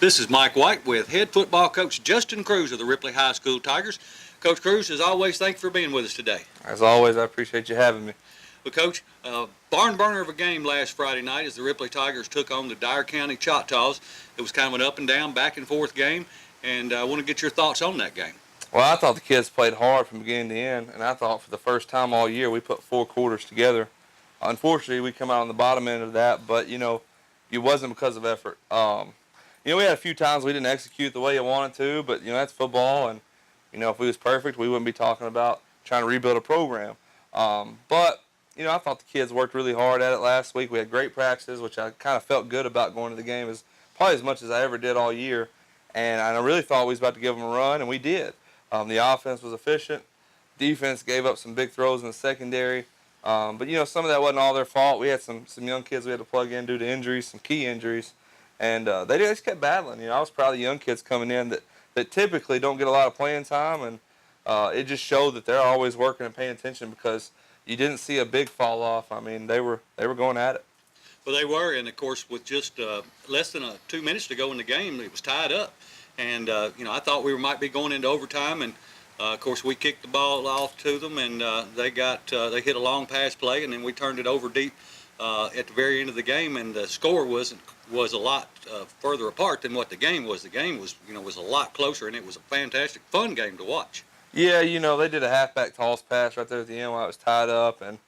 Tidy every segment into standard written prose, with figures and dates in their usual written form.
This is Mike White with head football coach Justin Cruz of the Ripley High School Tigers. Coach Cruz, as always, thank you for being with us today. As always, I appreciate you having me. Well, Coach, barn burner of a game last Friday night as the Ripley Tigers took on the Dyer County Choctaws. It was kind of an up and down, back and forth game, and I want to get your thoughts on that game. Well, I thought the kids played hard from beginning to end, and I thought for the first time all year we put 4 quarters together. Unfortunately, we come out on the bottom end of that, but, it wasn't because of effort. We had a few times we didn't execute the way you wanted to, but, that's football, and, if we was perfect, we wouldn't be talking about trying to rebuild a program. But I thought the kids worked really hard at it last week. We had great practices, which I kind of felt good about going to the game, probably as much as I ever did all year. And I really thought we was about to give them a run, and we did. The offense was efficient. Defense gave up some big throws in the secondary. But some of that wasn't all their fault. We had some young kids we had to plug in due to injuries, some key injuries. And they just kept battling. I was proud of the young kids coming in that typically don't get a lot of playing time. And it just showed that they're always working and paying attention because you didn't see a big fall off. I mean, they were going at it. Well, they were, and of course, with just less than 2 minutes to go in the game, it was tied up. And I thought we might be going into overtime, and of course, we kicked the ball off to them, and they hit a long pass play, and then we turned it over deep at the very end of the game, and the score was a lot further apart than what the game was. The game was a lot closer, and it was a fantastic, fun game to watch. Yeah, they did a halfback toss pass right there at the end while it was tied up, and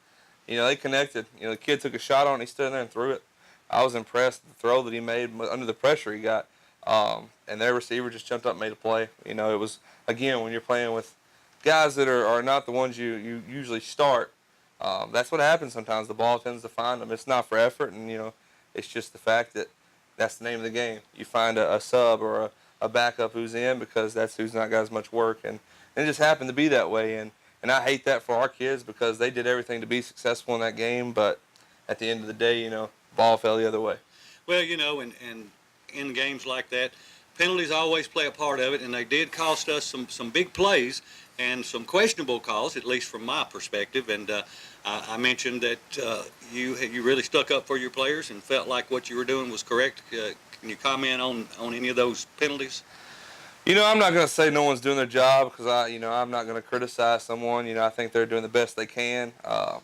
they connected. The kid took a shot on it, he stood there and threw it. I was impressed with the throw that he made under the pressure he got. And their receiver just jumped up and made a play. It was, again, when you're playing with guys that are not the ones you usually start, that's what happens sometimes. The ball tends to find them. It's not for effort, and, it's just the fact that that's the name of the game. You find a sub or a backup who's in because that's who's not got as much work. And it just happened to be that way. And I hate that for our kids because they did everything to be successful in that game, but at the end of the day, ball fell the other way. Well, and in games like that, penalties always play a part of it, and they did cost us some big plays and some questionable calls, at least from my perspective. And I mentioned that you really stuck up for your players and felt like what you were doing was correct. Can you comment on any of those penalties? I'm not going to say no one's doing their job because I'm not going to criticize someone. I think they're doing the best they can.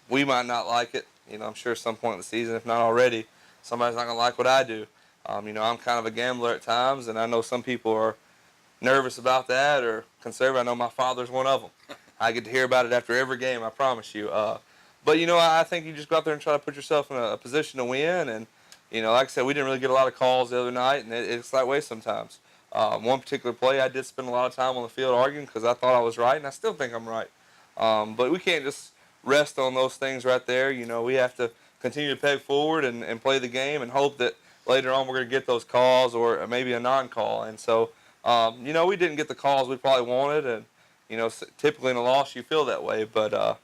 We might not like it. I'm sure at some point in the season, if not already, somebody's not going to like what I do. I'm kind of a gambler at times, and I know some people are nervous about that or conservative. I know my father's one of them. I get to hear about it after every game, I promise you. But, I think you just go out there and try to put yourself in a position to win. And, like I said, we didn't really get a lot of calls the other night, and it's that way sometimes. One particular play, I did spend a lot of time on the field arguing because I thought I was right, and I still think I'm right. But we can't just rest on those things right there. We have to continue to peg forward and play the game and hope that later on we're going to get those calls or maybe a non-call. And so, we didn't get the calls we probably wanted. And, typically in a loss you feel that way. But, I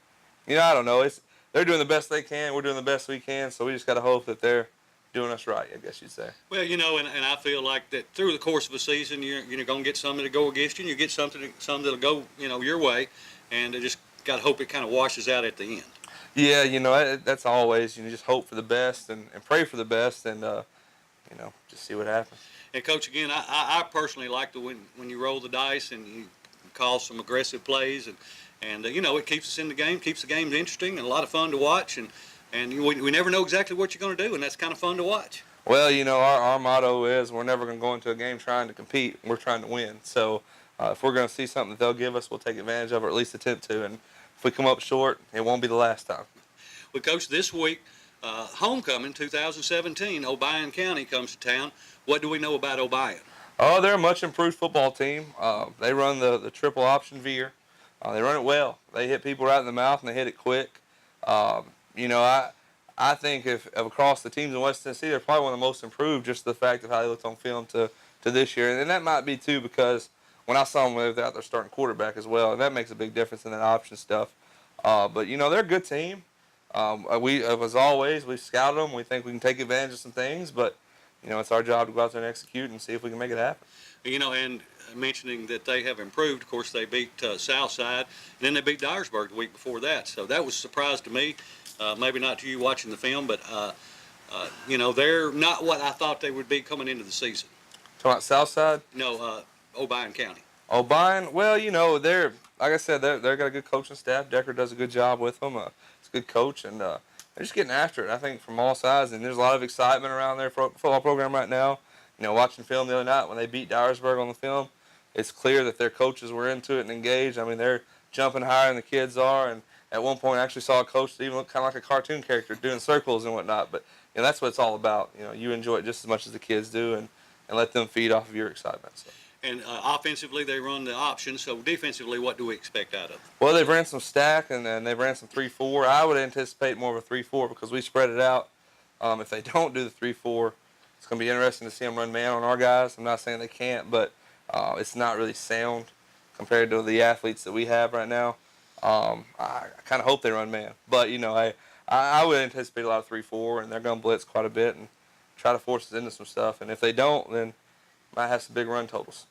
don't know. They're doing the best they can. We're doing the best we can. So we just got to hope that they're doing us right, I guess you'd say. Well, and I feel like that through the course of a season, you're going to get some that'll go against you, and you get some that'll go, your way. And just got to hope it kind of washes out at the end. Yeah, that's always, just hope for the best and pray for the best and, just see what happens. And, Coach, again, I personally like when you roll the dice and you call some aggressive plays, and it keeps us in the game, keeps the games interesting and a lot of fun to watch, and we never know exactly what you're going to do, and that's kind of fun to watch. Well, our motto is we're never going to go into a game trying to compete. We're trying to win. So if we're going to see something that they'll give us, we'll take advantage of it, or at least attempt to. And if we come up short, it won't be the last time. Well, Coach, this week, homecoming 2017, Obion County comes to town. What do we know about Obion? Oh, they're a much improved football team. They run the triple option veer. They run it well. They hit people right in the mouth, and they hit it quick. I think if across the teams in West Tennessee, they're probably one of the most improved, just the fact of how they looked on film to this year. And that might be, too, because when I saw them, they were out there starting quarterback as well, and that makes a big difference in that option stuff. But, they're a good team. As always, we scouted them. We think we can take advantage of some things, but, it's our job to go out there and execute and see if we can make it happen. And mentioning that they have improved, of course, they beat Southside, and then they beat Dyersburg the week before that. So that was a surprise to me. Maybe not to you watching the film, but, they're not what I thought they would be coming into the season. Talking about Southside? No, Obion County. Obion, well, they're like I said, they're got a good coaching staff. Decker does a good job with them. It's a good coach, and they're just getting after it. I think from all sides, and there's a lot of excitement around their football program right now. Watching film the other night when they beat Dyersburg on the film, it's clear that their coaches were into it and engaged. I mean, they're jumping higher than the kids are, and at one point I actually saw a coach that even looked kind of like a cartoon character doing circles and whatnot. But that's what it's all about. You enjoy it just as much as the kids do, and let them feed off of your excitement. So. And offensively, they run the options. So defensively, what do we expect out of them? Well, they've ran some stack, and then they've ran some 3-4. I would anticipate more of a 3-4 because we spread it out. If they don't do the 3-4, it's going to be interesting to see them run man on our guys. I'm not saying they can't, but it's not really sound compared to the athletes that we have right now. I kind of hope they run man. But, I would anticipate a lot of 3-4, and they're going to blitz quite a bit and try to force us into some stuff. And if they don't, then might have some big run totals.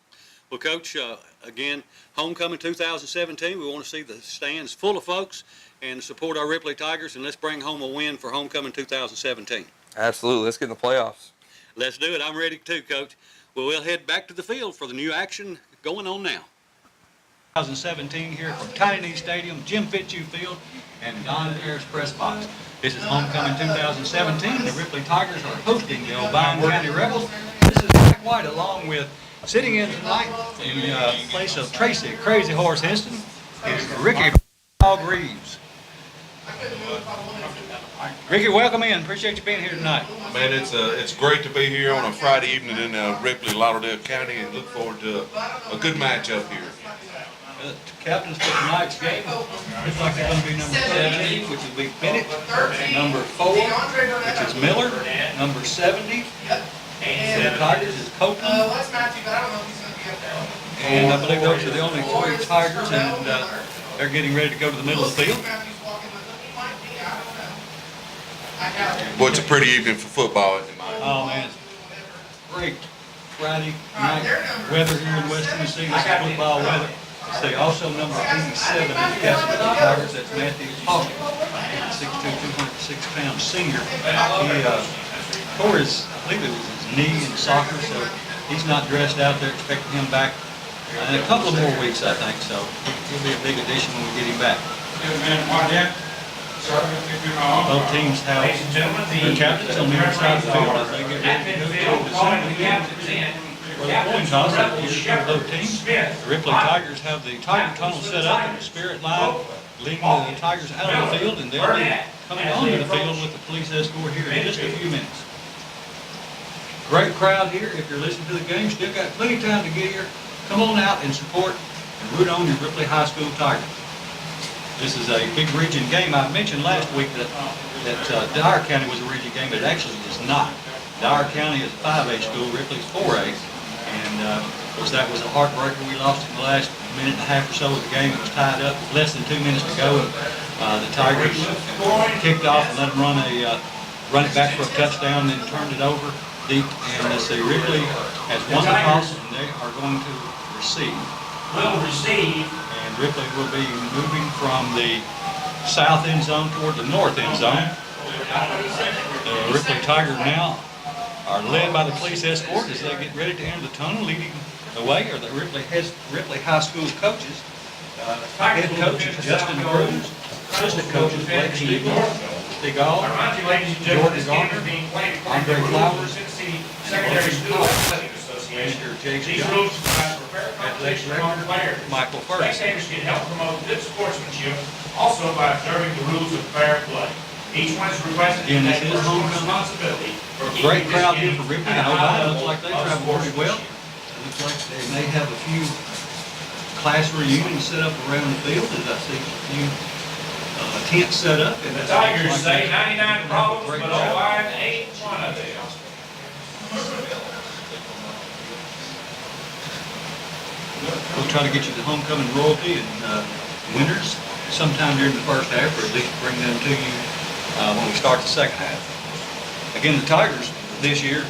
Well, Coach, again, homecoming 2017. We want to see the stands full of folks and support our Ripley Tigers, and let's bring home a win for homecoming 2017. Absolutely. Let's get in the playoffs. Let's do it. I'm ready too, Coach. Well, we'll head back to the field for the new action going on now. 2017 here from Tiny Knee Stadium, Jim Fitzhugh Field, and Don Harris Press Box. This is homecoming 2017. The Ripley Tigers are hosting the Obion County Rebels. This is Mike White along with sitting in tonight in place of Tracy Crazy Horse Hinston is Ricky Dog Reeves. Ricky, welcome in. Appreciate you being here tonight. Man, it's great to be here on a Friday evening in Ripley, Lauderdale County, and look forward to a good matchup here. Captains for tonight's game looks like they're going to be number 17, which will be Bennett, number 4, which is Miller, number 70. And the Tigers is Copeland. And I believe those are the only 3 Tigers, and they're getting ready to go to the middle of the field. Well, it's a pretty evening for football at the moment. Oh man, it's great Friday night weather here in West Tennessee. This is football weather. See, also number 87 is the captain of the Tigers. That's Matthew Hawkins, 6'2", 206-pound senior. He tore his, I believe it was his knee in soccer, so he's not dressed out there. Expecting him back in a couple of more weeks, I think. So he'll be a big addition when we get him back. Both teams have their captains on the other side of the field as they get ready to go to the second game. For the coin toss, both teams. The Ripley Tigers have the Tiger tunnel set up in the spirit line, leading the Tigers out of the field, and they'll be coming onto the field with the police escort here in just a few minutes. Great crowd here. If you're listening to the game, still got plenty of time to get here. Come on out and support and root on your Ripley High School Tigers. This is a big region game. I mentioned last week that Dyer County was a region game, but it actually is not. Dyer County is a 5A school, Ripley's 4A, and of course that was a heartbreaker. We lost in the last minute and a half or so of the game. It was tied up with less than 2 minutes to go, and the Tigers kicked off and let them run it back for a touchdown, then turned it over deep. And let's see, Ripley has won the toss, and they are going to receive. And Ripley will be moving from the south end zone toward the north end zone. The Ripley Tigers now are led by the police escort as they get ready to enter the tunnel. Leading the way are the Ripley High School coaches. Head coach is Justin Cruz. Assistant coaches Blake Stig All, Jordan Garner, Andre Flowers, and Manager Jason Jones. Athletic Director Michael Ferguson. Spectators can help promote good sportsmanship also by observing the rules of fair play. Each one is requested to take personal responsibility for keeping Great crowd this here for Ripley. And Obion looks like they travel pretty well. It looks like they may have a few class reunions set up around the field, as I see a few tents set up. And The Tigers say 99 problems, but Obion ain't one of them. We'll try to get you the homecoming royalty and winners sometime during the first half, or at least bring them to you when we start the second half. Again, the Tigers this year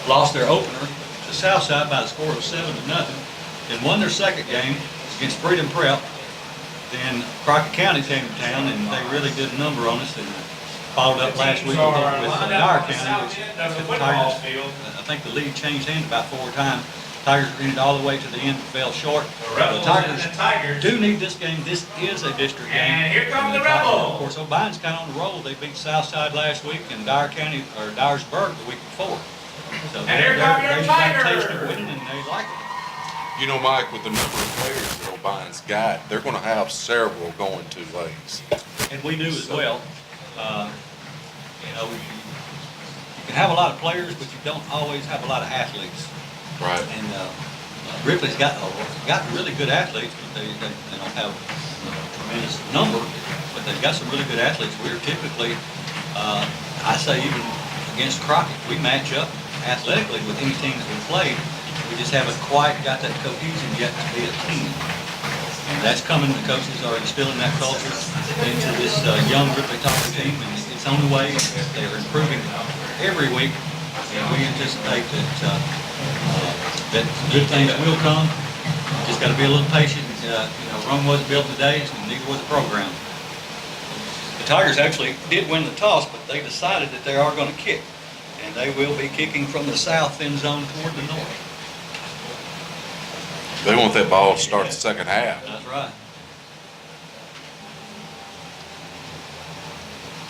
lost their opener to Southside by a score of 7-0, and won their second game against Freedom Prep. Then Crockett County came to town, and they really did a number on us and followed up last week with Dyer County, which There's a the football Tigers, field. I think the lead changed hands about 4 times. Tigers ran it all the way to the end, fell short. The Rebels and the Tigers. Do need this game. This is a district game. And here come the Tigers, Rebels. of course, Obion's kind of on the roll. They beat Southside last week and Dyer County, or Dyersburg the week before. So And here come your they've got a taste of Tigers. winning and they like it. You know, Mike, with the number of players that Obion's got, they're going to have several going 2 ways. And we knew as well, you know, you can have a lot of players, but you don't always have a lot of athletes. Right. And Ripley's got really good athletes, but they don't have a tremendous number, but they've got some really good athletes. We're typically, I say even against Crockett, we match up athletically with any team that we play. We just haven't quite got that cohesion yet to be a team. And that's coming, the coaches are instilling that culture into this young Ripley Talker team, and it's on the way. They're improving every week, and we anticipate that good things will come. Just got to be a little patient. You know, Rome wasn't built today, and neither was the program. The Tigers actually did win the toss, but they decided that they are going to kick, and they will be kicking from the south end zone toward the north. They want that ball to start the second half. That's right.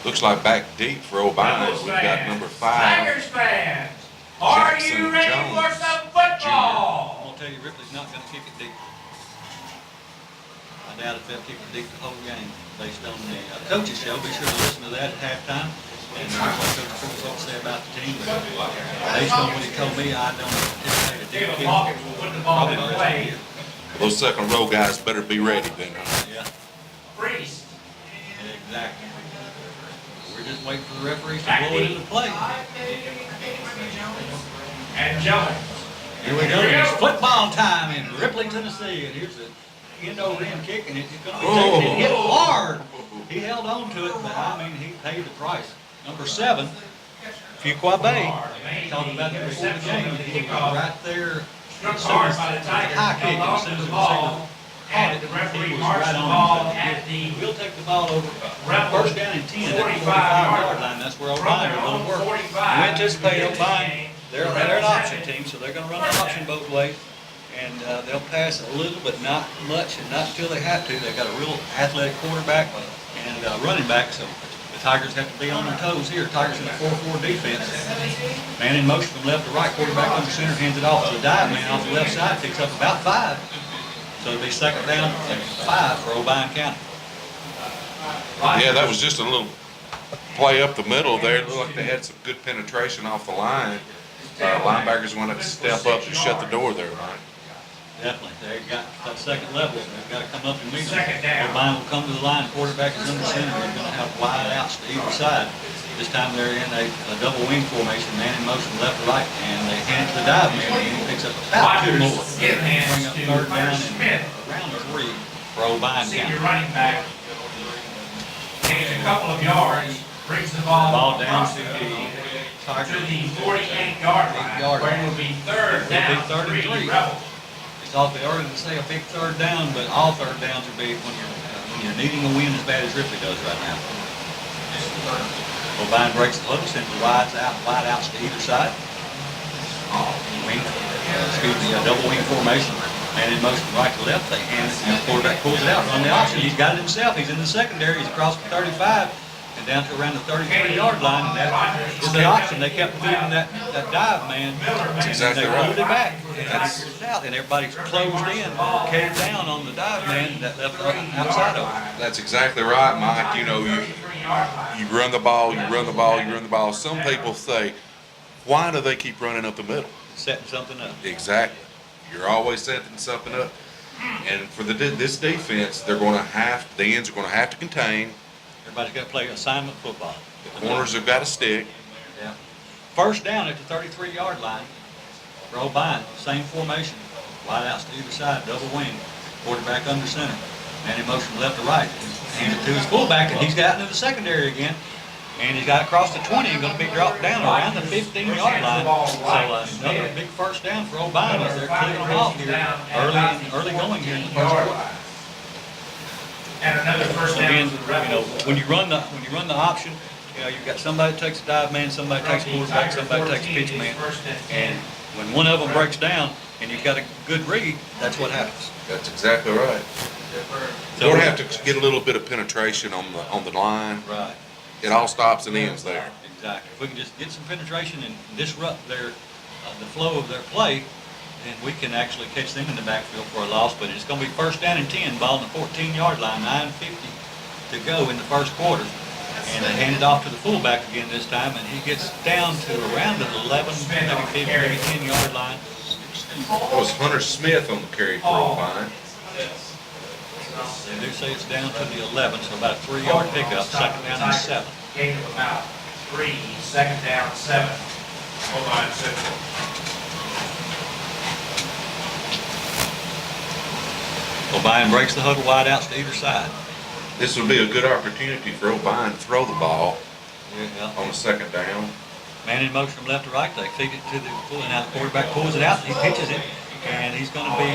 Looks like back deep for Obion. We've got number 5. Tigers fans, are Jackson you ready Jones, for some I'm football? gonna tell you, Ripley's not gonna kick it deep. I doubt if they'll kick it deep the whole game, based on the coaches show. Be sure to listen to that at halftime. And what Coach Cruz will say about the team. But based on what he told me, I don't anticipate a deep David kick. Hawkins will put the ball Probably in the rest of the play. year. Those second row guys better be ready then. Yeah, Priest. exactly. We're just waiting for the referees to Back blow it deep. into play. And Jones. Here we go. It's football time in Ripley, Tennessee. And here's the end over end kick, and it's going to be taken. It hit hard. He held on to it, but I mean, he paid the price. Number 7, Fuquabe. Talked about that before the game. He was right there. Struck hard by the Tigers. High kick. Held on As soon to as the the receiver ball. caught And it, the referee he was marched right the on ball him. at the We'll take the ball over. Rebels. First down and 10 at the 45-yard line. That's where Obion are going to work. We anticipate Obion. They're an option team, so they're going to run the option both ways. And they'll pass a little, but not much, and not until they have to. They've got a real athletic quarterback and running back, so the Tigers have to be on their toes here. Tigers in a 4-4 defense. Man in motion from left to right, quarterback under center, hands it off to the dive man off the left side, picks up about 5. So it'll be second down and 5 for Obion County. Yeah, that was just a little play up the middle there. It looked like they had some good penetration off the line. Linebackers want to step up and shut the door there, Mike. Definitely. They've got that second level. They've got to come up and meet them. Second down. Obion will come to the line. Quarterback is under center. They're going to have wide outs to either side. This time they're in a double wing formation, man in motion left to right, and they hand it to the dive man, and he picks up about 2 more. Give hands Bring up to third down Hunter Smith, and around 3 for Obion senior County. running back. Takes a couple of yards, brings the ball Ball down across to the the to Tigers. the 48-yard line, 48-yard where it line. will be third It'll be down, third and 3 3. Rebels. It's off the order to say a big third down, but all third downs are big when you're needing a win as bad as Ripley does right now. Obion breaks the huddle, sends the wide outs to either side. Double wing formation. Man in motion right to left. They hand it, and the quarterback pulls it out. On the option, he's got it himself. He's in the secondary. He's across the 35 and down to around the 33-yard line. And that is the option. They kept moving that dive man. That's exactly They right. moved it back. And he gets out, and everybody's closed in, carried down on the dive man that left outside of him. That's exactly right, Mike. You know, you run the ball, you run the ball, you run the ball. Some people say, why do they keep running up the middle? Setting something up. Exactly. You're always setting something up. And for this defense, the ends are going to have to contain. Everybody's got to play assignment football. The corners have got to stick. Yeah. First down at the 33-yard line for Obion. Same formation. Wide outs to either side, double wing. Quarterback under center. Man in motion left to right. Hands it to his fullback, and he's got into the secondary again. And he's got across the 20 and going to be dropped down around the 15-yard line. So another big first down for Obion as they're clearing them off here early going here in the first quarter. And another first Again, down for the Rebels. when you run the option, You know, you've got somebody that takes a dive man, somebody takes a quarterback, somebody takes a pitch man. And when one of them breaks down and you've got a good read, that's what happens. That's exactly right. So We'll have to get a little bit of penetration on the line. Right. It all stops and ends there. Exactly. If we can just get some penetration and disrupt the flow of their play, then we can actually catch them in the backfield for a loss. But it's going to be first down and 10, ball on the 14-yard line, 9:50 to go in the first quarter. And they hand it off to the fullback again this time, and he gets down to around the 11, maybe 15, maybe 10-yard line. That was Hunter Smith on the carry for Obion. They do say it's down to the 11, so about a 3-yard pickup, second down and 7. Gain of about 3, second down, 7. Obion Central. Obion breaks the huddle wide outs to either side. This would be a good opportunity for Obion to throw the ball Yeah. on a second down. Man in motion from left to right, they feed it to the full, and now the quarterback pulls it out, he pitches it, and he's going to be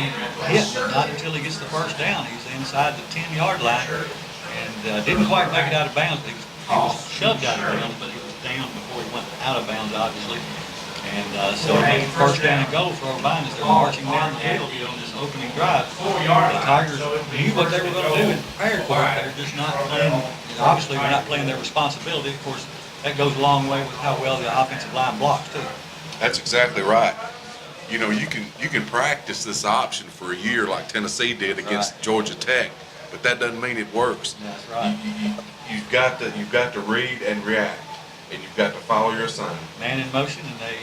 hit, but not until he gets the first down. He's inside the 10-yard line, and didn't quite make it out of bounds. He was shoved out of bounds, but he was down before he went out of bounds, obviously. And so it makes first down and goal for Obion as they're marching down the field on this opening drive. The Tigers knew what they were going to do and prepared for it. They're just not playing, obviously they're not playing their responsibility. Of course, that goes a long way with how well the offensive line blocks too. That's exactly right. You know, you can practice this option for a year like Tennessee did against Georgia Tech, but that doesn't mean it works. That's right. You've got to read and react, and you've got to follow your assignment. Man in motion, and they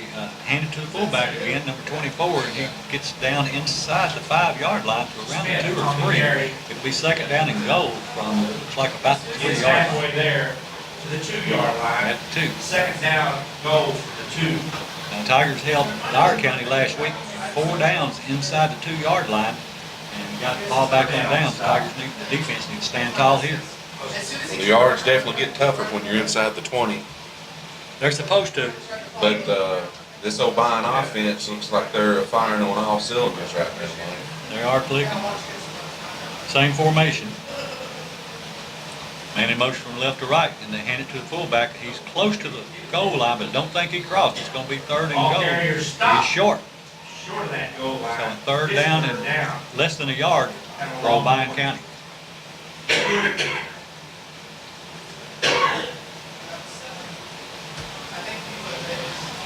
hand it to the fullback again, number 24, and he gets down inside the 5-yard line to around the 2 or 3. It'll be second down and goal from, looks like about the 3-yard line. Halfway there to the 2-yard line. At the 2. Second down, goal for the 2. Now, Tigers held Dyer County last week 4 downs inside the 2-yard line and got the ball back on downs. Tigers need the defense needs to stand tall here. Well, the yards definitely get tougher when you're inside the 20. They're supposed to. But this Obion offense looks like they're firing on all cylinders right now. They are clicking. Same formation. Man in motion from left to right, and they hand it to the fullback. He's close to the goal line, but don't think he crossed. It's going to be third and Ball goal. carrier stop. He's short. Short of that goal line. So third down and less than a yard for Obion County.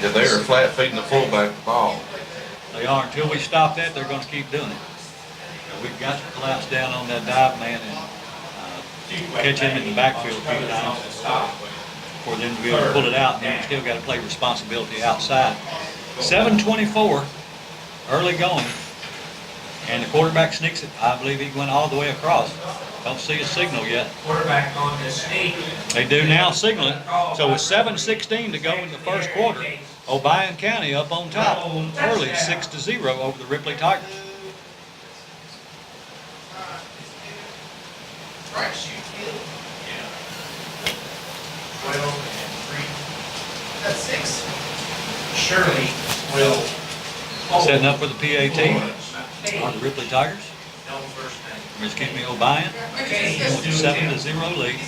Yeah, they are flat feeding the fullback the ball. They are. Until we stop that, they're going to keep doing it. We've got to collapse down on that dive man and catch him in the backfield a few times for them to be able to pull it out, and then we still got to play responsibility outside. 7:24, early going, and the quarterback sneaks it. I believe he went all the way across. Don't see a signal yet. Quarterback on the sneak. They do now signal it. So with 7:16 to go in the first quarter, Obion County up on top early, 6-0 over the Ripley Tigers. Right shoot. 12 and 3. That's 6. Shirley will. Setting up for the PAT are the Ripley Tigers. No first name. Ms. Kenny Obion with a 7-0 lead.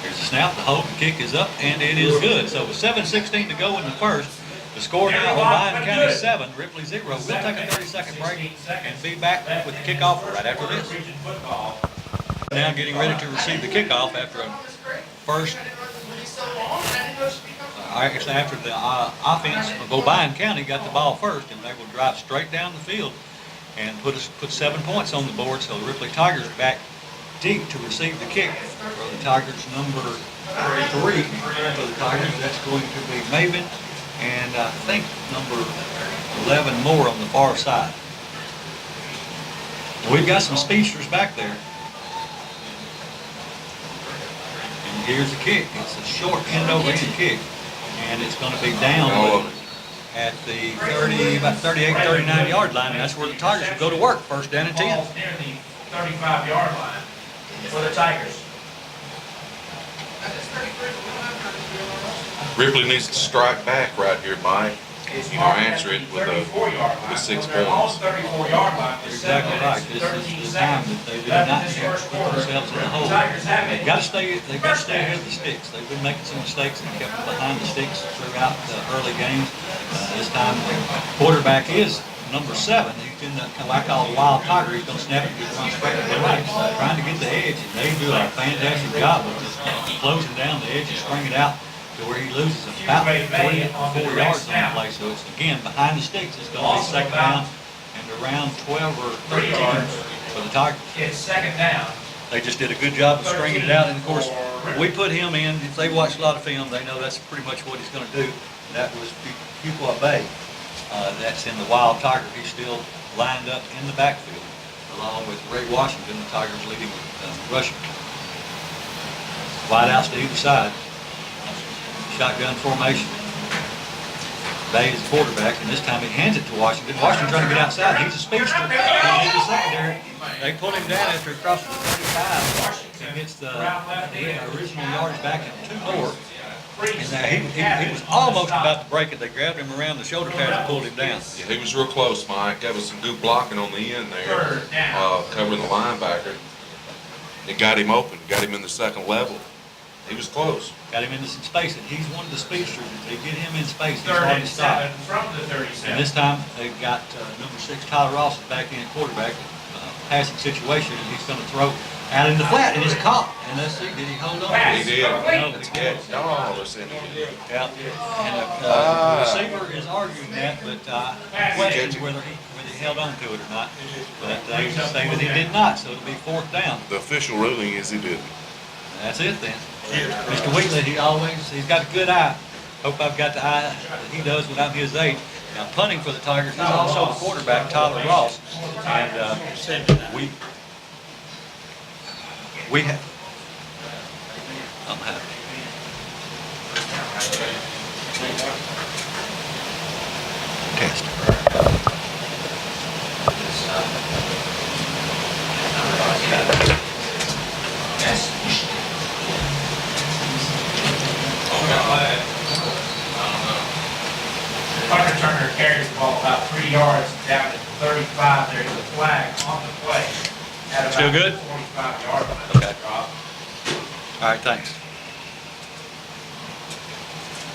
Here's the snap, the hold, the kick is up, and it is good. So with 7:16 to go in the first, the score now, Obion County 7, Ripley 0. We'll take a 30-second break and be back with the kickoff right after this. Now getting ready to receive the kickoff after a first, actually after the offense of Obion County got the ball first, and they will drive straight down the field and put 7 points on the board. So the Ripley Tigers back deep to receive the kick for the Tigers number 3 for the Tigers. That's going to be Maven, and I think number 11 more on the far side. We've got some speedsters back there. And here's the kick. It's a short end over end kick, and it's going to be down at the 30, about 38, 39 yard line, and that's where the Tigers will go to work. First down and 10. Near the 35-yard line for the Tigers. Ripley needs to strike back right here, Mike. is or marked at answer the it with 34-yard line. with 6 So they're on points. the 34-yard line with You're 7 exactly right. minutes and This 13 is the time seconds that they do left not in this have first to put quarter. themselves in the The hole. Tigers have They've it. got to stay ahead of the sticks. They've been making some mistakes and kept behind the sticks throughout the early games. This time, the quarterback is number 7. He's in the, I call the wild tiger. He's going to snap it and just run straight to the right, trying to get the edge. And they do a fantastic job of just closing down the edge and string it out to where he loses about 3 or 4 yards on the play. So it's, again, behind the sticks. It's going to be second down and around 12 or 13 for the Tigers. It's second down. They just did a good job of stringing it out. And, of course, we put him in. If they watch a lot of film, they know that's pretty much what he's going to do. That was Pupil Bay. That's in the wild tiger. He's still lined up in the backfield, along with Ray Washington, the Tigers leading rushing. Wide outs to either side. Shotgun formation. Bay is the quarterback, and this time he hands it to Washington. Washington trying to get outside. He's a speedster. He needs the secondary. They pull him down after he crosses the 35 and gets the original yards back and 2 more. And he was almost about to break it. They grabbed him around the shoulder pads and pulled him down. Yeah, he was real close, Mike. That was some good blocking on the end there, covering the linebacker. It got him open, got him in the second level. He was close. Got him into some space, and he's one of the speedsters. If they get him in space, he's Third hard and to stop. 7 from the 37. And this time, they've got number 6, Tyler Ross, is back in quarterback, passing situation, and he's going to throw out in the flat, and it's caught. And let's see, did he hold on? He did. No, Catch. Oh, listen. yeah. And the receiver is arguing that, but questions whether he held on to it or not. But they say that he did not, so it'll be 4th down. The official ruling is he didn't. That's it then. Mr. Wheatley, he's got a good eye. Hope I've got the eye that he does without his age. Now punting for the Tigers is also the quarterback, Tyler Ross. And we have, I'm happy. Test. Tucker Turner carries the ball about 3 yards down to 35. There's a flag on the play at about Still good? 45-yard line. Okay. All right, thanks.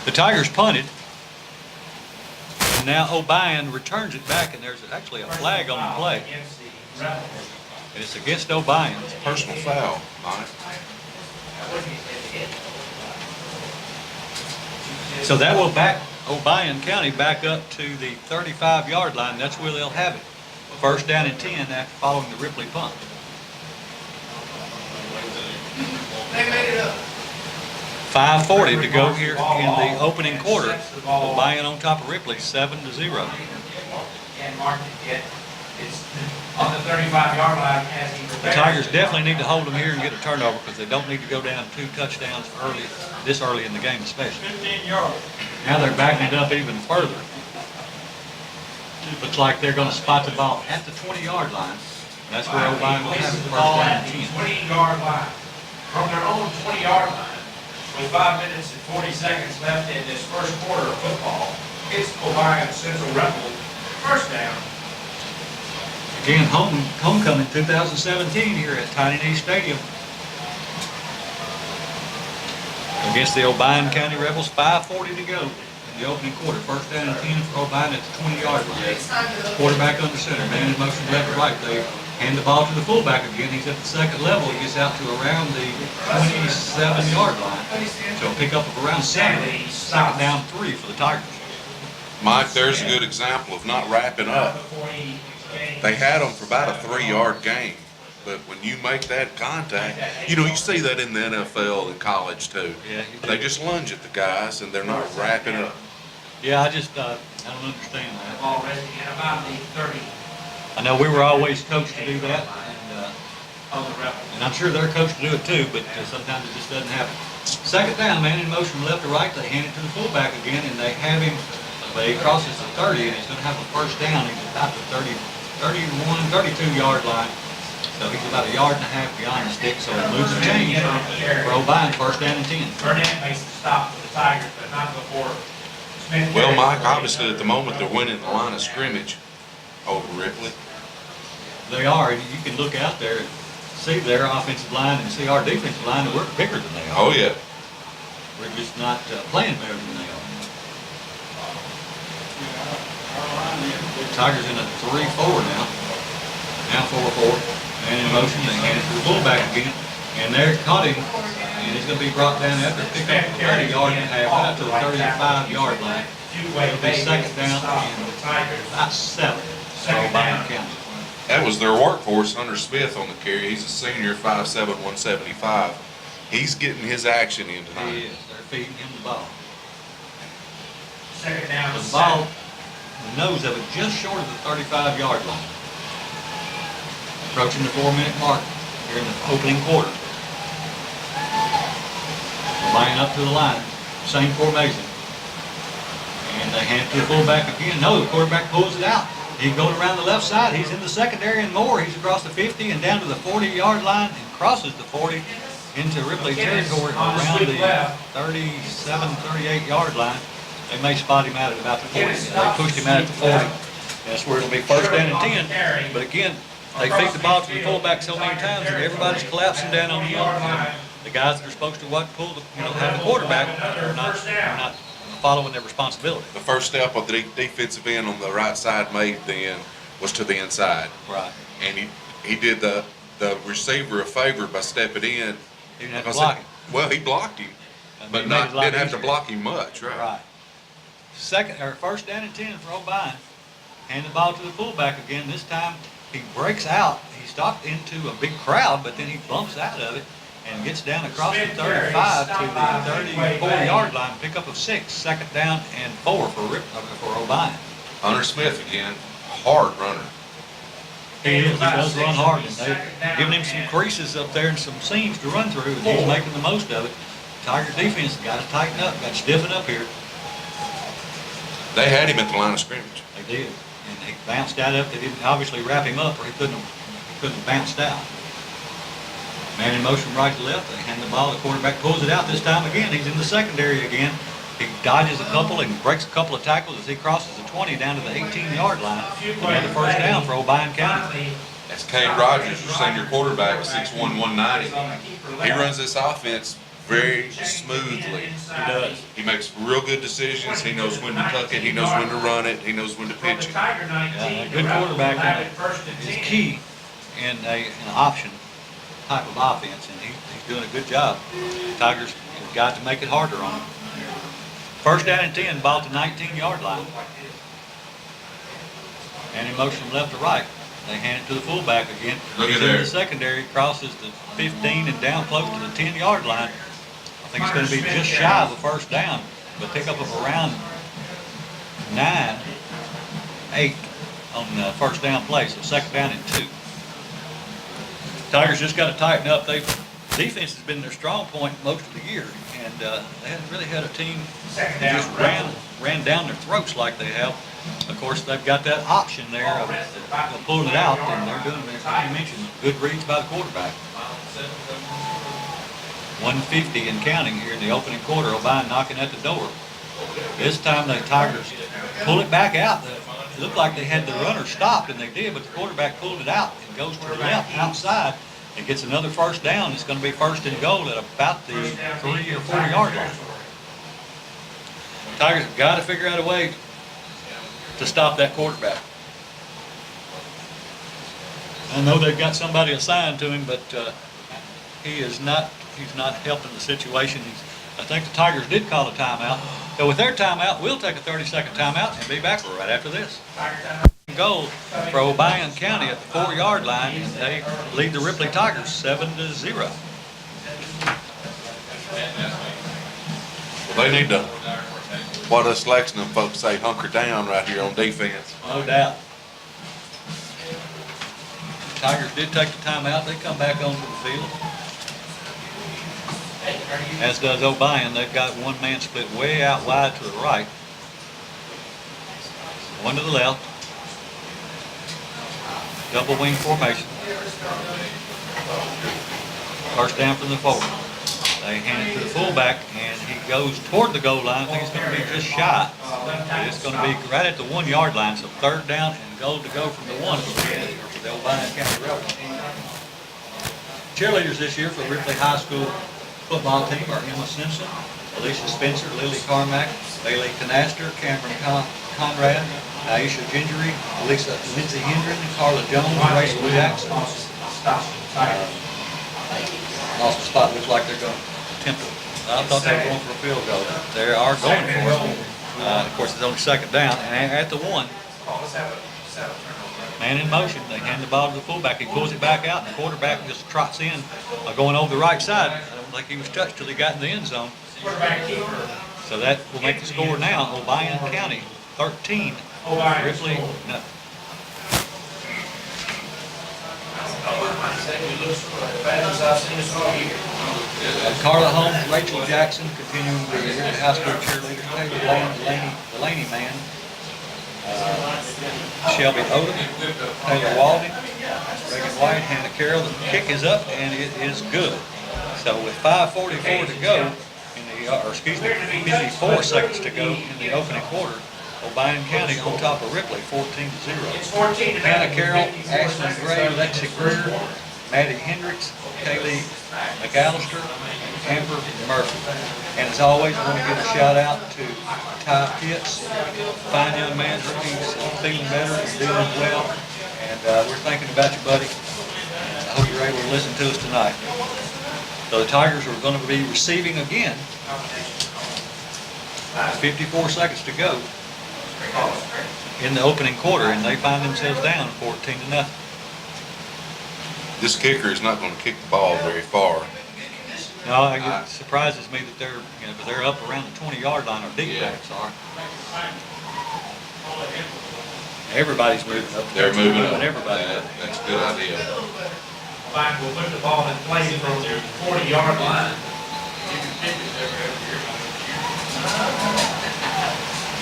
The Tigers punted. And now Obion returns it back, and there's actually a flag on the play. And it's against Obion. Personal foul, Mike. So that will back Obion County back up to the 35-yard line. That's where they'll have it. 1st down and 10 after following the Ripley punt. They made it up. 5:40 to go here in the opening quarter. Obion on top of Ripley, 7-0. And marked it yet. It's on the 35-yard line as he The Tigers definitely need to hold them here and get a turnover because they don't need to go down 2 touchdowns this early in the game especially. 15 yards. Now they're backing it up even further. Looks like they're going to spot the ball at the 20-yard line. That's where Obion will have it, 1st Ball down at and the 10. 20-yard line. From their own 20-yard line, with 5 minutes and 40 seconds left in this first quarter of football, it's Obion Central Rebel 1st down. Again, homecoming 2017 here at Tiny Knee Stadium. Against the Obion County Rebels, 5:40 to go in the opening quarter. 1st down and 10 for Obion at the 20-yard line. Quarterback under center, man in motion left to right. They hand the ball to the fullback again. He's at the 2nd level. He gets out to around the 27-yard line. So he'll pick up around 7. 2nd down 3 for the Tigers. Mike, there's a good example of not wrapping up. They had them for about a 3-yard gain. But when you make that contact, you see that in the NFL and college too. Yeah, They just lunge at the guys and they're not wrapping up. Yeah, I don't understand that. Ball resting at about the 30 I know we were always coached to do that, of the Rebels. and I'm sure they're coached to do it too, but sometimes it just doesn't happen. 2nd down, man in motion left to right. They hand it to the fullback again, and they have him, but he crosses the 30, and he's going to have a 1st down. He's about the 32-yard line. So he's about 1.5 yards beyond the stick, so it moves the change for Obion, 1st down and 10. Burnett makes the stop for the Tigers, but not before Well, Mike, obviously at the moment they're winning the line of scrimmage over Ripley. They are, and you can look out there and see their offensive line and see our defensive line, and we're bigger than they are. Oh, yeah. We're just not playing better than they are. Tigers in a 3-4 now. Now 4-4. And in motion, they hand it to the fullback again. And they're caught him, and he's going to be brought down after pick up 30 yard and a half out to the 35-yard line. It'll be second down and about 7 for Obion County. That was their workhorse, Hunter Smith, on the carry. He's a senior, 5'7", 175. He's getting his action in He tonight. is. They're feeding him the ball. Second down. The ball, the nose of it just short of the 35-yard line. Approaching the 4-minute mark here in the opening quarter. Line up to the line, same formation. And they hand it to the fullback again. No, the quarterback pulls it out. He goes around the left side. He's in the secondary and more. He's across the 50 and down to the 40-yard line and crosses the 40 into Ripley territory around the 37, 38-yard line. They may spot him out at about the 40. They pushed him out at the 40. That's where it'll be first down and 10. But again, they feed the ball to the fullback so many times that everybody's collapsing down on the other. The guys that are supposed to pull the, have the quarterback are not following their responsibility. The first step of the defensive end on the right side made then was to the inside. Right. And he did the receiver a favor by stepping in. He didn't have to block him. Well, he blocked him, but He made it a lot didn't have to easier. block him much, right? Right. First down and 10 for Obion. Hand the ball to the fullback again. This time he breaks out. He stopped into a big crowd, but then he bumps out of it and gets down across the 35 to the 34-yard line. Pickup of 6. Second down and 4 for Obion. Hunter Smith again, hard runner. He is. He does run hard, and they've given him some creases up there and some seams to run through, and he's making the most of it. Tiger defense got to tighten up, got to stiffen up here. They had him at the line of scrimmage. They did, and he bounced out of it. They didn't obviously wrap him up, or he couldn't have bounced out. Man in motion right to left. They hand the ball. The quarterback pulls it out this time again. He's in the secondary again. He dodges a couple and breaks a couple of tackles as he crosses the 20 down to the 18-yard line. Another first down for Obion County. That's Kane Rogers, your senior quarterback, 6'1", 190. He runs this offense very smoothly. He does. He makes real good decisions. He knows when to tuck it. He knows when to run it. He knows when to pitch it. Yeah, a good quarterback is key in an option type of offense, and he's doing a good job. Tigers have got to make it harder on him. First down and 10, ball to 19-yard line. And in motion from left to right. They hand it to the fullback again. Look He's at in there. the secondary, crosses the 15 and down close to the 10-yard line. I think it's going to be just shy of a first down, but pick up of around 9, 8 on the first down play, so second down and 2. Tigers just got to tighten up. Defense has been their strong point most of the year, and they haven't really had a team that just ran down their throats like they have. Of course, they've got that option there of pulling it out, and they're doing, as you mentioned, good reads by the quarterback. 150 and counting here in the opening quarter. Obion knocking at the door. This time the Tigers pull it back out. It looked like they had the runner stopped, and they did, but the quarterback pulled it out and goes to the left outside and gets another first down. It's going to be first and goal at about the 3 or 4-yard line. Tigers have got to figure out a way to stop that quarterback. I know they've got somebody assigned to him, but he's not helping the situation. I think the Tigers did call a timeout. So with their timeout, we'll take a 30-second timeout and be back right after this. Goal for Obion County at the 4-yard line, and they lead the Ripley Tigers 7-0. Well, they need to, what us Lexington folks say, hunker down right here on defense. No doubt. Tigers did take the timeout. They come back onto the field. As does Obion. They've got one man split way out wide to the right. One to the left. Double wing formation. First down from the 4. They hand it to the fullback, and he goes toward the goal line. I think it's going to be just shy. It's going to be right at the 1 yard line. So third down and goal to go from the 1 for the Obion County Rebels. Cheerleaders this year for Ripley High School football team are Emma Simpson, Alicia Spencer, Lily Carmack, Bailey Canaster, Cameron Conrad, Aisha Gingery, Lindsay Hendren, Carla Jones, Rachel Jackson. Lost the spot. Looks like they're going to attempt it. I thought they were going for a field goal. They are going for it. Of course, it's only second down. And at the 1, man in motion. They hand the ball to the fullback. He pulls it back out, and the quarterback just trots in, going over the right side. I don't think he was touched till he got in the end zone. So that will make the score now. Obion County 13, Ripley nothing. Carla Holmes, Rachel Jackson, continuing with the high school cheerleader, Taylor Delaney Man, Shelby Odom, Taylor Walden, Reagan White, Hannah Carroll. The kick is up and it is good. So with 5:44 to go, 54 seconds to go in the opening quarter, Obion County on top of Ripley, 14-0. Hannah Carroll, Ashley Gray, Lexi Greer, Maddie Hendricks, Kaylee McAllister, Amber Murphy. And as always, I want to give a shout out to Ty Pitts, fine young man. He's feeling better and doing well. And we're thinking about you, buddy. I hope you're able to listen to us tonight. So the Tigers are going to be receiving again. 54 seconds to go in the opening quarter, and they find themselves down 14-0. This kicker is not going to kick the ball very far. No, it surprises me that they're up around the 20-yard line. Our deep backs are. Everybody's moving up. They're moving up. Everybody. That's a good idea. We'll put the ball in place from their 40-yard line.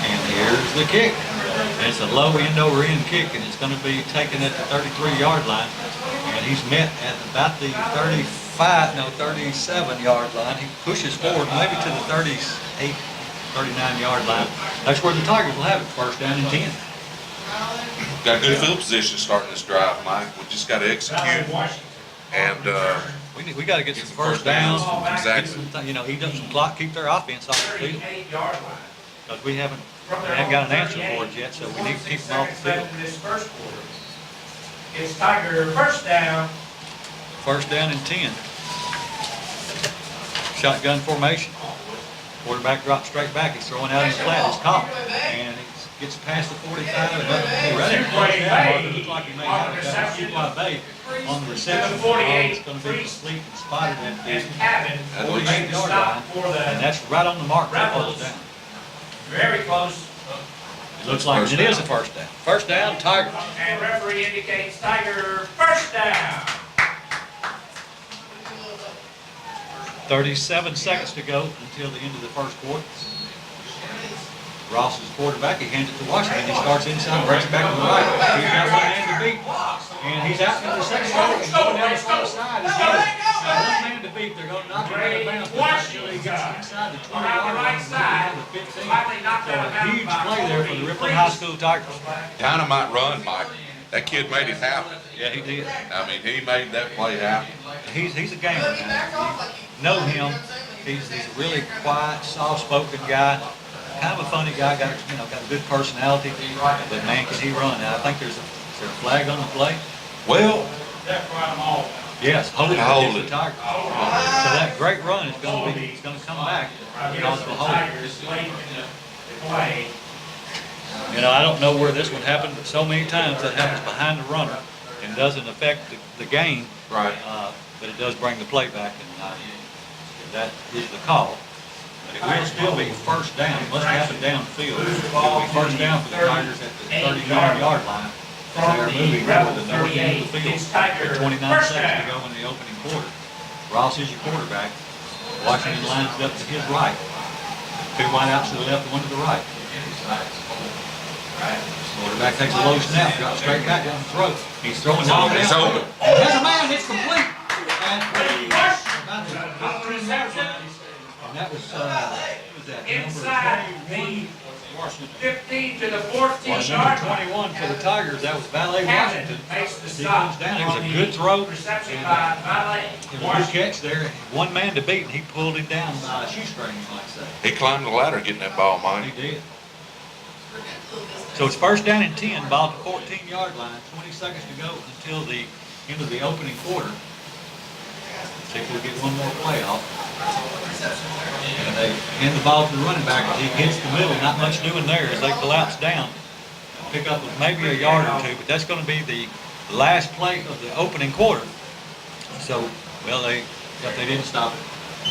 And here's the kick. It's a low end-over-end kick, and it's going to be taken at the 33-yard line. And he's met at about the 37-yard line. He pushes forward maybe to the 38, 39-yard line. That's where the Tigers will have it, first down and 10. Got a good field position starting this drive, Mike. We just got to execute. And we got to get some first downs. Exactly. Eat up some clock, keep their offense off the field. Because we haven't got an answer for it yet, so we need to keep them off the field. It's Tiger first down. First down and 10. Shotgun formation. Quarterback drops straight back. He's throwing out in the flat. He's caught. And he gets past the 45 and up to right at the first down mark. It looks like he may have a Supply Bay on the reception. It's going to be complete and spotted at the 48-yard line. And that's right on the mark for first down. Very close. It looks like it is a first down. First down, Tiger. And referee indicates Tiger first down. 37 seconds to go until the end of the first quarter. Ross is quarterback. He hands it to Washington. He starts inside, breaks it back to the right. He's got one man to beat. And he's out in the second row and going down the far side. He's got one man to beat. They're going to knock him out of bounds until he gets inside the 20-yard line and the 15. So a huge play there for the Ripley High School Tigers. dynamite run, Mike. That kid made it happen. Yeah, he did. I mean, he made that play happen. He's a gamer, man. You know him. He's a really quiet, soft-spoken guy. Kind of a funny guy. Got a good personality. But man, can he run? Now, I think is there a flag on the play? Well, Yes, hold it. Hold it. The Tiger. So that great run is going to come back because of the hold. I don't know where this one happened, but so many times that happens behind the runner and doesn't affect the game. right. But it does bring the play back, and that is the call. But it will still be first down. It must happen downfield. It will be first down for the Tigers at the 39-yard line. They are moving over the north end of the field with 29 seconds to go in the opening quarter. Ross is your quarterback. Washington lines it up to his right. Two wideouts to the left, one to the right. Quarterback takes a low snap, drops straight back down the throat. He's throwing down. It's open. There's a man, it's complete. And That was, what was that, Inside number the 21? Washington. 15 to the Or 14 number yard line. 21 for the Tigers, that was Valet Washington. Makes the He stop. comes down, it was on a the good throw. Reception And, by Valet. it was a good catch there. One man to beat, and he pulled him down by a shoestring, you might say. He climbed the ladder getting that ball, Mike. He did. So it's first down and 10, ball at the 14-yard line, 20 seconds to go until the end of the opening quarter. See if we get one more play off. And they hand the ball to the running back as he hits the middle, not much doing there as they collapse down. Pick up maybe a yard or two, but that's going to be the last play of the opening quarter. So, well, they didn't stop it.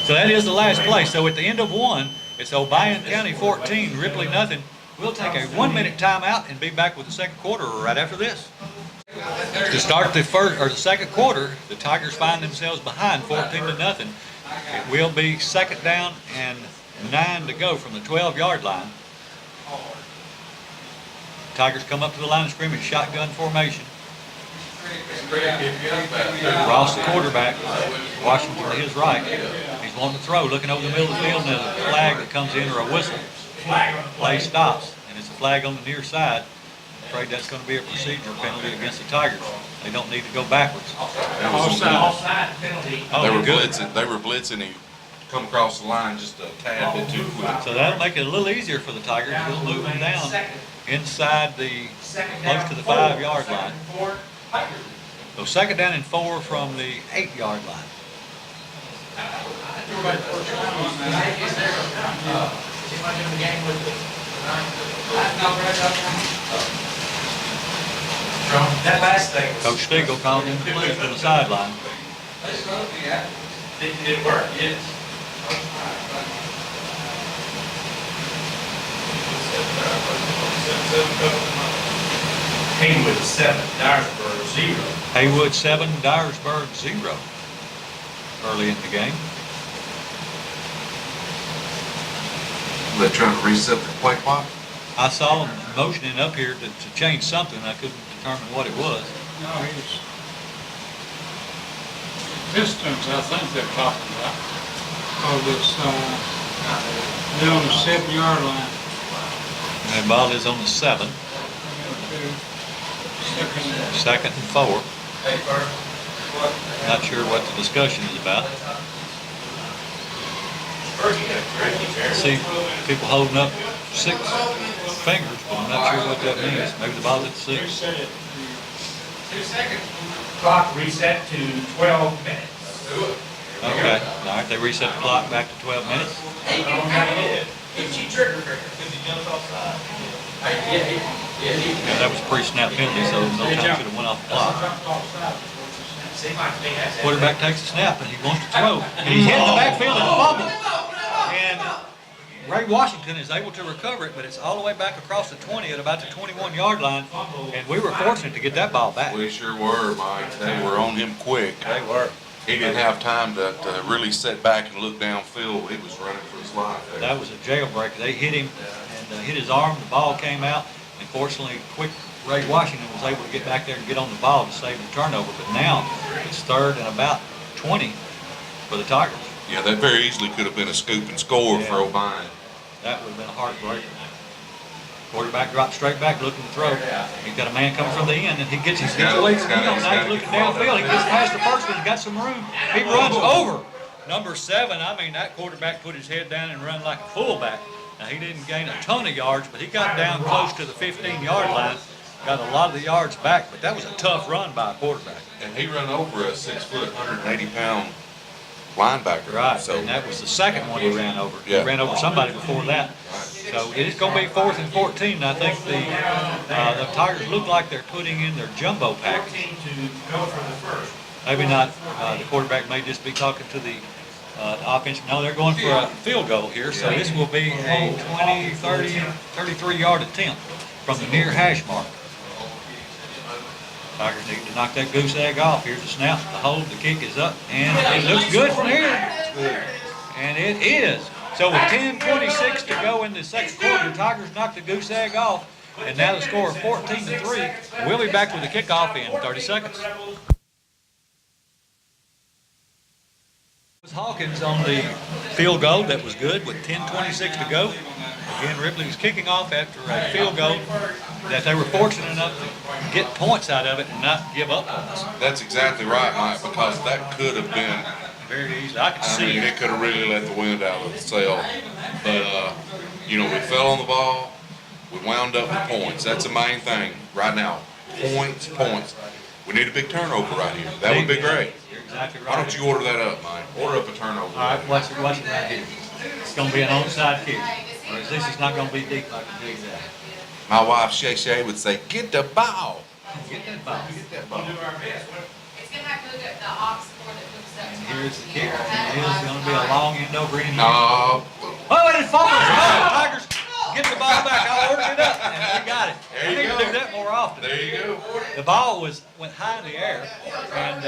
So that is the last play. So at the end of one, it's Obion County 14, Ripley nothing. We'll take a 1-minute timeout and be back with the second quarter right after this. To start the first or the second quarter, the Tigers find themselves behind 14-0. It will be second down and 9 to go from the 12-yard line. Tigers come up to the line of scrimmage, shotgun formation. Ross, the quarterback, Washington to his right. He's wanting to throw, looking over the middle of the field, and there's a flag that comes in or a whistle. Play stops, and it's a flag on the near side. I'm afraid that's going to be a procedural penalty against the Tigers. They don't need to go backwards. Offside penalty. Oh, They were good. blitzing. They were blitzing him. Come across the line just a tad bit too quick. So that'll make it a little easier for the Tigers. We'll move them down inside the close to the 5-yard line. So second down and 4 from the 8-yard line. That last thing was. Coach Stegall called him plays to the sideline. Did it work? Yes. Haywood 7, Dyersburg 0. Haywood 7, Dyersburg 0 early in the game. They're trying to reset the play clock. I saw him motioning up here to change something. I couldn't determine what it was. No, he's Pistons, I think they're talking about. Oh, this, they're on the 7-yard line. And the ball is on the 7. Second and 4. Not sure what the discussion is about. I see people holding up 6 fingers, but I'm not sure what that means. Maybe the ball's at 6. 2 seconds. Clock reset to 12 minutes. Okay, all right, they reset the clock back to 12 minutes. Yeah, that was a pre-snap penalty, so no time should have went off the clock. Quarterback takes a snap and he wants to throw, and he's hit in the backfield and fumble. And Ray Washington is able to recover it, but it's all the way back across the 20 at about the 21-yard line, and we were fortunate to get that ball back. We sure were, Mike. They were on him quick. They were. He didn't have time to really sit back and look downfield. He was running for his life there. That was a jailbreak. They hit him and hit his arm. The ball came out. And fortunately, quick Ray Washington was able to get back there and get on the ball to save the turnover. But now it's third and about 20 for the Tigers. Yeah, that very easily could have been a scoop and score for Yeah. Obion. That would have been a heartbreaker. Quarterback dropped straight back looking to throw. He's got a man coming from the end, and he gets away from him. Now he's looking downfield. He gets past the first one. He's got some room. He runs over number 7. I mean, that quarterback put his head down and run like a fullback. Now, he didn't gain a ton of yards, but he got down close to the 15-yard line. Got a lot of the yards back, but that was a tough run by a quarterback. And he run over a 6-foot, 180-pound linebacker. Right, So and that was the second one he ran over. Yeah. He ran over somebody before that. So it is going to be 4th and 14. And I think the Tigers look like they're putting in their jumbo package. 14 to go for the first. Maybe not. The quarterback may just be talking to the offense. No, they're going for a field goal here. So this will be a 20, 30, 33-yard attempt from the near hash mark. Tigers need to knock that goose egg off. Here's the snap, the hold, the kick is up, and it looks good from here. And it is. So with 10:26 to go in the second quarter, the Tigers knock the goose egg off, and now the score of 14-3. We'll be back with the kickoff in 30 seconds. Hawkins on the field goal that was good with 10:26 to go. Again, Ripley was kicking off after a field goal that they were fortunate enough to get points out of it and not give up points. That's exactly right, Mike, because that could have been, Very easy. I could I see mean, it could have really let the wind out of the sail. But, you know, we fell on the ball. We wound up with points. That's the main thing right now. Points, points. We need a big turnover right here. That would be great. You're exactly right. Why don't you order that up, Mike? Order up a turnover. All right, watch it right here. It's going to be an onside kick. Or at least it's not going to be deep, I can tell you that. My wife, Shay, would say, get the ball. Get that ball. Get that ball. It's gonna have to look at the ox cord that hooks up. And here's the kick. It is going to be a long end over end. No. Oh, and it fumbles. Oh, Tigers get the ball back. I ordered it up, and we got it. There We you need go. to do that more often. There you go. The ball went high in the air, and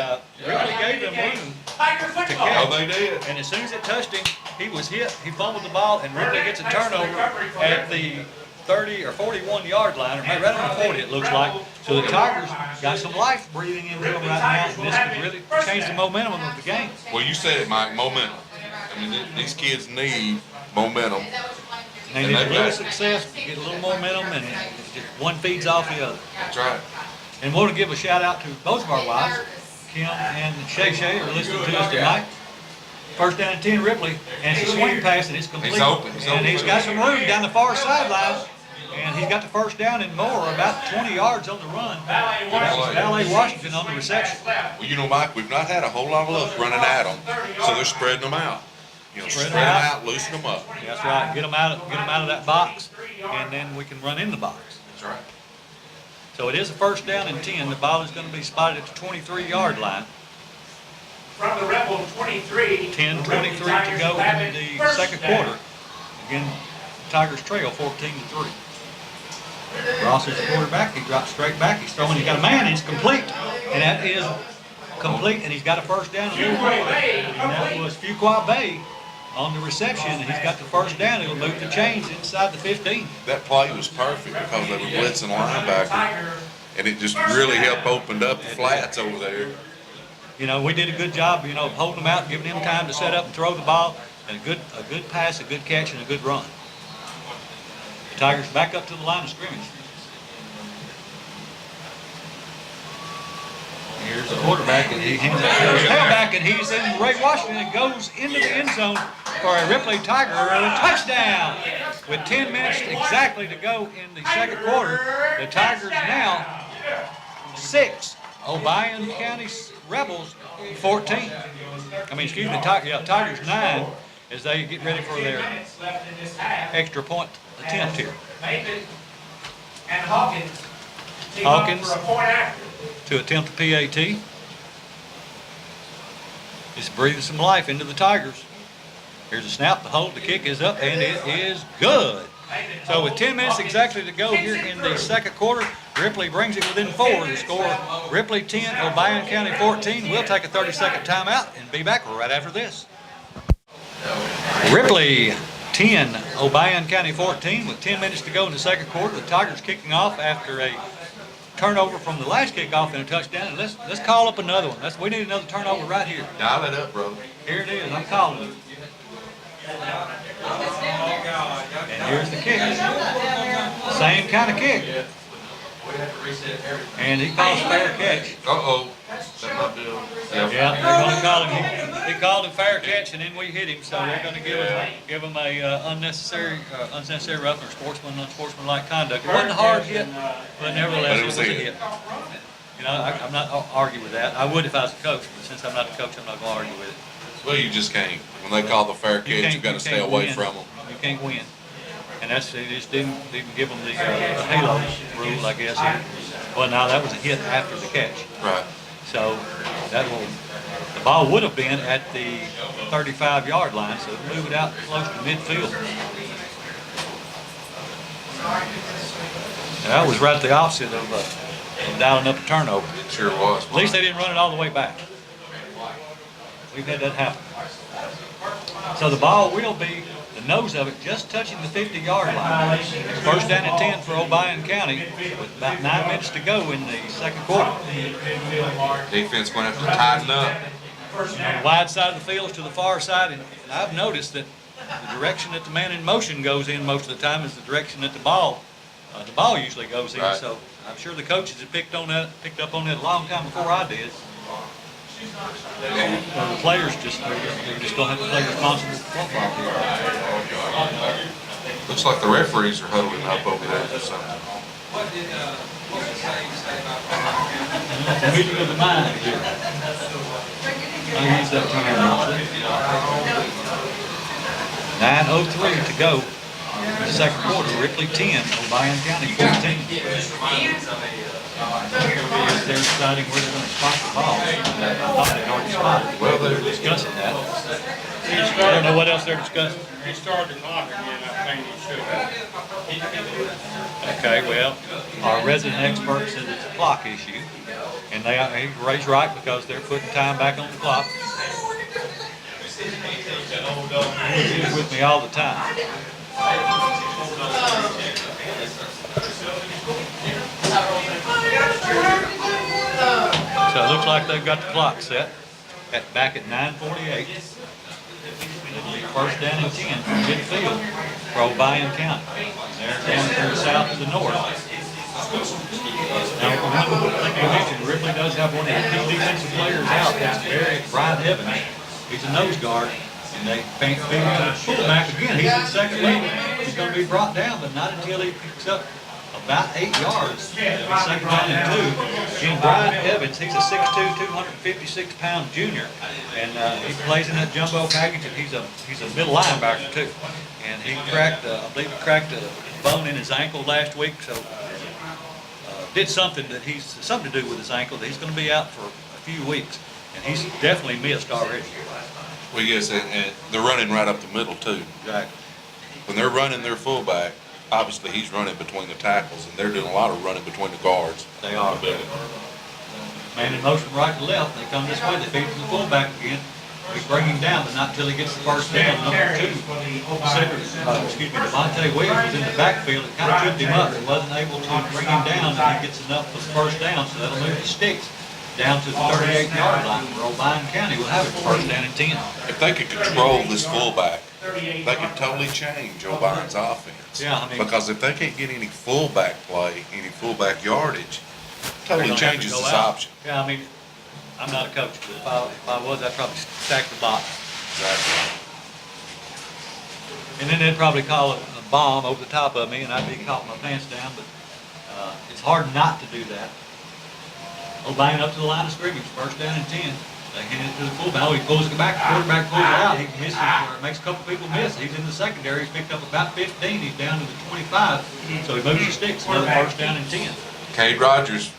really gave them room Tiger to football. Oh, catch. they did. And as soon as it touched him, he was hit. He fumbled the ball, and Ripley gets a turnover at the 30 or 41-yard line, or maybe right on the 40, it looks like. So the Tigers got some life breathing into them right now, and this could really change the momentum of the game. Well, you said it, Mike, momentum. I mean, these kids need momentum. They need a little success, get a little momentum, and just one feeds off the other. That's right. And we want to give a shout out to both of our wives, Kim and Shay are listening to us tonight. First down and 10, Ripley, and it's a swing pass, and it's complete. He's open. He's And open. he's got some room down the far sideline, and he's got the first down and more, about 20 yards on the run. That was Valet Washington on the reception. Well, you know, Mike, we've not had a whole lot of luck running at them, so they're spreading them out. You know, spread them out, loosen them up. That's right. Get them out of that box, and then we can run in the box. That's right. So it is a first down and 10. The ball is going to be spotted at the 23-yard line. From the Rebel 23. 10:23 to go in the second quarter. Again, Tigers trail 14-3. Ross is the quarterback. He drops straight back. He's throwing. He's got a man. It's complete, and that is complete. And he's got a first down. And that was Fuqua Bay on the reception. And he's got the first down. It'll move the chains inside the 15. That play was perfect because they were blitzing linebacker, and it just really helped open up the flats over there. You know, we did a good job, you know, of holding them out, giving them time to set up and throw the ball, and a good pass, a good catch, and a good run. The Tigers back up to the line of scrimmage. Here's the quarterback, and he hands it to his tailback, and he's in Ray Washington, and goes into the end zone for a Ripley Tiger touchdown. With 10 minutes exactly to go in the second quarter, the Tigers now 6, Obion County Rebels 14. Tigers 9 as they get ready for their extra point attempt here. Nathan and Hawkins. team Hawkins. up for a point after. To attempt the PAT. Just breathing some life into the Tigers. Here's a snap, the hold, the kick is up, and it is good. So with 10 minutes exactly to go here in the second quarter, Ripley brings it within 4. The score, Ripley 10, Obion County 14. We'll take a 30-second timeout and be back right after this. Ripley 10, Obion County 14, with 10 minutes to go in the second quarter. The Tigers kicking off after a turnover from the last kickoff and a touchdown. And let's call up another one. We need another turnover right here. Dial it up, brother. Here it is. I'm calling it. And here's the kick. Same kind of kick. And he calls fair catch. Uh-oh. That might be Yeah, they're going to call him. He called him fair catch, and then we hit him. So they're going to give him a unnecessary roughness, unsportsmanlike conduct. It wasn't a hard hit, but nevertheless it was a hit. You know, I'm not arguing with that. I would if I was a coach, but since I'm not the coach, I'm not going to argue with it. Well, you just can't. When they call the fair catch, you got to stay away win. from them. You can't win. And they just didn't give them the halo rule, I guess. Well, now that was a hit after the catch. Right. So the ball would have been at the 35-yard line, so move it out close to midfield. And that was right the opposite of dialing up a turnover. It sure was. At least they didn't run it all the way back. We've had that happen. So the ball will be, the nose of it, just touching the 50-yard line. First down and 10 for Obion County with about 9 minutes to go in the second quarter. Defense going to have to tighten up. the wide side of the field is to the far side, and I've noticed that the direction that the man in motion goes in most of the time is the direction that the ball usually goes in. Right. So I'm sure the coaches had picked up on that a long time before I did. The players they're just gonna have to play responsible football here. Looks like the referees are huddling up over there or something. It's a meeting of the mind here. I use that term actually. 9:03 to go. In the second quarter, Ripley 10, Obion County 14. They're deciding where they're going to spot the ball. I thought they'd already spotted it. Well, they're discussing that. I don't know what else they're discussing. He started the clock again, I think he should. Okay, well, our resident expert says it's a clock issue. And he's right because they're putting time back on the clock. He's with me all the time. So it looks like they've got the clock set back at 9:48. It'll be first down and 10 from midfield for Obion County. They're down to the south to the north. Now, one thing I mentioned, Ripley does have one of the key defensive players out. That's Brian Evans. He's a nose guard. And they feed him to the fullback again. He's at second level. He's going to be brought down, but not until he picks up about 8 yards. It'll be second down and 2. Again, Brian Evans, he's a 6'2", 256-pound junior, and he plays in that jumbo package. And he's a middle linebacker too. And he cracked, I believe he cracked a bone in his ankle last week, so did something to do with his ankle that he's going to be out for a few weeks, and he's definitely missed already. Well, yes, and they're running right up the middle too. Exactly. When they're running their fullback, obviously he's running between the tackles, and they're doing a lot of running between the guards. They are. Man in motion right to left. They come this way. They feed to the fullback again. We bring him down, but not until he gets the first down. Number 2, Devontae Williams was in the backfield. It kind of tripped him up. He wasn't able to bring him down, and he gets enough for the first down, so that'll move the sticks down to the 38-yard line where Obion County will have it first down and 10. If they could control this fullback, they could totally change Obion's offense. Yeah, I mean, because if they can't get any fullback play, any fullback yardage, totally changes this option. Yeah, I mean, I'm not a coach, but if I was, I'd probably stack the box. Exactly. And then they'd probably call a bomb over the top of me, and I'd be caught with my pants down. But it's hard not to do that. Obion up to the line of scrimmage, first down and 10. They hand it to the fullback. He pulls it back. The quarterback pulls it out. He misses, or makes a couple people miss. He's in the secondary. He's picked up about 15. He's down to the 25. So he moves the sticks. Another first down and 10. Cade Rogers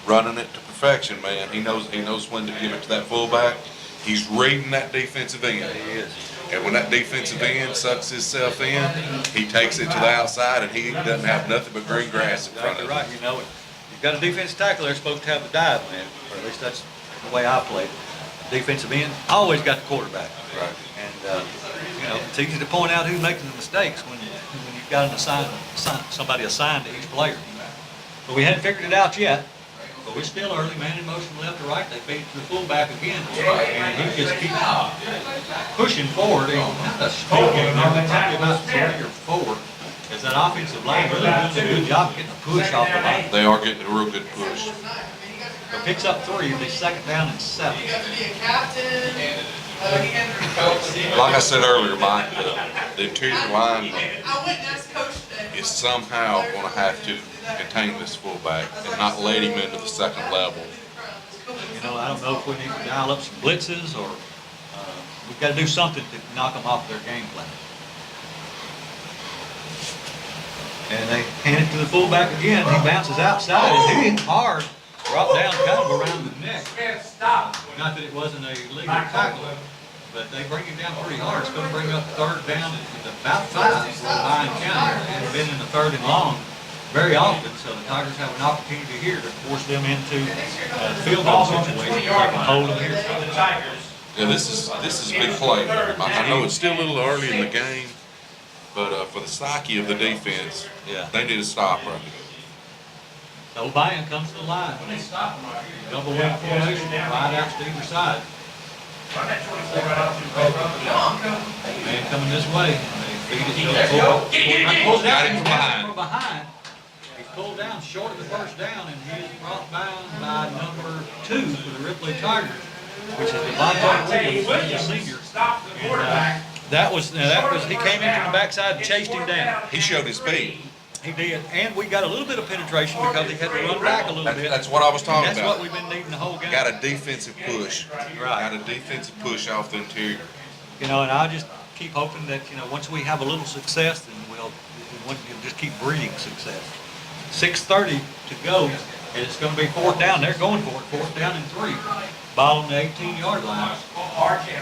running it to perfection, man. He knows when to give it to that fullback. He's reading that defensive end. He is. And when that defensive end sucks himself in, he takes it to the outside, and he doesn't have nothing but green grass in front of him. Right. You know, you've got a defensive tackle. They're supposed to have the dive man, or at least that's the way I played. Defensive end always got the quarterback. Right. And you know, it's easy to point out who's making the mistakes when you've got somebody assigned to each player. But we hadn't figured it out yet. But we're still early, man in motion left to right. They feed it to the fullback again, and he just keeps pushing forward. He's not a speed game there. They're probably about 3 or 4. Is that offensive line really doing a good job getting a push off the line? They are getting a real good push. So picks up 3, it'll be second down and 7. Like I said earlier, Mike, the interior line is somehow going to have to contain this fullback and not let him into the second level. You know, I don't know if we need to dial up some blitzes or we've got to do something to knock them off their game plan. And they hand it to the fullback again. He bounces outside and he hits hard, dropped down kind of around the neck. Not that it wasn't a legal tackle, but they bring him down pretty hard. It's going to bring up third down at about 5 for Obion County. They've been in the third and long very often, so the Tigers have an opportunity here to force them into a field goal situation. They can hold them here. Yeah, this is a big play. I know it's still a little early in the game, but for the psyche of the defense, they need to stop right here. So Obion comes to the line. Double wing formation, wide out to either side. Run that 24 right out to the road. Man coming this way. They feed it. Let's go. Get. Pulls Got down him and from has behind. him from behind. He's pulled down short of the first down, and he is brought down by number 2 for the Ripley Tigers, which is Devontae Williams, the senior. Stop the quarterback. That was he came in from the backside and chased him down. He showed his speed. He did, and we got a little bit of penetration because he had to run back a little bit. That's what I was talking That's about. what we've been needing the whole game. Got a defensive push. Right. Got a defensive push off the interior. You know, and I just keep hoping that, you know, once we have a little success, then we'll just keep breeding success. 6:30 to go, and it's going to be 4th down. They're going for it, 4th down and 3. Ball on the 18-yard line.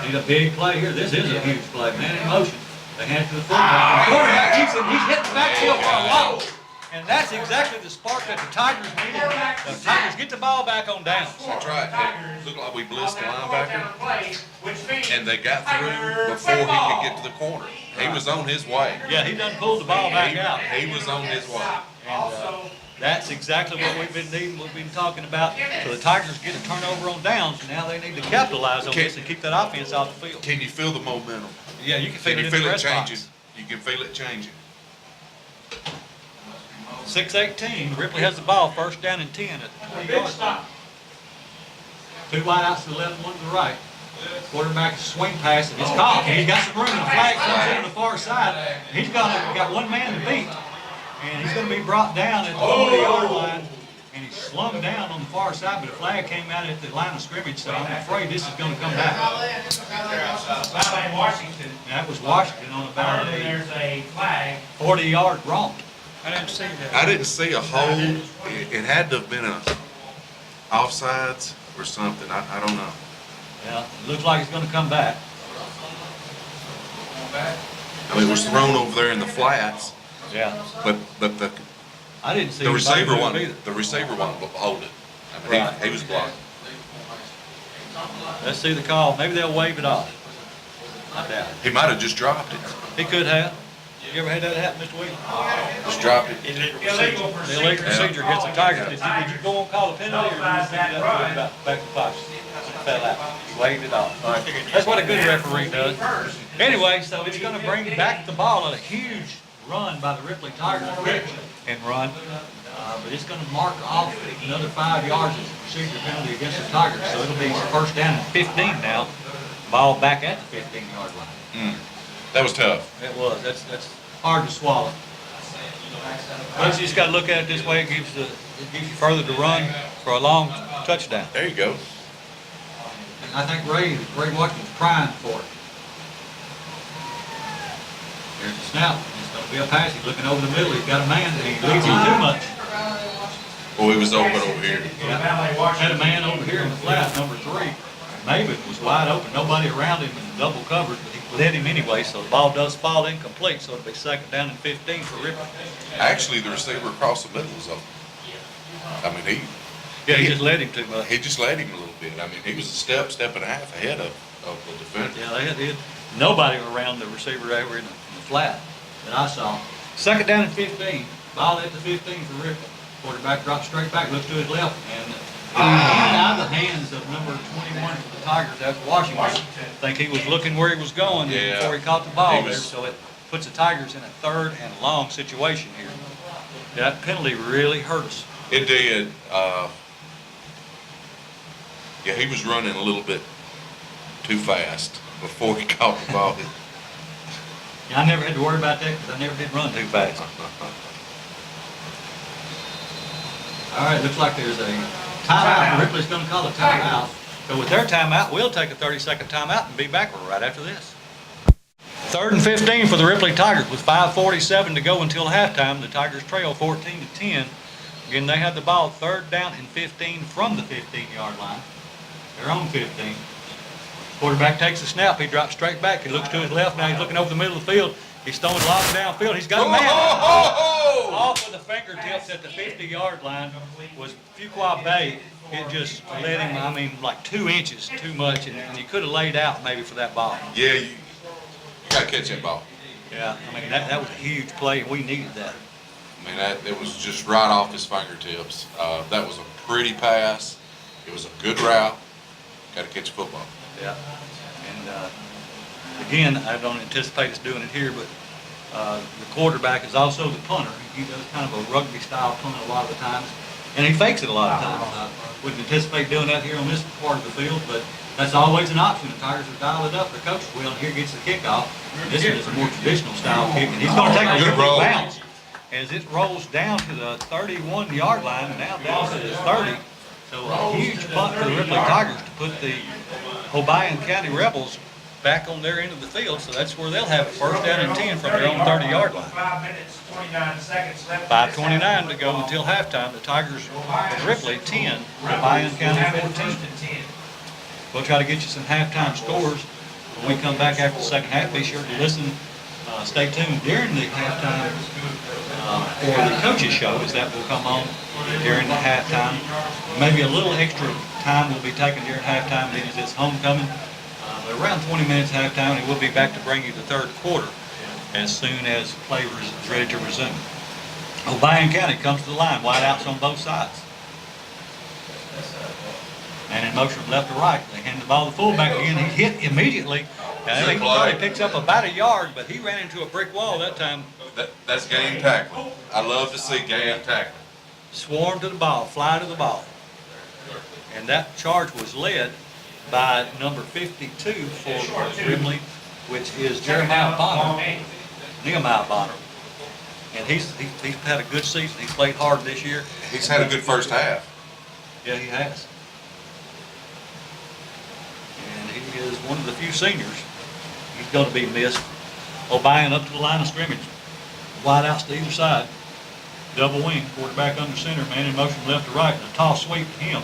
Need a big play here. This is a huge play. Man in motion. They hand it to the fullback. The quarterback, he's hitting the backfield for a loss. And that's exactly the spark that the Tigers needed. The Tigers get the ball back on downs. That's right. It looked like we blitzed the linebacker, and they got through before he could get to the corner. He was on his way. Yeah, he done pulled the ball back out. He was on his way. And that's exactly what we've been needing, what we've been talking about. So the Tigers get a turnover on downs, and now they need to capitalize on this and keep that offense off the field. Can you feel the momentum? Yeah, you can feel Can it you in the feel it press changing? box. You can feel it changing. 6:18, Ripley has the ball, 1st down and 10 at the 20-yard line. 2 wide outs to the left, 1 to the right. Quarterback swing pass, and it's caught. He's got some room, and the flag comes in on the far side. He's got 1 man to beat, and he's going to be brought down at the 40-yard line, and he's slung down on the far side, but the flag came out at the line of scrimmage, so I'm afraid this is going to come back. Ballet Washington. That was Washington on about a There's a flag. 40-yard romp. I didn't see that. I didn't see a hold. It had to have been a offsides or something. I don't know. Yeah, it looks like it's going to come back. I mean, it was thrown over there in the flats, Yeah. but the I didn't see the anybody receiver move one either. hold it. I mean, Right. he was blocked. Let's see the call. Maybe they'll wave it off. I doubt it. He might have just dropped it. He could have. You ever had that happen, Mr. Williams? Just dropped it. Illegal The procedure. illegal procedure against the Tigers. Did you go and call a penalty, or did you think that about back to the box? It fell out. He waved it off. All right. That's what a good referee does. Anyway, so it's going to bring back the ball on a huge run by the Ripley Tigers, pitch and run. But it's going to mark off another 5 yards as a procedure penalty against the Tigers. So it'll be 1st down and 15 now. Ball back at the 15-yard line. That was tough. It was. That's hard to swallow. But you just got to look at it this way. It gives you further to run for a long touchdown. There you go. And I think Ray Washington's crying for it. There's the snap. It's going to be a pass. He's looking over the middle. He's got a man that he leads him too much. Boy, he was open over here. Ballet Had a Washington. man over here in the flat, number 3. Maven was wide open. Nobody around him and double covered, but he led him anyway. So the ball does fall incomplete. So it'll be 2nd down and 15 for Ripley. Actually, the receiver across the middle was open. I mean, Yeah, he just led him too much. he just led him a little bit. I mean, he was a step and a half ahead of the defender. Yeah, they had nobody around the receiver over in the flat that I saw. 2nd down and 15. Ball at the 15 for Ripley. Quarterback drops straight back, looks to his left, and out of the hands of number 21 for the Tigers. That's Washington. I think he was looking where he was going Yeah. before he caught the ball He there. was- So it puts the Tigers in a 3rd and long situation here. That penalty really hurt us. It did. Yeah, he was running a little bit too fast before he caught the ball. Yeah, I never had to worry about that because I never did run too fast. All right, looks like there's a timeout. Ripley's going to call a timeout. So with their timeout, we'll take a 30-second timeout and be back right after this. 3rd and 15 for the Ripley Tigers with 5:47 to go until halftime. The Tigers trail 14-10. Again, they had the ball 3rd down and 15 from the 15-yard line. They're on 15. Quarterback takes the snap. He drops straight back. He looks to his left. Now he's looking over the middle of the field. He's throwing lobs downfield. He's got a man. Off with the fingertips at the 50-yard line was Fuqua Bay. It just let him, I mean, like 2 inches too much, and he could have laid out maybe for that ball. Yeah, you got to catch that ball. Yeah, I mean, that was a huge play, and we needed that. I mean, it was just right off his fingertips. That was a pretty pass. It was a good route. Got to catch football. Yeah. again, I don't anticipate us doing it here, but the quarterback is also the punter. He does kind of a rugby style punt a lot of the times, and he fakes it a lot of times. I wouldn't anticipate doing that here on this part of the field, but that's always an option. The Tigers will dial it up. The coach will, and here gets the kickoff. This one is a more traditional style kick, and he's going to take a Good good roll. bounce as it rolls down to the 31-yard line, now down to the 30. So a huge punt for the Ripley Tigers to put the Obion County Rebels back on their end of the field, so that's where they'll have it, first down and 10 from their own 30-yard line. 5 minutes, 29 seconds left. 5:29 to go until halftime. The Tigers of Ripley 10, Obion County 14. We'll try to get you some halftime scores when we come back after the second half. Be sure to listen, stay tuned during the halftime for the coaches show, as that will come on during the halftime. Maybe a little extra time will be taken during halftime because it's homecoming. But around 20 minutes halftime, and we'll be back to bring you the third quarter as soon as play is ready to resume. Obion County comes to the line, wide outs on both sides. And in motion from left to right, they hand the ball to the fullback again. He hit immediately. Now, he probably picks up about a yard, but he ran into a brick wall that time. That's game tackling. I love to see game tackling. Swarm to the ball, fly to the ball. And that charge was led by number 52 for Ripley, which is Jeremiah Bonner, Nehemiah Bonner. And he's had a good season. He's played hard this year. He's had a good first half. Yeah, he has. And he is one of the few seniors. He's going to be missed. Obion up to the line of scrimmage. Wide outs to either side. Double wing, quarterback under center, man in motion left to right, and a toss sweep to him.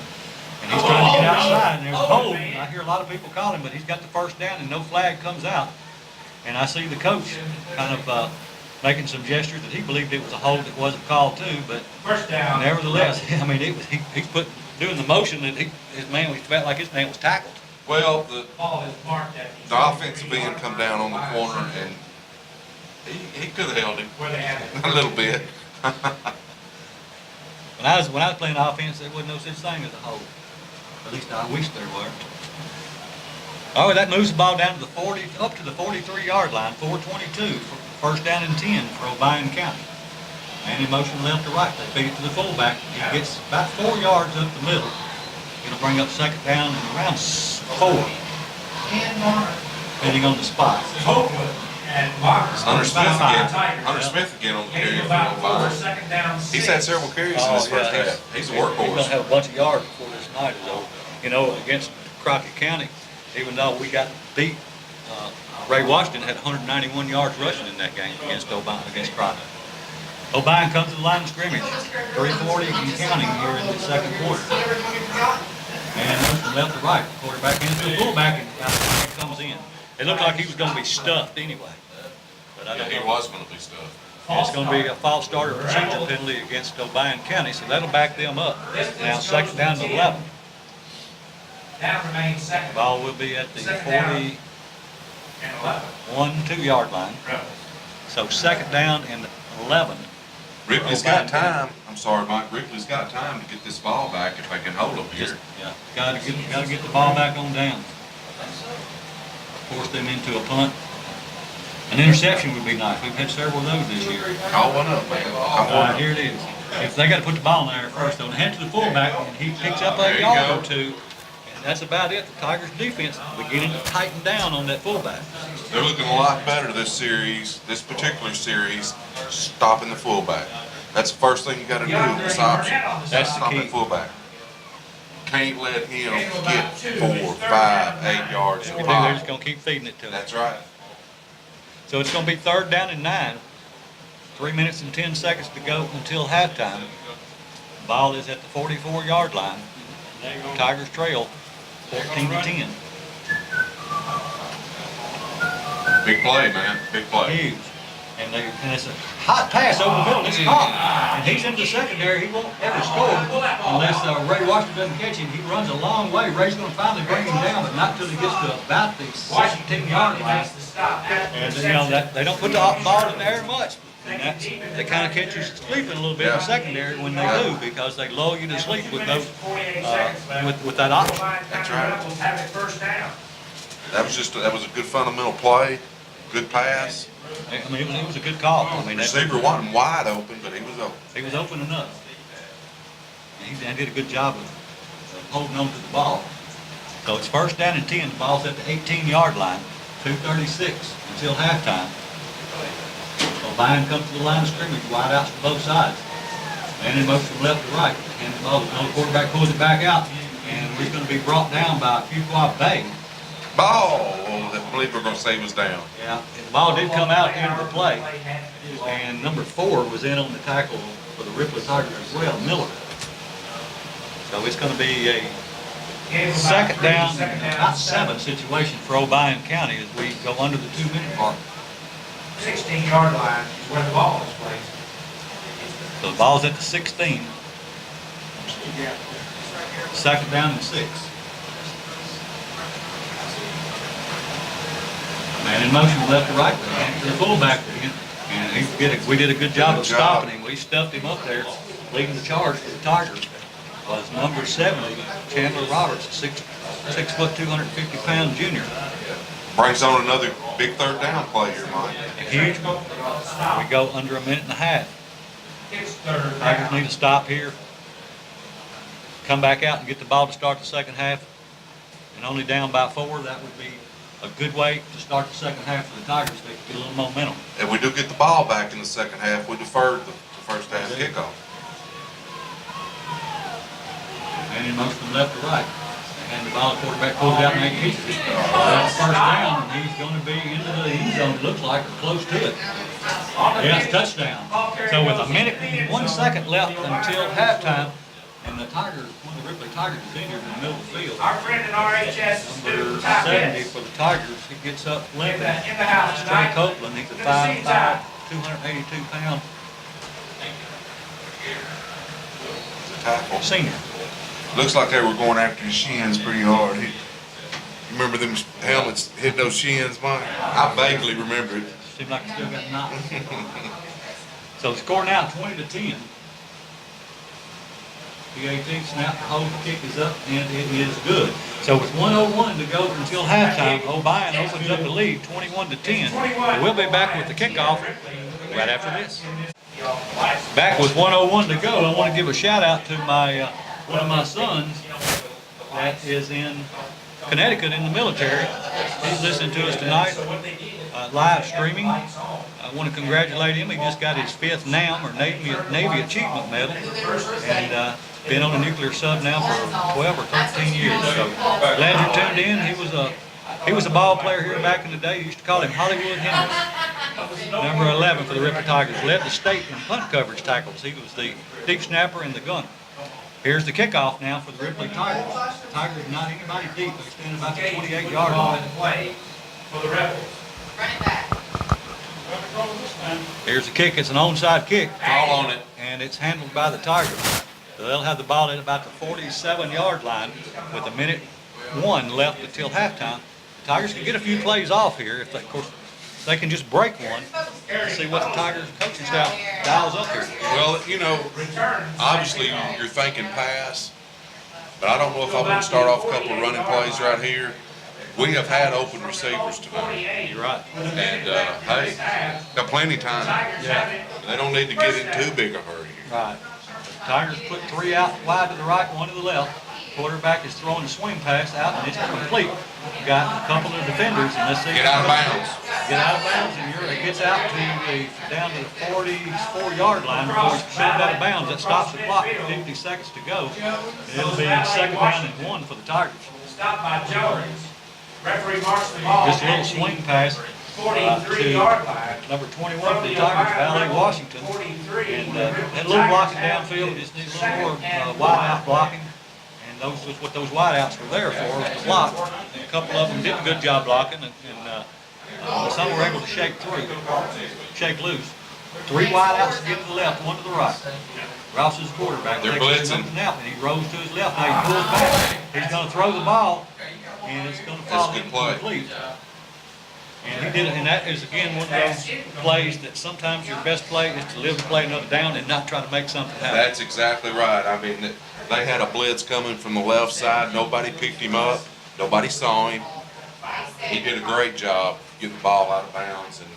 And he's trying to get outside, and there's a hold. I hear a lot of people calling, but he's got the first down, and no flag comes out. And I see the coach kind of making some gestures that he believed it was a hold that wasn't called too, but First down. nevertheless, I mean, he's doing the motion that his man felt like his man was tackled. Well, the Ball is marked at offensive end come down on the corner, and he could have held him where they have it. a little bit. When I was playing offense, there wasn't no such thing as a hold. At least I wish there were. All right, that moves the ball down to the 40, up to the 43-yard line, 4:22, first down and 10 for Obion County. Man in motion left to right. They feed it to the fullback. He gets about 4 yards up the middle. It'll bring up second down and around 4, depending on the spot. Hopewood and Barker. Hunter Smith again on the carry for Obion. Second down, He's had several carries in this first half. He's a He's going to workhorse. have a bunch of yards before this night is over. You know, against Crockett County, even though we got beat, Ray Washington had 191 yards rushing in that game against Crockett. Obion comes to the line of scrimmage, 3:40 and counting here in the second quarter. And moves from left to right, quarterback into the fullback, and out comes in. It looked like he was going to be stuffed anyway, but I don't Yeah, know. he was going to be stuffed. It's going to be a false starter procedure penalty against Obion County, so that'll back them up. Now second down to 11. Down remains second. Ball will be at the Second down. 41, And 11. 2-yard line. So second down and 11. Ripley's got time. I'm sorry, Mike. Ripley's got time to get this ball back if they can hold him Just, here. yeah, gotta get the ball back on down. Force them into a punt. An interception would be nice. We've had several of those this year. Call one up, man. Call one up. Here it is. If they got to put the ball in there first, though, hand to the fullback, and he picks up There a you yard go. or two, and that's about it. The Tigers' defense beginning to tighten down on that fullback. They're looking a lot better this series, this particular series, stopping the fullback. That's the first thing you got to do in this option. That's the Stop key. that fullback. Can't let him get 4, 5, 8 yards If a we do, they're just pop. going to keep feeding it to them. That's right. So it's going to be third down and 9. 3 minutes and 10 seconds to go until halftime. Ball is at the 44-yard line. Tigers trail 14-10. Big play, man. Big play. Huge. And it's a hot pass over the middle. It's caught. And he's in the secondary. He won't ever score unless Ray Washington doesn't catch him. He runs a long way. Ray's going to finally bring him down, but not till he gets to about the 16-yard line. And you know that they don't put the ball in the air much. And they kind of catch you sleeping a little bit in the secondary when they do, because they lull you to sleep with those with that option. That's right. Have it first down. That was a good fundamental play, good pass. I mean, it was a good call. I mean, Receiver wasn't wide open, but he was open. he was open enough. And he did a good job of holding on to the ball. So it's first down and 10. The ball's at the 18-yard line, 2:36 until halftime. Obion comes to the line of scrimmage, wide outs to both sides. Man in motion from left to right. And the ball, the quarterback pulls it back out. And we're going to be brought down by a few Bay. Ball! Oh, I believe we're going to save us down. Yeah, the ball did come out into the play. And number 4 was in on the tackle for the Ripley Tigers as well, Miller. So it's going to be a second down, about 7 situation for Obion County as we go under the 2-minute mark. 16-yard line is where the ball is placed. So the ball's at the 16. Second down and 6. Man in motion left to right, the fullback again. And we did a good job of stopping him. We stuffed him up there, leading the charge for the Tigers. Was number 70, Chandler Roberts, 6 foot, 250-pound junior. Brings on another big third down play here, Mike. A huge one. We go under a minute and a half. Tigers need to stop here, come back out and get the ball to start the second half. And only down by 4, that would be a good way to start the second half for the Tigers. They can get a little momentum. If we do get the ball back in the second half, we deferred the first half kickoff. Man in motion from left to right. And the ball, the quarterback pulls it out and makes it. That's first down, and he's going to be into the end zone, it looks like, or close to it. Yes, touchdown. So with a minute and 1 second left until halftime, and the Tigers, one of the Ripley Tigers is injured in the middle of the field. Our friend at RHS is Number doing top 70 hits. for the Tigers, he gets up limping. In the house Trey tonight. Copeland, he's a Good to see you, 5'5", Ty. 282-pound Tackle. senior. Looks like they were going after his shins pretty hard. You remember them helmets hitting those shins, Mike? I vaguely remember it. Seems like he still got knocked. So the score now 20-10. PAT snap, hold, kick is up, and it is good. So with 1:01 to go until halftime, Obion opens up the lead 21-10. We'll be back with the kickoff right after this. Back with 1:01 to go, I want to give a shout out to my one of my sons that is in Connecticut in the military. He's listening to us tonight, live streaming. I want to congratulate him. He just got his 5th NAM, or Navy Achievement Medal, and been on a nuclear sub now for 12 or 13 years. So glad you're tuned in. He was a ball player here back in the day. You used to call him Hollywood Henry. Number 11 for the Ripley Tigers. Led the state in punt coverage tackles. He was the deep snapper and the gunner. Here's the kickoff now for the Ripley Tigers. The Tigers not anybody deep. They stand about the 28-yard line. Play for the Rebels. Run it back. Here's the kick. It's an onside kick. Call on it. And it's handled by the Tigers. So they'll have the ball at about the 47-yard line with a minute 1 left until halftime. The Tigers can get a few plays off here if they, of course, they can just break one. Let's see what the Tigers coaching staff dials up here. Well, you know, obviously you're thinking pass, but I don't know if I want to start off a couple of running plays right here. We have had open receivers tonight. You're right. And, hey, got plenty of time. Yeah. They don't need to get in too big a hurry. Right. Tigers put 3 out wide to the right, 1 to the left. Quarterback is throwing a swing pass out, and it's complete. Got a couple of defenders, and let's see. Get out of bounds. Get out of bounds, and it gets out to down to the 44-yard line before it's shoved out of bounds. That stops the clock with 50 seconds to go. And it'll be second down and 1 for the Tigers. Stopped by Jones. Referee marks the ball. Just a little swing pass 43-yard line. number 21 for the Tigers, Valley Washington. And a little blocking downfield, just needs a little more wide-out blocking. And those was what those wideouts were there for, was to block. And a couple of them did a good job blocking, and some were able to shake loose. 3 wideouts to get to the left, 1 to the right. Rouse is the quarterback. They're Takes blitzing. a snap, and he rolls to his left. Now he pulls back. He's going to throw the ball, and it's going to fall That's a good play. incomplete. And he did it, and that is again one of those plays that sometimes your best play is to live the play another down and not try to make something happen. That's exactly right. I mean, they had a blitz coming from the left side. Nobody picked him up. Nobody saw him. he did a great job getting the ball out of bounds and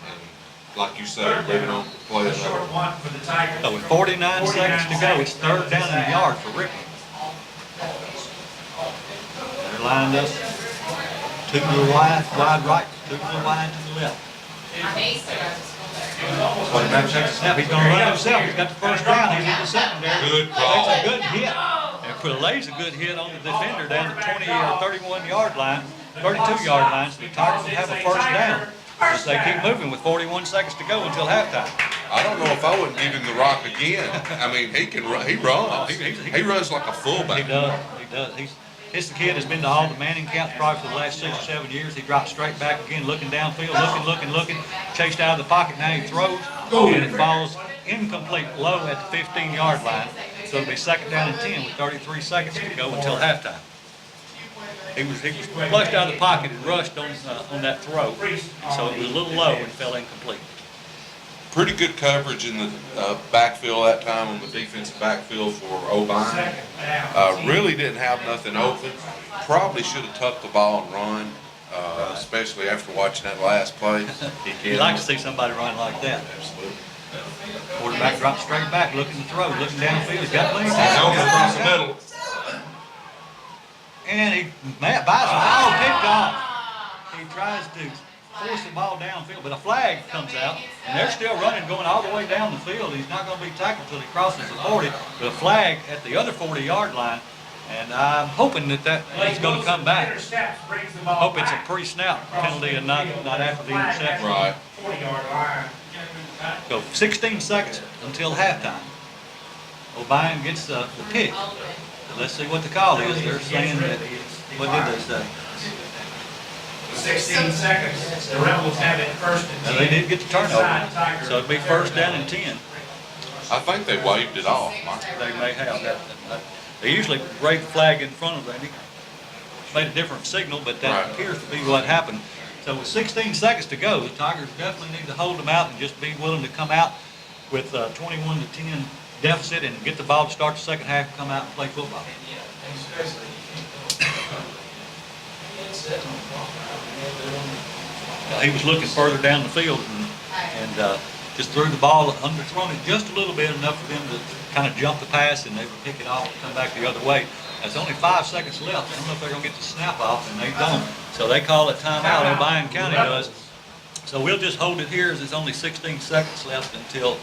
like you said, leaving on the play. A short one for the Tigers. So with 49 seconds to go, it's third down in the yard for Ricky. They're lined up. Two to the wide right, two to the wide to the left. Quarterback takes a snap. He's going to run himself. He's got the first down. He's in the secondary. Good call. Takes a good hit. And lays a good hit on the defender down the 20 or 31 yard line, 32 yard line. So the Tigers will have a first down as they keep moving with 41 seconds to go until halftime. I don't know if I wouldn't give him the rock again. I mean, he can run. He runs. He runs like a fullback. He does. He does. This kid has been to all the Manning camps probably for the last 6 or 7 years. He drops straight back again, looking downfield, looking, chased out of the pocket. Now he throws, and it falls incomplete, low at the 15-yard line. So it'll be second down and 10 with 33 seconds to go until halftime. He was flushed out of the pocket and rushed on that throw, so it was a little low and fell incomplete. Pretty good coverage in the backfield that time on the defensive backfield for Obion. Really didn't have nothing open. Probably should have tucked the ball and run, especially after watching that last play. You'd like to see somebody run like that. Absolutely. Quarterback drops straight back, looking to throw, looking downfield. He's got plenty of Over time. across the middle. And Matt buys the ball, picked off. He tries to force the ball downfield, but a flag comes out, and they're still running, going all the way down the field. He's not going to be tackled until he crosses the 40, but a flag at the other 40-yard line, and I'm hoping that he's going to come back. Hope it's a pre-snap penalty and not after the interception. Right. 40-yard line. So 16 seconds until halftime. Obion gets the pick. So let's see what the call is. They're saying that, what did they say? 16 seconds. The Rebels have it first and 10. Now, they did get the turnover, so it'd be first down and 10. I think they waved it off, Mike. They may have that. They usually wave the flag in front of them. Made a different signal, but that Right. appears to be what happened. So with 16 seconds to go, the Tigers definitely need to hold them out and just be willing to come out with 21-10 deficit and get the ball to start the second half and come out and play football. He was looking further down the field and just threw the ball, underthrown it just a little bit, enough for them to kind of jump the pass, and they would pick it off and come back the other way. There's only 5 seconds left. I don't know if they're going to get the snap off, and they don't. So they call it timeout. Obion County does. So we'll just hold it here as there's only 16 seconds left until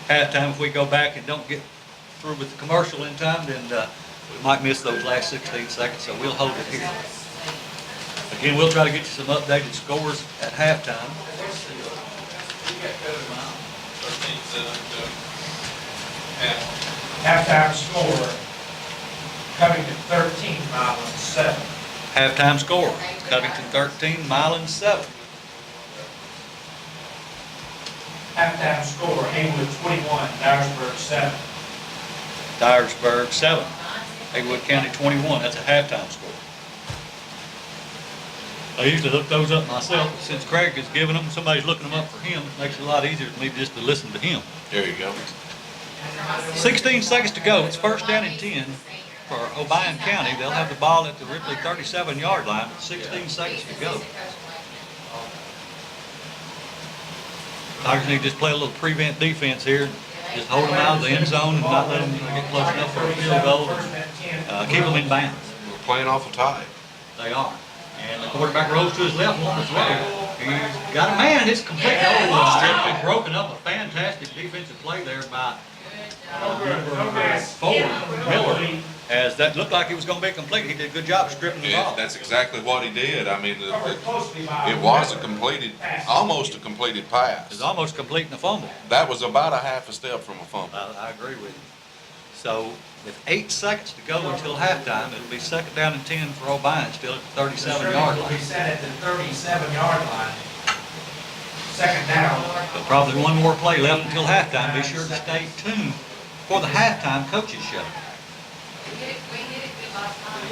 halftime. If we go back and don't get through with the commercial in time, then we might miss those last 16 seconds. So we'll hold it here. Again, we'll try to get you some updated scores at halftime. Halftime score, Covington 13, Milan 7. Halftime score, Covington 13, Milan 7. Halftime score, Haywood 21, Dyersburg 7. Dyersburg 7. Haywood County 21. That's a halftime score. I usually look those up myself, but since Craig is giving them, somebody's looking them up for him. It makes it a lot easier for me just to listen to him. There you go. 16 seconds to go. It's first down and 10 for Obion County. They'll have the ball at the Ripley 37-yard line with 16 seconds to go. Tigers need to just play a little prevent defense here. Just hold them out of the end zone and not let them get close enough for a field goal. Keep them in bounds. We're playing awful tight. They are. And the quarterback rolls to his left, wanting to throw. He's got a man. It's complete. Oh, stripped, broken up. A fantastic defensive play there by number 4, Miller. As that looked like it was going to be complete, he did a good job stripping the Yeah, ball. that's exactly what he did. I mean, it was almost a completed It was pass. almost completing the fumble. That was about a half a step from a fumble. I agree with you. So with 8 seconds to go until halftime, it'll be second down and 10 for Obion, still at the 37-yard We line. set at the 37-yard line. Second down. But probably one more play left until halftime. Be sure to stay tuned for the halftime coaches show. We did it good last time.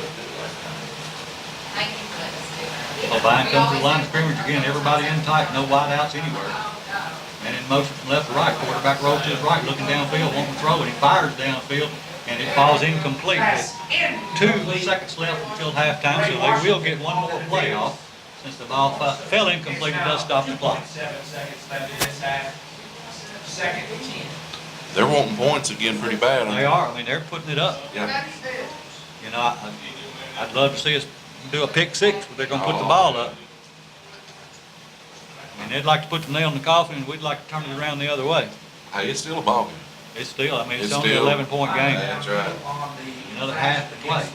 Thank you for letting us do it. Obion comes to the line of scrimmage again. Everybody in tight, no wideouts anywhere. And in motion from left to right, quarterback rolls to his right, looking downfield, wanting to throw, and he fires downfield, and it falls incomplete. With 2 seconds left until halftime, so they will get one more play off. since the ball fell incomplete, it does stop the clock. 7 seconds left in this half. Second and 10. They're wanting points again pretty bad. They are. I mean, they're putting it up. Yeah. You know, I'd love to see us do a pick six, but they're going to put the ball up. I mean, they'd like to put the nail in the coffin, and we'd like to turn it around the other way. Hey, it's still a ball game. It's still, I mean, it's It's only an still- 11-point game. That's right. Another half to play.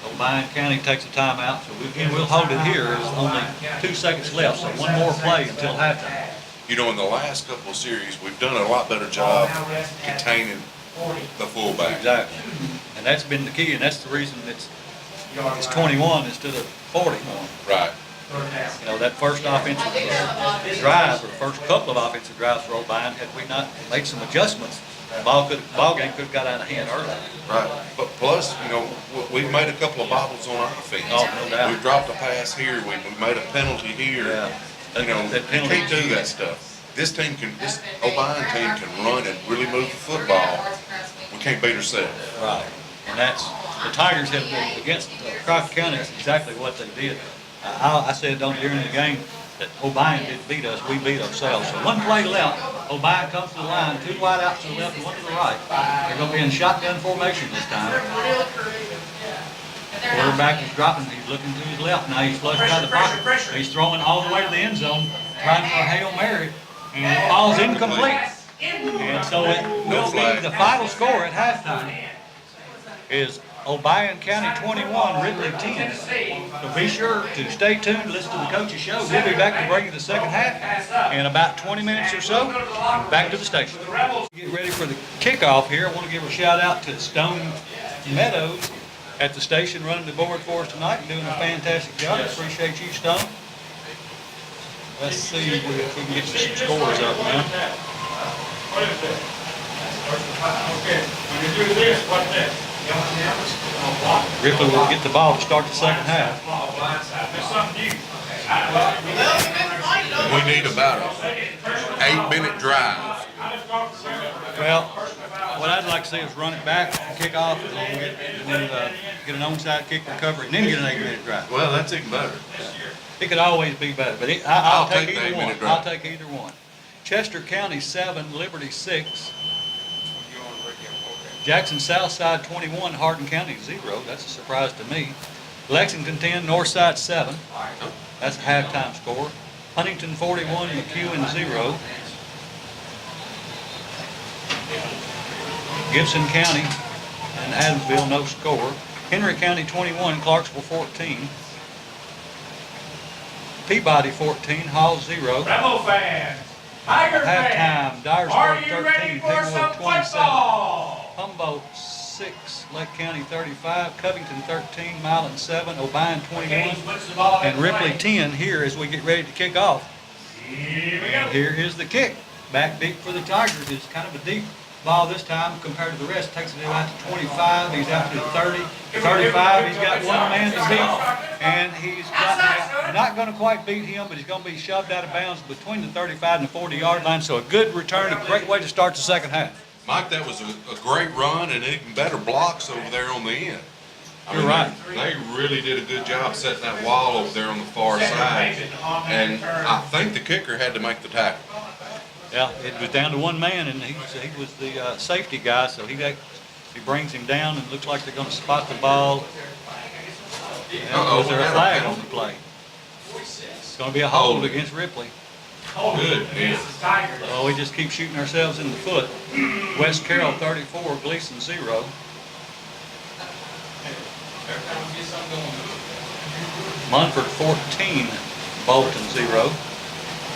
Obion County takes a timeout, so we'll hold it here. There's only 2 seconds left, so one more play until halftime. You know, in the last couple of series, we've done a lot better job containing the fullback. Exactly. And that's been the key, and that's the reason it's 21 instead of 40. Right. You know, that first offensive drive, or the first couple of offensive drives for Obion, had we not made some adjustments, the ball game could have got out of hand early. Right. But plus, you know, we've made a couple of bobbles on offense. Oh, no doubt. We've dropped a pass here. We made a penalty here. Yeah. You know, That you penalty can't do too. that stuff. This Obion team can run and really move the football. We can't beat ourselves. Right. And that's, the Tigers have been against Crockett County, that's exactly what they did. I said during the game that Obion didn't beat us, we beat ourselves. So one play left, Obion comes to the line, 2 wide outs to the left and 1 to the right. They're going to be in shotgun formation this time. Quarterback is dropping, he's looking to his left now, he's flushed out of the pocket. He's throwing all the way to the end zone, trying for a Hail Mary, and the ball's incomplete. And so it will be the final score at halftime is Obion County 21, Ridley 10. So be sure to stay tuned, listen to the coach's show. We'll be back to bring you the second half in about 20 minutes or so. Back to the station. Get ready for the kickoff here. I want to give a shout out to Stone Meadows at the station running the board for us tonight and doing a fantastic job. Appreciate you, Stone. Let's see if we can get some scores up now. What is it? Okay, when you do this, what's this? Ripley will get the ball to start the second half. There's something new. We need about an 8-minute drive. Well, what I'd like to see is run it back, kick off, and then get an onside kick recovery, and then get an 8-minute drive. Well, that's even better. It could always be better, but I'll take the either 8-minute one. drive. I'll take either one. Chester County 7, Liberty 6. Jackson Southside 21, Hardin County 0. That's a surprise to me. Lexington 10, Northside 7. That's a halftime score. Huntington 41, McEwen 0. Gibson County and Adamsville no score. Henry County 21, Clarksville 14. Peabody 14, Hall 0. Rebel fans, Tiger fans, Halftime, are Dyersburg you ready 13, for some Pigwood 27. football? Humboldt 6, Lake County 35, Covington 13, Milan 7, Obion 21, and Ripley 10 here as we get ready to kick off. Here we And go. here is the kick. Back deep for the Tigers. It's kind of a deep ball this time compared to the rest. Takes it out to 25. He's out to 30, 35. He's got one man to beat, and he's not going to quite beat him, but he's going to be shoved out of bounds between the 35 and the 40-yard line. So a good return, a great way to start the second half. Mike, that was a great run and even better blocks over there on the end. You're right. They really did a good job setting that wall over there on the far side. And I think the kicker had to make the tackle. Yeah, it was down to one man, and he was the safety guy, so he brings him down, and it looks like they're going to spot the ball. Was there a flag on the play? It's going to be a hold against Ripley. Good. Yeah. So we just keep shooting ourselves in the foot. West Carroll 34, Gleason 0. Munford 14, Bolton 0.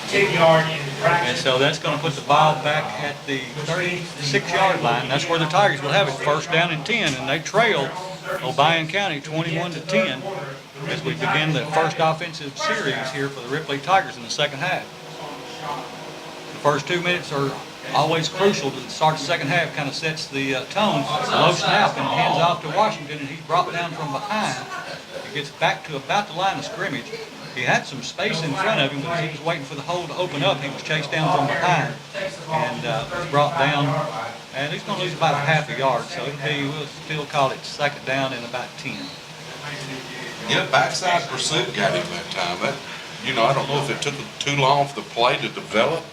10-yard And infraction. so that's going to put the ball back at the 36-yard line. That's where the Tigers will have it, first down and 10, and they trail Obion County 21-10 as we begin the first offensive series here for the Ripley Tigers in the second half. The first 2 minutes are always crucial to start the second half, kind of sets the tone. Low snap and hands off to Washington, and he's brought down from behind. He gets back to about the line of scrimmage. He had some space in front of him, but as he was waiting for the hole to open up, he was chased down from behind and was brought down. And he's going to lose about a half a yard, so we'll still call it second down and about 10. Yeah, backside pursuit got him that time. That, I don't know if it took too long for the play to develop,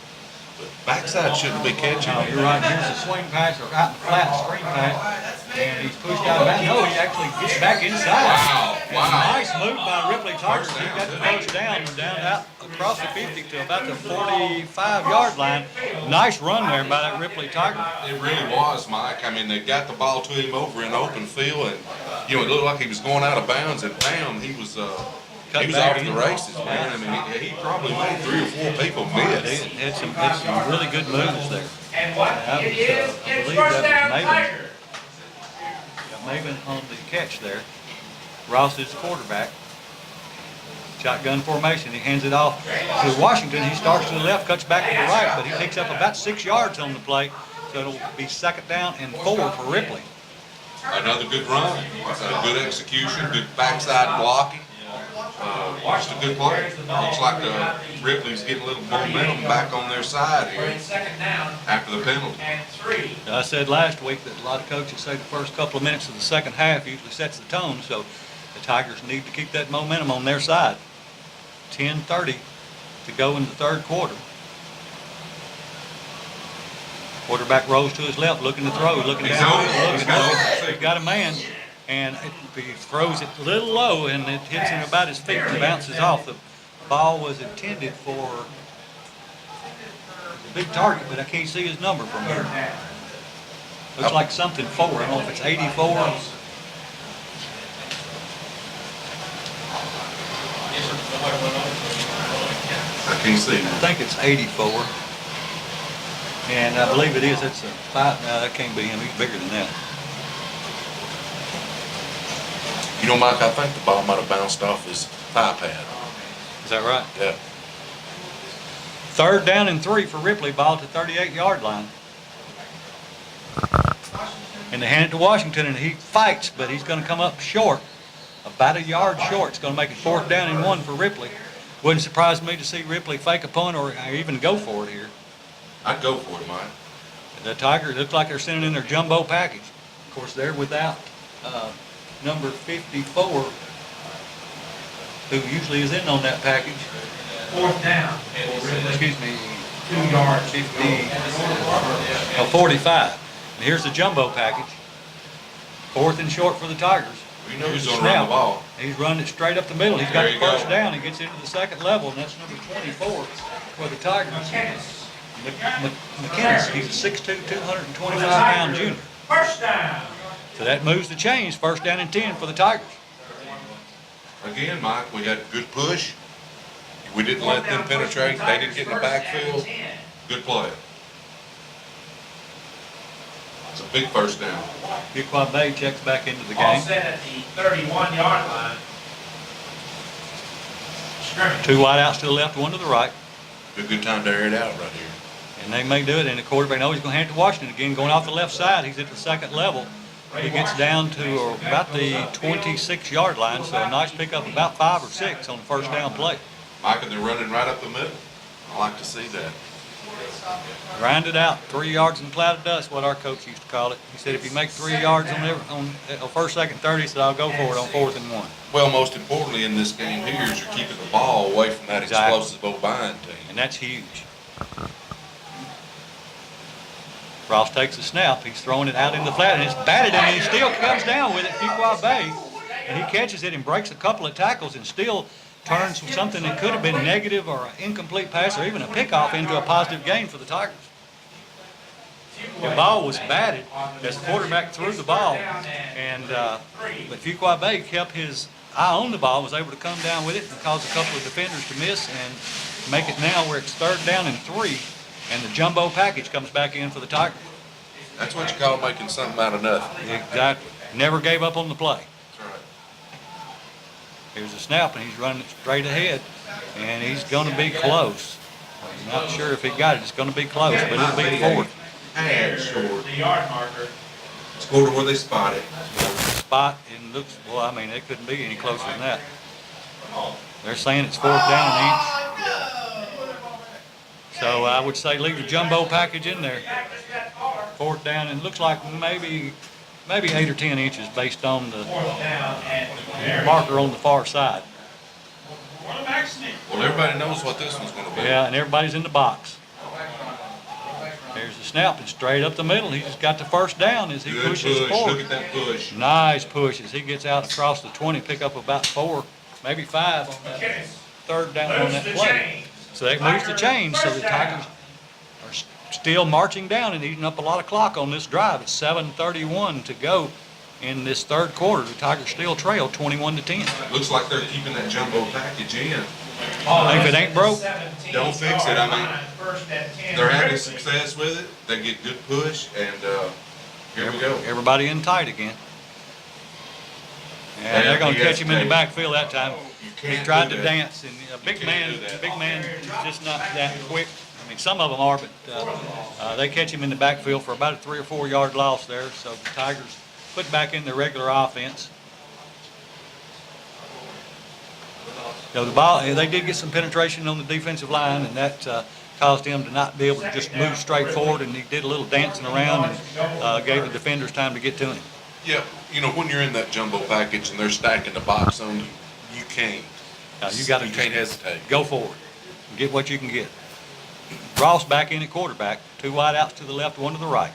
but backside shouldn't be catching No, it. you're right. Here's a swing pass or out in the flat screen pass, and he's pushed out of bounds. No, he actually gets back inside. Wow. Nice move by Ripley Tigers. He got the first down out across the 50 to about the 45-yard line. Nice run there by that Ripley Tiger. It really was, Mike. I mean, they got the ball to him over in open field, and it looked like he was going out of bounds, and bam, he was off the races, man. I mean, he probably made 3 or 4 people miss. He had some really good moves there. And what That it was, is, I it's believe first that down was Maven. Tiger. Maven on the catch there. Ross is the quarterback. Shotgun formation. He hands it off to Washington. He starts to the left, cuts back to the right, but he picks up about 6 yards on the play. So it'll be 2nd down and 4 for Ripley. Another good run, good execution, good backside blocking. Just a good play. Looks like Ripley's getting a little momentum back on their side We're here in 2nd down after the penalty. and 3. I said last week that a lot of coaches say the first couple of minutes of the second half usually sets the tone, so the Tigers need to keep that momentum on their side. 10:30 to go in the 3rd quarter. Quarterback rolls to his left, looking to throw, looking He's down. open. He's got it. He's got a man, and he throws it a little low, and it hits him about his feet and bounces off. The ball was intended for a big target, but I can't see his number from here. Looks like something 4. I don't know if it's 84. I can't see I that. think it's 84. And I believe it is. It's a 5. No, that can't be him. He's bigger than that. Mike, I think the ball might have bounced off his thigh pad. Is that right? Yeah. 3rd down and 3 for Ripley. Ball at the 38-yard line. And they hand it to Washington, and he fights, but he's going to come up short. About a yard short. It's going to make it 4th down and 1 for Ripley. Wouldn't surprise me to see Ripley fake a punt or even go for it here. I'd go for it, Mike. The Tigers look like they're sending in their jumbo package. Of course, they're without number 54, who usually is in on that package. 4th down. Excuse me, 2 yards. 45. And here's the jumbo package. 4th and short for the Tigers. We know who's Here's going the to run the snap. ball. He's running it straight up the middle. He's got There the you go. first down. He gets into the 2nd level, and that's number 24 for the Tigers. McKinnis, he's a 6'2", 225-pound junior. First down. So that moves the chains. 1st down and 10 for the Tigers. Again, Mike, we had a good push. We didn't let them penetrate. They didn't get in the backfield. Good play. It's a big 1st down. Fuqua Bay checks back into the All game. set at the 31-yard line. Scrimmage. 2 wideouts to the left, 1 to the right. Good time to air it out right here. And they may do it, and the quarterback knows he's going to hand it to Washington again, going off the left side. He's at the 2nd level. He gets down to about the 26-yard line, so a nice pickup, about 5 or 6 on the 1st down play. Mike, and they're running right up the middle. I like to see that. Grinded out, 3 yards in a cloud of dust, what our coach used to call it. He said if you make 3 yards on 1st, 2nd, 30, he said I'll go for it on 4th and 1. Well, most importantly in this game here is you're keeping the ball away from that Exactly. explosive Obion team. And that's huge. Ross takes a snap. He's throwing it out in the flat, and it's batted, and he still comes down with it, Fuqua Bay. And he catches it and breaks a couple of tackles and still turns something that could have been negative or an incomplete pass or even a pickoff into a positive gain for the Tigers. The ball was batted as the quarterback threw the ball, and but Fuqua Bay kept his eye on the ball, was able to come down with it and cause a couple of defenders to miss and make it now where it's 3rd down and 3, and the jumbo package comes back in for the Tigers. That's what you call making something out of nothing. Exactly. Never gave up on the play. That's right. Here's a snap, and he's running it straight ahead, and he's going to be close. I'm not sure if he got it. It's going to be close, but it'll be 4th. And short. The yard marker. Let's go to where they spot it. Spot and looks, well, I mean, it couldn't be any closer than that. They're saying it's 4th down and inch. So I would say leave the jumbo package in there. 4th down, and it looks like maybe maybe 8 or 10 inches based on the Fourth down and marker on the far side. Well, everybody knows what this one's gonna be. Yeah, and everybody's in the box. There's the snap, and straight up the middle. He's got the first down as he Good pushes push. forward. Look at that push. Nice push as he gets out across the 20, pick up about 4, maybe 5 on that third down on that play. So that moves the chains, so the Tigers are still marching down and eating up a lot of clock on this drive. It's 7:31 to go in this third quarter. The Tigers still trail 21-10. Looks like they're keeping that jumbo package in. If it ain't broke, Don't fix it. I mean, they're having success with it. They get good push, and here we go. everybody in tight again. And Yeah, they're going he to catch him in the hesitated. backfield that time. You He can't tried do to that. dance, and a big man do that. is just not that quick. I mean, some of them are, but they catch him in the backfield for about a 3 or 4 yard loss there. So the Tigers put back in their regular offense. So the ball, they did get some penetration on the defensive line, and that caused him to not be able to just move straight forward. And he did a little dancing around and gave the defenders time to get to him. Yeah, you know, when you're in that jumbo package and they're stacking the box on you, you can't. Now, you got to can't hesitate. go forward, get what you can get. Ross back in at quarterback, 2 wide outs to the left, 1 to the right.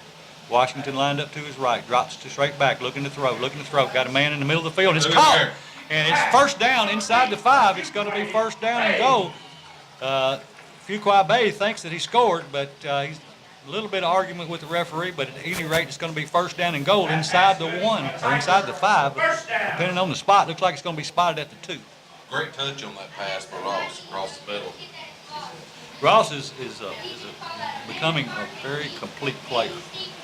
Washington lined up to his right, drops to straight back, looking to throw. Got a man in the middle of the field. It's Look at caught, there. and it's first down inside the 5. It's going to be first down and goal. Fuqua Bay thinks that he scored, but he's a little bit of argument with the referee. But at any rate, it's going to be first down and goal inside the 1 or inside the 5, depending on the spot. Looks like it's going to be spotted at the 2. Great touch on that pass by Ross across the middle. Ross is becoming a very complete player.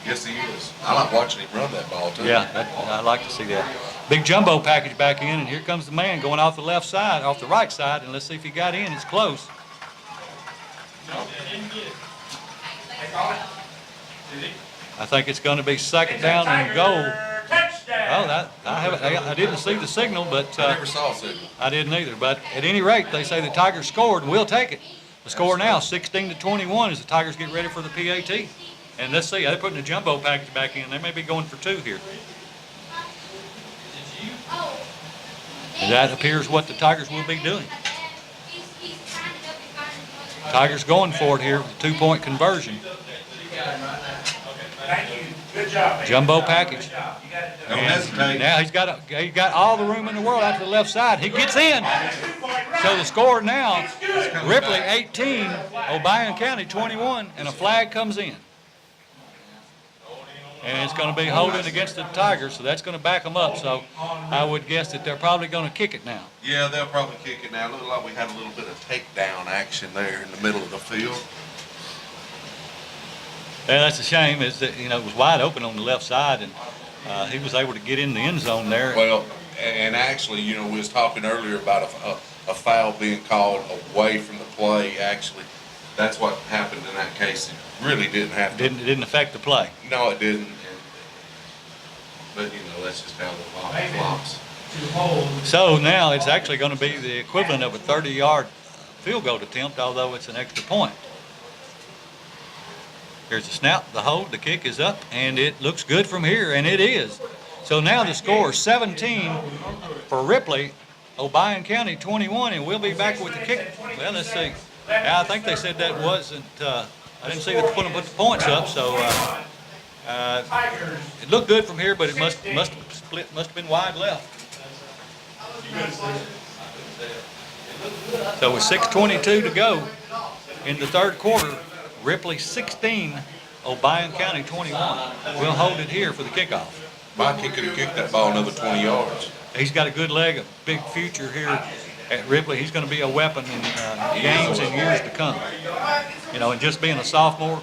Yes, he is. I like watching him run that ball, too. Yeah, I like to see that. Big jumbo package back in, and here comes the man going off the left side, off the right side, and let's see if he got in. It's close. I think it's going to be second down and goal. Oh, I didn't see the signal, but I never saw a signal. I didn't either. But at any rate, they say the Tigers scored, and we'll take it. The score now, 16-21, as the Tigers get ready for the PAT. And let's see, they're putting the jumbo package back in. They may be going for 2 here. And that appears what the Tigers will be doing. Tigers going for it here with a 2-point conversion. Thank you. Good job. Jumbo package. Don't hesitate. Now he got all the room in the world out to the left side. He gets in. So the score now, Ripley 18, Obion County 21, and a flag comes in. And it's going to be holding against the Tigers, so that's going to back them up. So I would guess that they're probably going to kick it now. Yeah, they'll probably kick it now. Looked like we had a little bit of takedown action there in the middle of the field. Yeah, that's a shame. Is that it was wide open on the left side, and he was able to get in the end zone there. Well, and actually, we was talking earlier about a foul being called away from the play. Actually, that's what happened in that case. It really didn't have to. It didn't affect the play. No, it didn't. But that's just how the law flops. So now it's actually going to be the equivalent of a 30-yard field goal attempt, although it's an extra point. Here's the snap, the hold, the kick is up, and it looks good from here, and it is. So now the score is 17 for Ripley, Obion County 21, and we'll be back with the kick. Well, let's see. I think they said that wasn't, I didn't see them put the points up, so it looked good from here, but it must have been wide left. So with 6:22 to go in the third quarter, Ripley 16, Obion County 21. We'll hold it here for the kickoff. Mike could have kicked that ball another 20 yards. He's got a good leg, a big future here at Ripley. He's going to be a weapon in games and years to come. And just being a sophomore,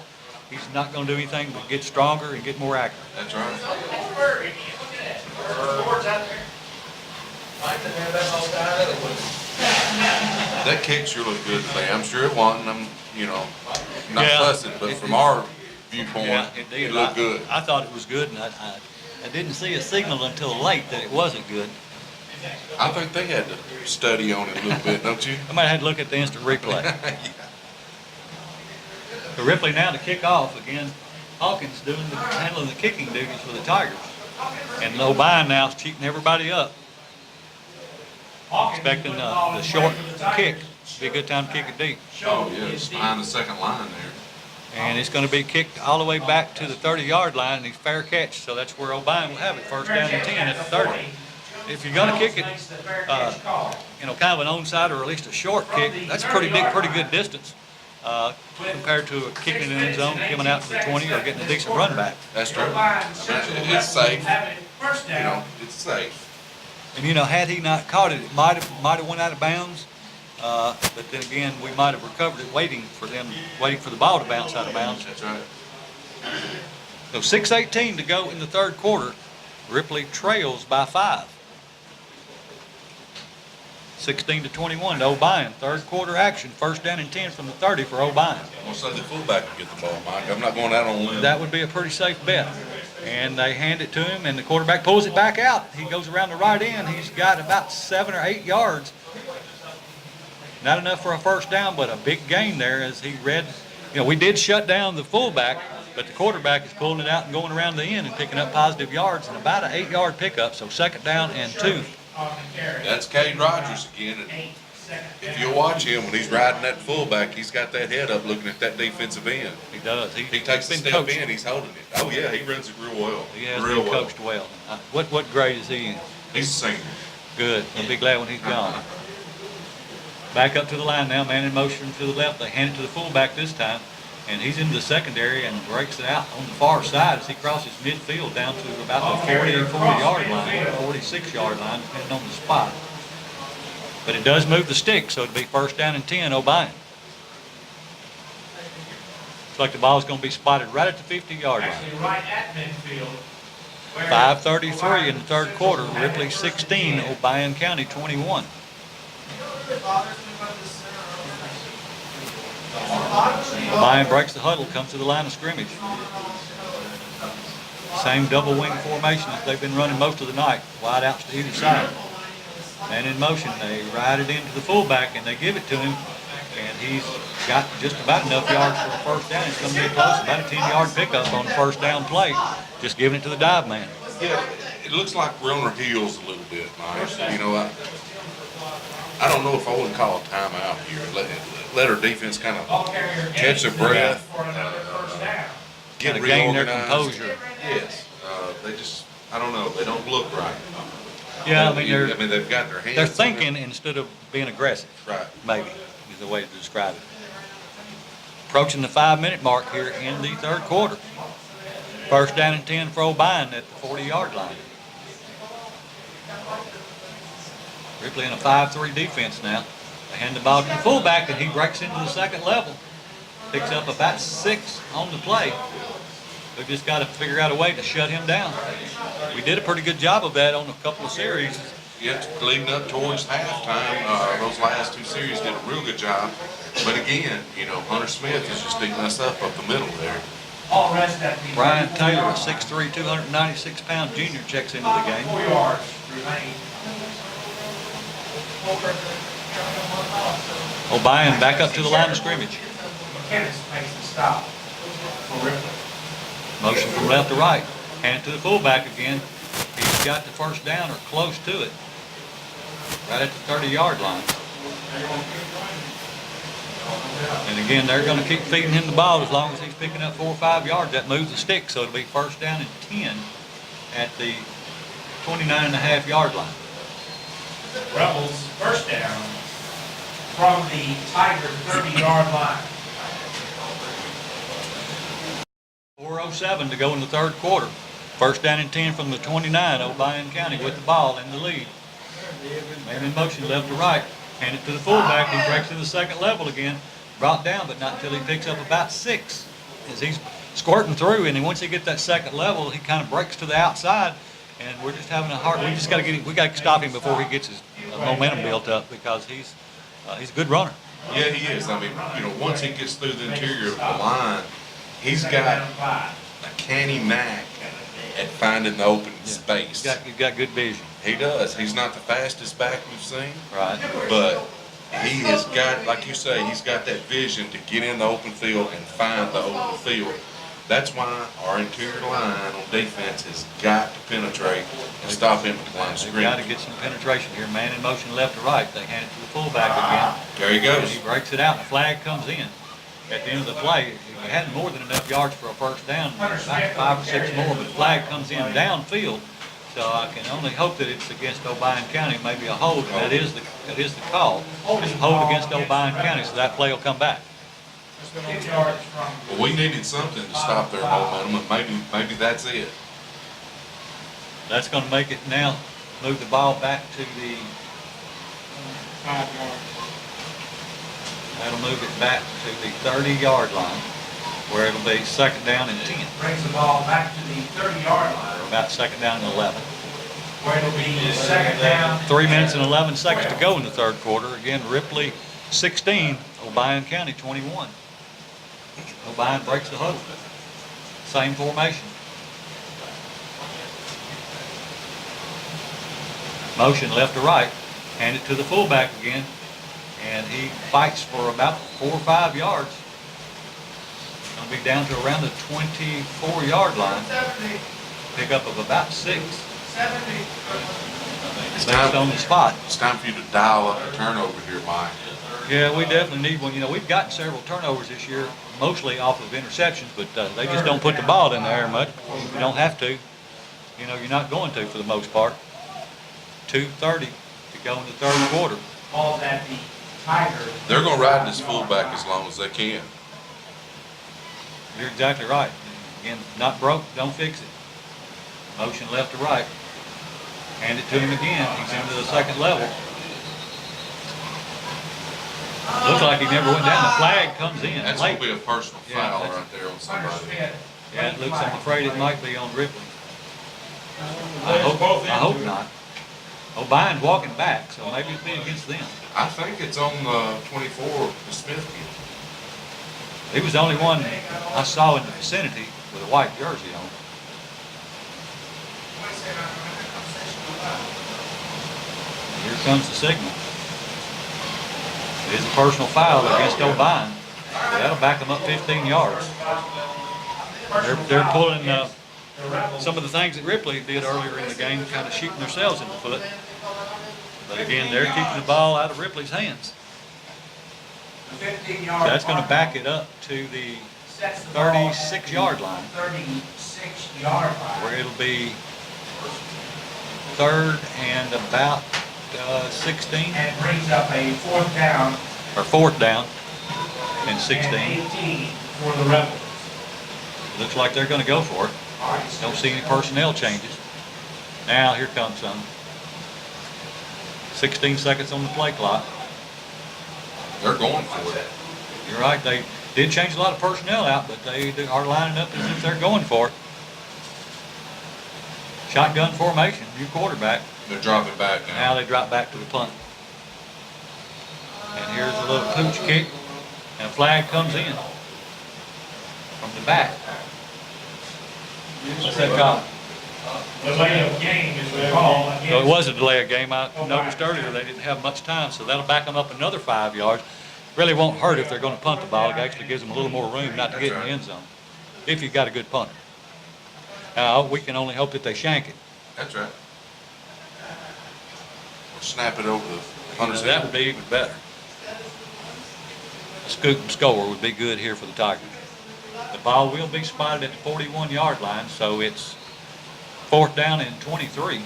he's not going to do anything but get stronger and get more accurate. That's right. That kick sure looked good today. I'm sure it wasn't. I'm not Yeah, fussing, but from our viewpoint, Yeah, indeed. it looked good. I thought it was good, and I didn't see a signal until late that it wasn't good. I think they had to study on it a little bit, don't you? I might have to look at the instant replay. Yeah. For Ripley now to kick off again. Hawkins handling the kicking duties for the Tigers. And Obion now is cheating everybody up, expecting the short kick. Be a good time to kick it deep. Oh, yeah, it's behind the second line there. And it's going to be kicked all the way back to the 30-yard line, and he's fair catch. So that's where Obion will have it, first down and 10 at the 30. If you're going to kick it, kind of an onside or at least a short kick, that's pretty good distance compared to kicking it in the end zone, coming out to the 20, or getting a decent run back. That's true. It's safe. It's safe. And had he not caught it, it might have went out of bounds. But then again, we might have recovered it waiting for the ball to bounce out of bounds. That's right. So 6:18 to go in the third quarter. Ripley trails by 5. 16-21 to Obion. Third quarter action. First down and 10 from the 30 for Obion. I'm going to say the fullback will get the ball, Mike. I'm not going out on a limb. That would be a pretty safe bet. And they hand it to him, and the quarterback pulls it back out. He goes around the right end. He's got about 7 or 8 yards. Not enough for a first down, but a big gain there as he read. We did shut down the fullback, but the quarterback is pulling it out and going around the end and picking up positive yards and about an 8-yard pickup. So second down and 2. That's Cade Rogers again. And if you watch him when he's riding that fullback, he's got that head up looking at that defensive end. He does. He takes a step in, he's holding it. Oh yeah, he runs it real well. He has real been coached well. What grade is he in? He's a senior. Good. I'll be glad when he's gone. Back up to the line now, man in motion to the left. They hand it to the fullback this time, and he's into the secondary and breaks it out on the far side as he crosses midfield down to about the 40-yard line, 46-yard line, depending on the spot. But it does move the stick, so it'll be first down and 10, Obion. Looks like the ball's going to be spotted right at the 50-yard line. Actually, right at midfield. 5:33 in the third quarter. Ripley 16, Obion County 21. Obion breaks the huddle, comes to the line of scrimmage. Same double wing formation that they've been running most of the night. Wide outs to either side. Man in motion, they ride it into the fullback and they give it to him. And he's got just about enough yards for a first down. It's going to be close, about a 10-yard pickup on the first down play. Just giving it to the dive man. Yeah, it looks like we're on our heels a little bit, Mike. I don't know if I wouldn't call a timeout here. Let our defense kind of catch their breath, get Kind of gain their reorganized. composure. Yes, they just, I don't know, they don't look right. Yeah, they've got their hands. they're thinking instead of being aggressive. Right. Maybe is the way to describe it. Approaching the 5-minute mark here in the third quarter. First down and 10 for Obion at the 40-yard line. Ripley in a 5-3 defense now. They hand the ball to the fullback, and he breaks into the second level. Picks up about 6 on the play. We've just got to figure out a way to shut him down. We did a pretty good job of that on a couple of series. Yeah, leading up towards halftime, those last 2 series did a real good job. But again, Hunter Smith is just beating us up the middle there. All rest that means Brian Taylor, a 6'3", 296-pound junior, checks into the game. 4 yards remain. Obion back up to the line of scrimmage. McKinnis makes the stop for Ripley. Motion from left to right. Hand it to the fullback again. He's got the first down or close to it. Right at the 30-yard line. And again, they're going to keep feeding him the ball as long as he's picking up 4 or 5 yards. That moves the stick, so it'll be first down and 10 at the 29.5-yard line. Rebels first down from the Tiger 30-yard line. 4:07 to go in the third quarter. First down and 10 from the 29, Obion County with the ball in the lead. Man in motion left to right. Hand it to the fullback. He breaks to the second level again. Brought down, but not until he picks up about 6. As he's squirting through, and then once he gets that second level, he kind of breaks to the outside. And we're just having a hard. We just got to get him. We got to stop him before he gets his momentum built up because he's a good runner. Yeah, he is. I mean, once he gets through the interior of the line, he's got a canny knack at finding the open space. He's got good vision. He does. He's not the fastest back we've seen, Right. but he has got, like you say, he's got that vision to get in the open field and find the open field. That's why our interior line on defense has got to penetrate and stop him at the line of They've got to scrimmage. get some penetration here. Man in motion left to right. They hand it to the fullback again. There he And goes. he breaks it out, and the flag comes in. At the end of the play, he had more than enough yards for a first down, about 5 or 6 more, but the flag comes in downfield. So I can only hope that it's against Obion County, maybe a hold, and that is the call. It's a hold against Obion County, so that play will come back. 10 yards from. Well, we needed something to stop their momentum, and maybe that's it. That's going to make it now move the ball back to the, 5 yards. that'll move it back to the 30-yard line, where it'll be second down and 10. Brings the ball back to the 30-yard line, Or about second down and 11. where it'll be second down. 3 minutes and 11 seconds to go in the third quarter. Again, Ripley 16, Obion County 21. Obion breaks the huddle. Same formation. Motion left to right. Hand it to the fullback again. And he fights for about 4 or 5 yards. Going to be down to around the 24-yard line. Pickup of about 6. It's Based on the spot. It's time for you to dial up the turnover here, Mike. Yeah, we definitely need one. You know, we've gotten several turnovers this year, mostly off of interceptions, but they just don't put the ball in there much. You don't have to. You know, you're not going to for the most part. 2:30 to go in the third quarter. Ball at the Tigers. They're going to ride this fullback as long as they can. You're exactly right. Again, not broke, don't fix it. Motion left to right. Hand it to him again. He's into the second level. Looks like he never went down. The flag comes in That's going late. to be a personal Yeah, foul that's- right there on somebody. Yeah, it looks, I'm afraid it might be on Ripley. I hope not. O'Bien's walking back, so maybe it'll be against them. I think it's on 24, the Smith kid. He was the only one I saw in the vicinity with a white jersey on. Here comes the signal. It is a personal foul against O'Bien. That'll back them up 15 yards. They're pulling some of the things that Ripley did earlier in the game, kind of shooting themselves in the foot. But again, they're keeping the ball out of Ripley's hands. So that's going to back it up to the 36-yard line, 36-yard line. where it'll be third and about 16, And brings up a fourth down. or fourth down and 16. And 18 for the Rebels. Looks like they're going to go for it. All right. Don't see any personnel changes. Now here comes some. 16 seconds on the play clock. They're going for it. You're right, they did change a lot of personnel out, but they are lining up as if they're going for it. Shotgun formation, new quarterback. They're dropping back Now now. they drop back to the punt. And here's a little pooch kick, and a flag comes in from the back. What's that call? Delay of game is the call. No, it was a delay of game. I noticed earlier they didn't have much time, so that'll back them up another 5 yards. Really won't hurt if they're going to punt the ball. It actually gives them a little more room not to get in the end zone, if you've got a good punter. We can only hope that they shank it. That's right. Or snap it over the You know, punter's that would head. be even better. A scoop and score would be good here for the Tigers. The ball will be spotted at the 41-yard line, so it's fourth down and 23.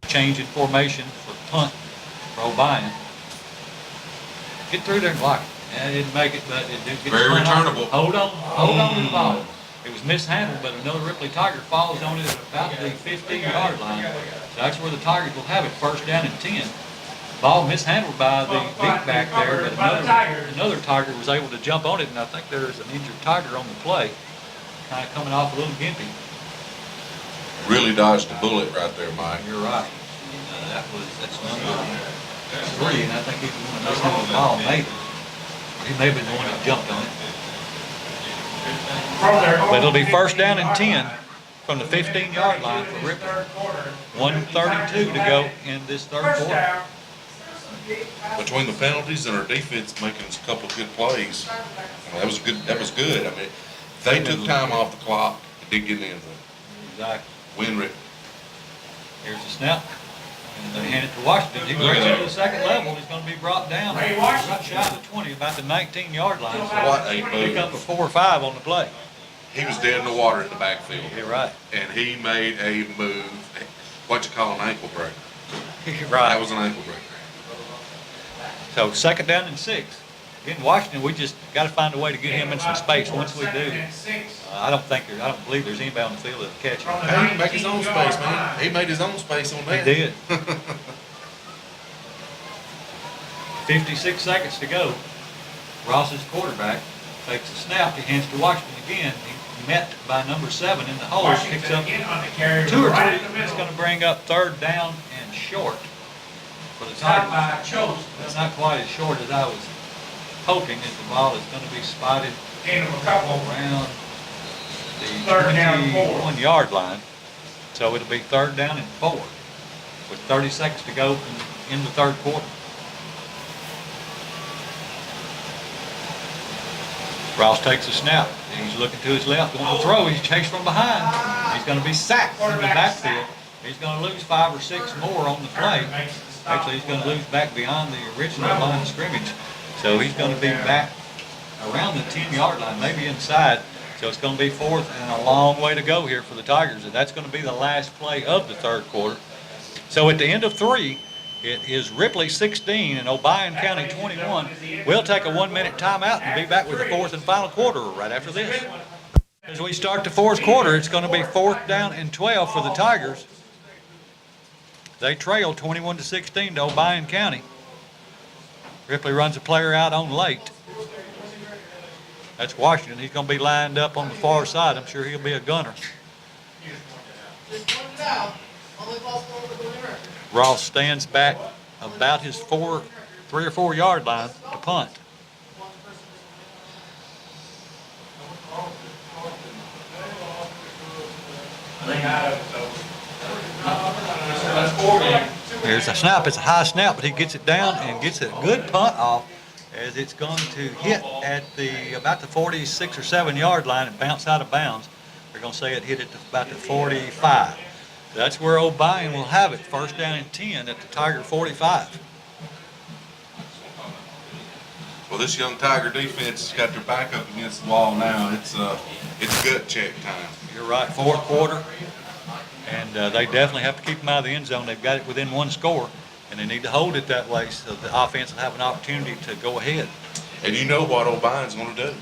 Change in formation for punt for O'Bien. Get through there and block it. Yeah, it didn't make it, but it did get Very spun off. returnable. Hold on to the ball. It was mishandled, but another Ripley Tiger falls on it at about the 15-yard line. So that's where the Tigers will have it, first down and 10. Ball mishandled by the beat back there, but another Tiger was able to jump on it, and I think there's an injured Tiger on the play, kind of coming off a little gimpy. Really dodged the bullet right there, Mike. You're right. That's number 3, and I think he's the one that mishandled the ball, maybe. He may have been the one that jumped on it. But it'll be first down and 10 from the 15-yard line for Ripley. 1:32 to go in this third quarter. between the penalties and our defense making us a couple of good plays, that was good. That was good. I mean, they took time off the clock. It did get in the end zone. Exactly. Win rate. Here's the snap. And they hand it to Washington. He breaks into the second level. He's going to be brought down right shy of the 20, about the 19-yard line. So What a pick up a move. 4 or 5 on the play. He was dead in the water in the backfield. You're right. And he made a move. What you call an ankle breaker. You're That right. was an ankle breaker. So 2nd down and 6. In Washington, we just got to find a way to get him in some space. Once we do, I don't believe there's anybody on the field that'll catch him. Hey, he can make his own space, man. He made his own space on He that. did. 56 seconds to go. Ross's quarterback takes a snap. He hands to Washington again. He met by number 7 in the hole. Picks up 2 or 3. It's going to bring up 3rd down and short for the Tigers. That's not quite as short as I was hoping. As the ball is going to be spotted around the 21-yard line. So it'll be 3rd down and 4 with 30 seconds to go in the 3rd quarter. Ross takes a snap. He's looking to his left, going to throw. He's chased from behind. He's going to be sacked in the backfield. He's going to lose 5 or 6 more on the play. Actually, he's going to lose back beyond the original line of scrimmage. So he's going to be back around the 10-yard line, maybe inside. So it's going to be 4th and a long way to go here for the Tigers. And that's going to be the last play of the 3rd quarter. So at the end of 3, it is Ripley 16 and Obion County 21. We'll take a 1-minute timeout and be back with the 4th and final quarter right after this. As we start the 4th quarter, it's going to be 4th down and 12 for the Tigers. They trail 21-16 to Obion County. Ripley runs a player out on late. That's Washington. He's going to be lined up on the far side. I'm sure he'll be a gunner. Ross stands back about his 3 or 4 yard line to punt. There's a snap. It's a high snap, but he gets it down and gets a good punt off as it's going to hit at about the 46 or 7 yard line and bounce out of bounds. They're going to say it hit at about the 45. That's where Obion will have it, 1st down and 10 at the Tiger 45. Well, this young Tiger defense has got their back up against the wall now. It's gut check time. You're right, 4th quarter, and they definitely have to keep them out of the end zone. They've got it within 1 score, and they need to hold it that way so the offense will have an opportunity to go ahead. And you know what Obion's going to do.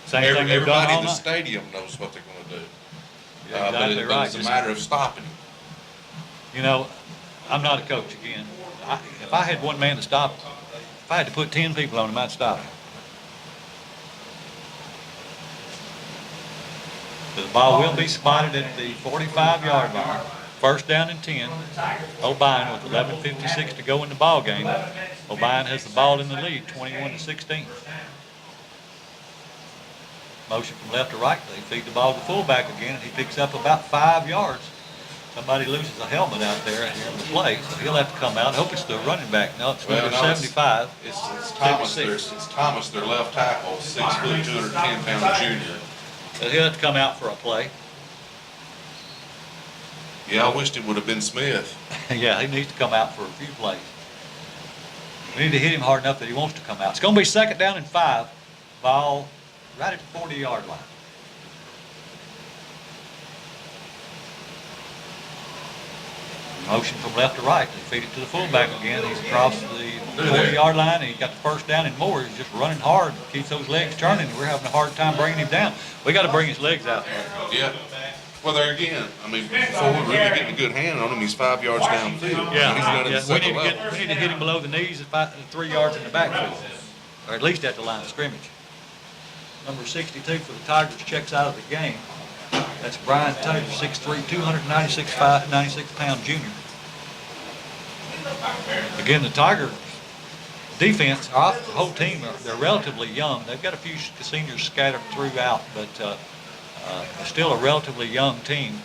Same thing they've done Everybody all in the night. stadium knows what they're going to do. You're exactly but right. it's a matter of stopping him. You know, I'm not a coach again. If I had one man to stop him, if I had to put 10 people on him, I'd stop him. The ball will be spotted at the 45-yard line. 1st down and 10. Obion with 11:56 to go in the ball game. Obion has the ball in the lead, 21-16. Motion from left to right. They feed the ball to the fullback again, and he picks up about 5 yards. Somebody loses a helmet out there in the play, so he'll have to come out. I hope it's the running back. No, it's number 75. It's Thomas. It's Thomas, their left tackle, 6 foot, 210-pound junior. So he'll have to come out for a play. Yeah, I wished it would have been Smith. Yeah, he needs to come out for a few plays. We need to hit him hard enough that he wants to come out. It's going to be 2nd down and 5. Ball right at the 40-yard line. Motion from left to right. They feed it to the fullback again. He's across the 40-yard line, and he's got the 1st down and more. He's just running hard, keeps those legs turning. We're having a hard time bringing him down. We got to bring his legs out there. Yeah. Well, there again, I mean, before we're really getting a good hand on him, he's 5 yards downfield. Yeah, He's got it at the we second need level. to hit him below the knees at 3 yards in the backfield, or at least at the line of scrimmage. Number 62 for the Tigers checks out of the game. That's Brian Taylor, 6'3", 296-pound junior. Again, the Tiger defense, the whole team, they're relatively young. They've got a few seniors scattered throughout, but still a relatively young team.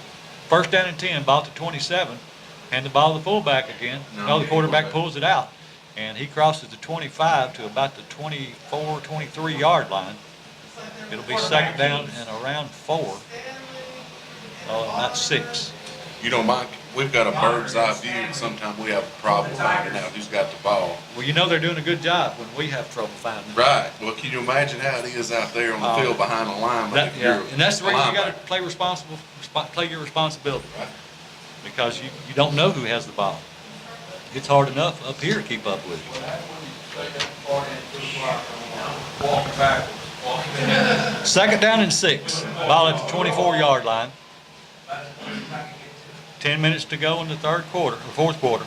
1st down and 10, ball to 27. Hand the ball to the fullback again. No, the quarterback pulls it out. and he crosses the 25 to about the 24, 23 yard line. It'll be second down and around 4. Not 6. You know, Mike, we've got a bird's eye view, and sometimes we have a problem finding out who's got the ball. Well, you know they're doing a good job when we have trouble finding it. Right. Well, can you imagine how it is out there on the field behind the lineman? if you're And that's the reason you got to linebacker? play your responsibility, because you don't know who has the ball. It's hard enough up here to keep up with it. Second down and 6. Ball at the 24-yard line. 10 minutes to go in the fourth quarter.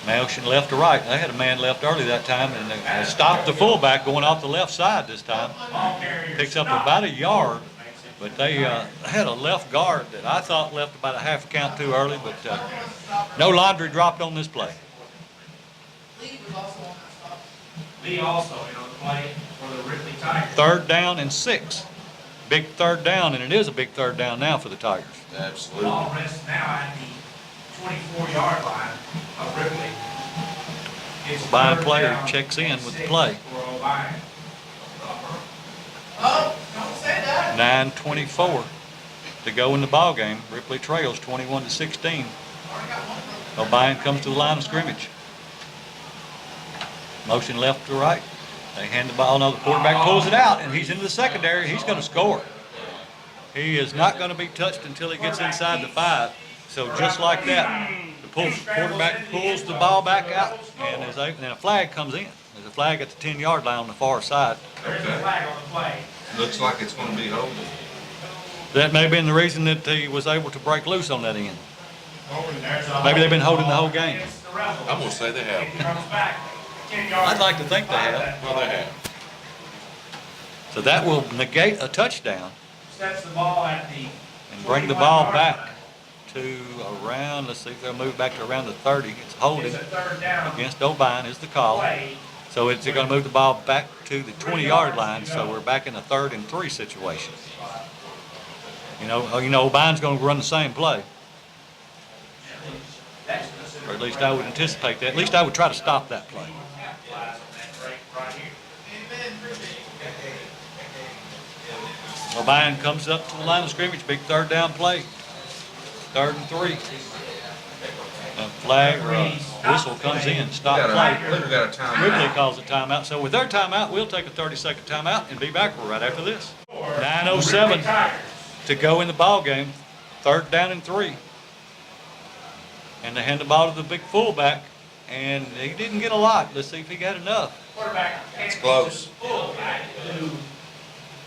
Motion left to right. They had a man left early that time, and they stopped the fullback going off the left side this time. Picks up about a yard, but they had a left guard that I thought left about a half a count too early, but no laundry dropped on this play. Lee also, you know, the play for the Ripley Tigers. Third down and 6. Big third down, and it is a big third down now for the Tigers. Absolutely. Ball rests now at the 24-yard line of Ripley. It's Obion third player down checks in and with the 6 play. for Obion. 9:24 to go in the ball game. Ripley trails 21-16. Obion comes to the line of scrimmage. Motion left to right. They hand the ball. No, the quarterback pulls it out, and he's into the secondary. He's going to score. He is not going to be touched until he gets inside the 5. So just like that, the quarterback pulls the ball back out, and then a flag comes in. There's a flag at the 10-yard line on the far side. There's a flag on the play. Looks like it's going to be holding. That may have been the reason that he was able to break loose on that end. There's a Maybe they've been holding the whole game. against the Rebels. I'm going to say they have. He comes back. 10 yards. I'd like to think they have. Well, they have. So that will negate a touchdown Sets the ball at the and bring the ball back to around, let's see if they'll move back to around the 30. It's holding It's a third down against Obion is the call. play. So it's going to move the ball back to the 20-yard line, so we're back in a 3rd and 3 situation. You know, Obion's going to run the same play. Or at least I would anticipate that. At least I would try to stop that play. Obion comes up to the line of scrimmage, big third down play. 3rd and 3. A flag or a whistle comes in, stop play. Got a timeout. Ripley calls a timeout. So with their timeout, we'll take a 30-second timeout and be back right after this. 9:07 to go in the ball game. 3rd down and 3. And they hand the ball to the big fullback, and he didn't get a lot. Let's see if he got enough. It's close. Who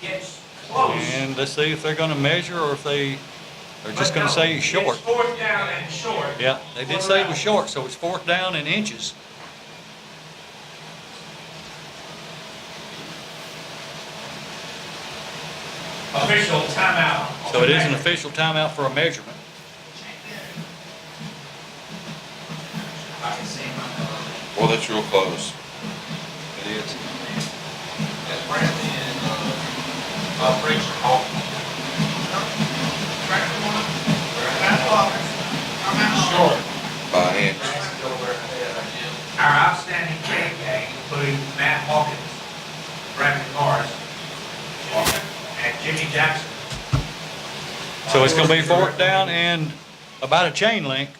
gets close. And let's see if they're going to measure or if they are just going to say he's short. It's 4th down and short. Yeah, they did say he was short, so it's 4th down in inches. Official timeout. So it is an official timeout for a measurement. Well, that's real close. It is. Short. By an inch. Our outstanding trade gang, including Matt Hawkins, Brandon Morris, and Jimmy Jackson. So it's going to be 4th down and about a chain link.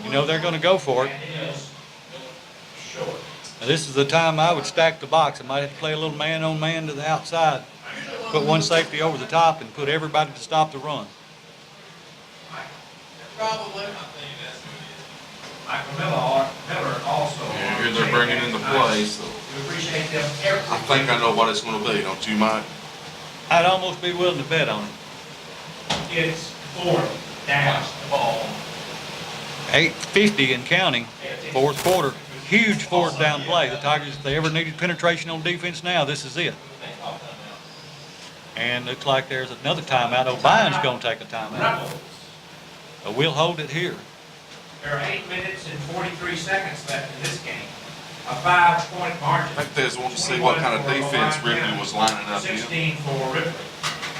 You know they're going to go for it. Now this is the time I would stack the box. I might have to play a little man-on-man to the outside. Put one safety over the top and put everybody to stop the run. Michael Miller also. Yeah, here they're bringing in the play, so We appreciate them I every think I know what it's going to be, don't you, Mike? I'd almost be willing to bet on it. It's 4th down. 8:50 and counting, 4th quarter. Huge 4th down play. The Tigers, if they ever needed penetration on defense now, this is it. And looks like there's another timeout. Obion's going to take a timeout. Rebels. But we'll hold it here. There are 8 minutes and 43 seconds left in this game. A 5-point margin. I think they just want to see what kind of defense Ripley was lining up in. 16 for Ripley.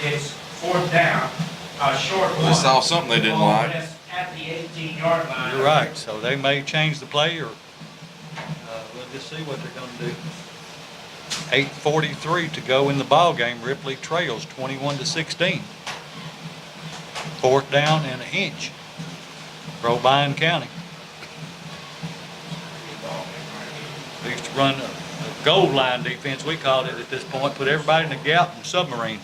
It's 4th down, short Well, they saw something they didn't like. At at the 18-yard line. You're right, so they may change the play, or we'll just see what they're gonna do. 8:43 to go in the ball game. Ripley trails 21-16. 4th down and an inch for Obion County. They used to run a goal line defense, we called it at this point, put everybody in the gap and submarine.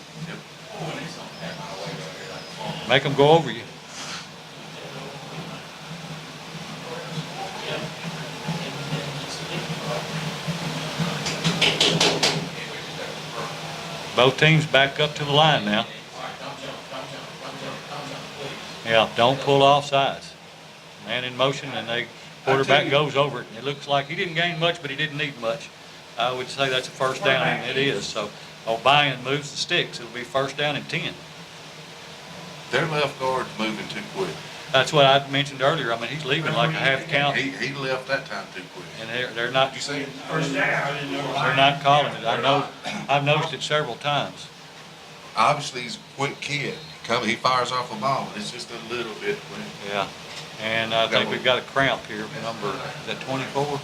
Make them go over you. Both teams back up to the line now. Yeah, don't pull off sides. Man in motion, and they quarterback goes over it. It looks like he didn't gain much, but he didn't need much. I would say that's a first down, and it is. So Obion moves the sticks. It'll be 1st down and 10. Their left guard's moving too quick. That's what I mentioned earlier. I mean, he's leaving like a half count, He left that time too quick. and they're not. Did you see it? First down. They're not calling it. I've noticed it several times. Obviously, he's a quick kid. He fires off a ball, and it's just a little bit quick. Yeah. And I think we've got a cramp here, number, is that 24?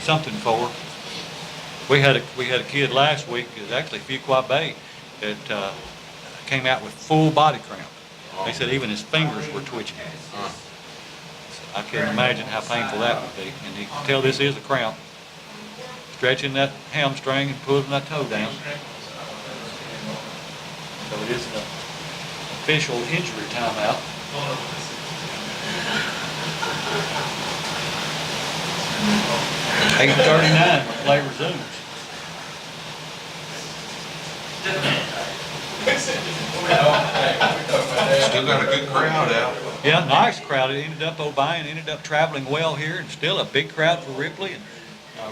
Something 4. We had a kid last week, it was actually Fuqua Bay, that came out with full body cramp. They said even his fingers were twitching. I can't imagine how painful that would be. And you can tell this is a cramp. Stretching that hamstring and pulling that toe down. So it is an official injury timeout. 8:39 when play resumes. Still got a good crowd out. Yeah, nice crowd. It Obion ended up traveling well here, and still a big crowd for Ripley. And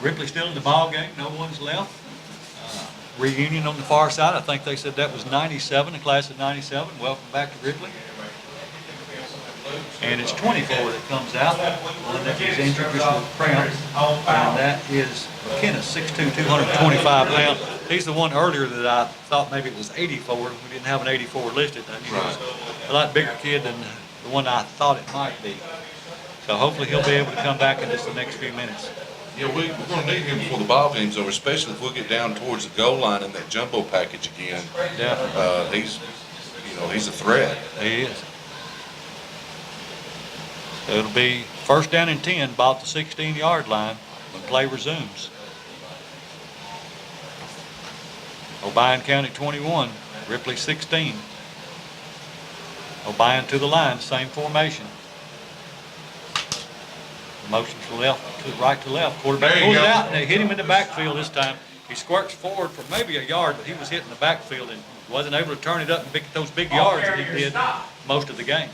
Ripley still in the ball game. No one's left. Reunion on the far side. I think they said that was 97, the class of 97. Welcome back to Ripley. And it's 24 that comes out. One that was injured just with cramp. And that is McKenna, 6'2", 225 pounds. He's the one earlier that I thought maybe it was 84. We didn't have an 84 listed. I knew he was a lot bigger kid than the one I thought it might be. So hopefully he'll be able to come back in just the next few minutes. Yeah, we're going to need him before the ball game's over, especially if we get down towards the goal line in that jumbo package again. Definitely. He's a threat. He is. It'll be 1st down and 10, about the 16-yard line when play resumes. Obion County 21, Ripley 16. Obion to the line, same formation. Motion from left to right to left. Quarterback pulls it out, and they hit him in the backfield this time. He squirts forward for maybe a yard, but he was hit in the backfield and wasn't able to turn it up and pick those big yards that he did most of the game.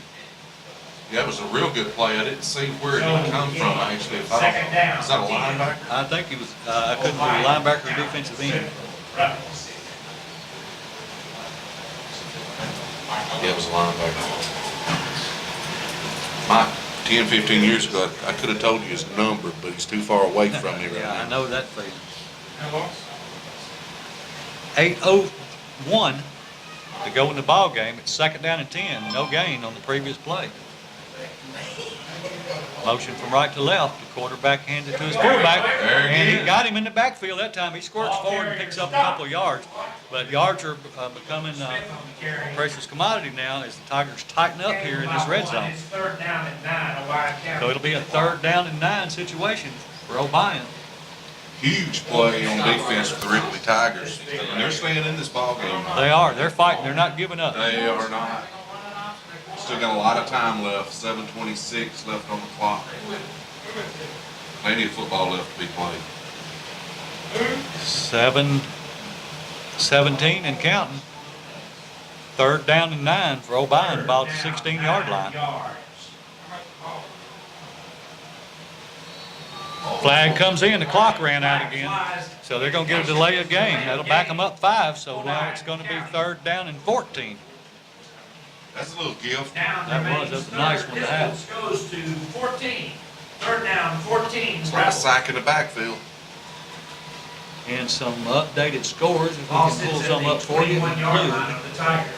Yeah, that was a real good play. I didn't see where it did come from, actually. Is that a linebacker? I think he was, I couldn't be a linebacker or defensive end. Yeah, it was a linebacker. 10, 15 years ago, I could have told you his number, but he's too far away from me right Yeah, I now. know that feeling. 8:01 to go in the ball game. It's 2nd down and 10. No gain on the previous play. Motion from right to left. The quarterback hands it to his fullback, and he got him in the backfield that time. He squirts forward and picks up a couple of yards. But yards are becoming a precious commodity now as the Tigers tighten up here in this red zone. So it'll be a 3rd down and 9 situation for Obion. Huge play on defense for the Ripley Tigers. And they're staying in this ball game. They are. They're fighting. They're not giving up. They are not. Still got a lot of time left. 7:26 left on the clock. Plenty of football left to be played. 7-17 and counting. 3rd down and 9 for Obion, about the 16-yard line. Flag comes in, the clock ran out again. So they're going to get a delay of game. That'll back them up 5, so now it's going to be 3rd down and 14. That's a little gift. That's a nice one to have. This goes to 14. 3rd down, 14. It's like a sack in the backfield. And some updated scores, if we can pull some up for you. Yard line of the Tigers.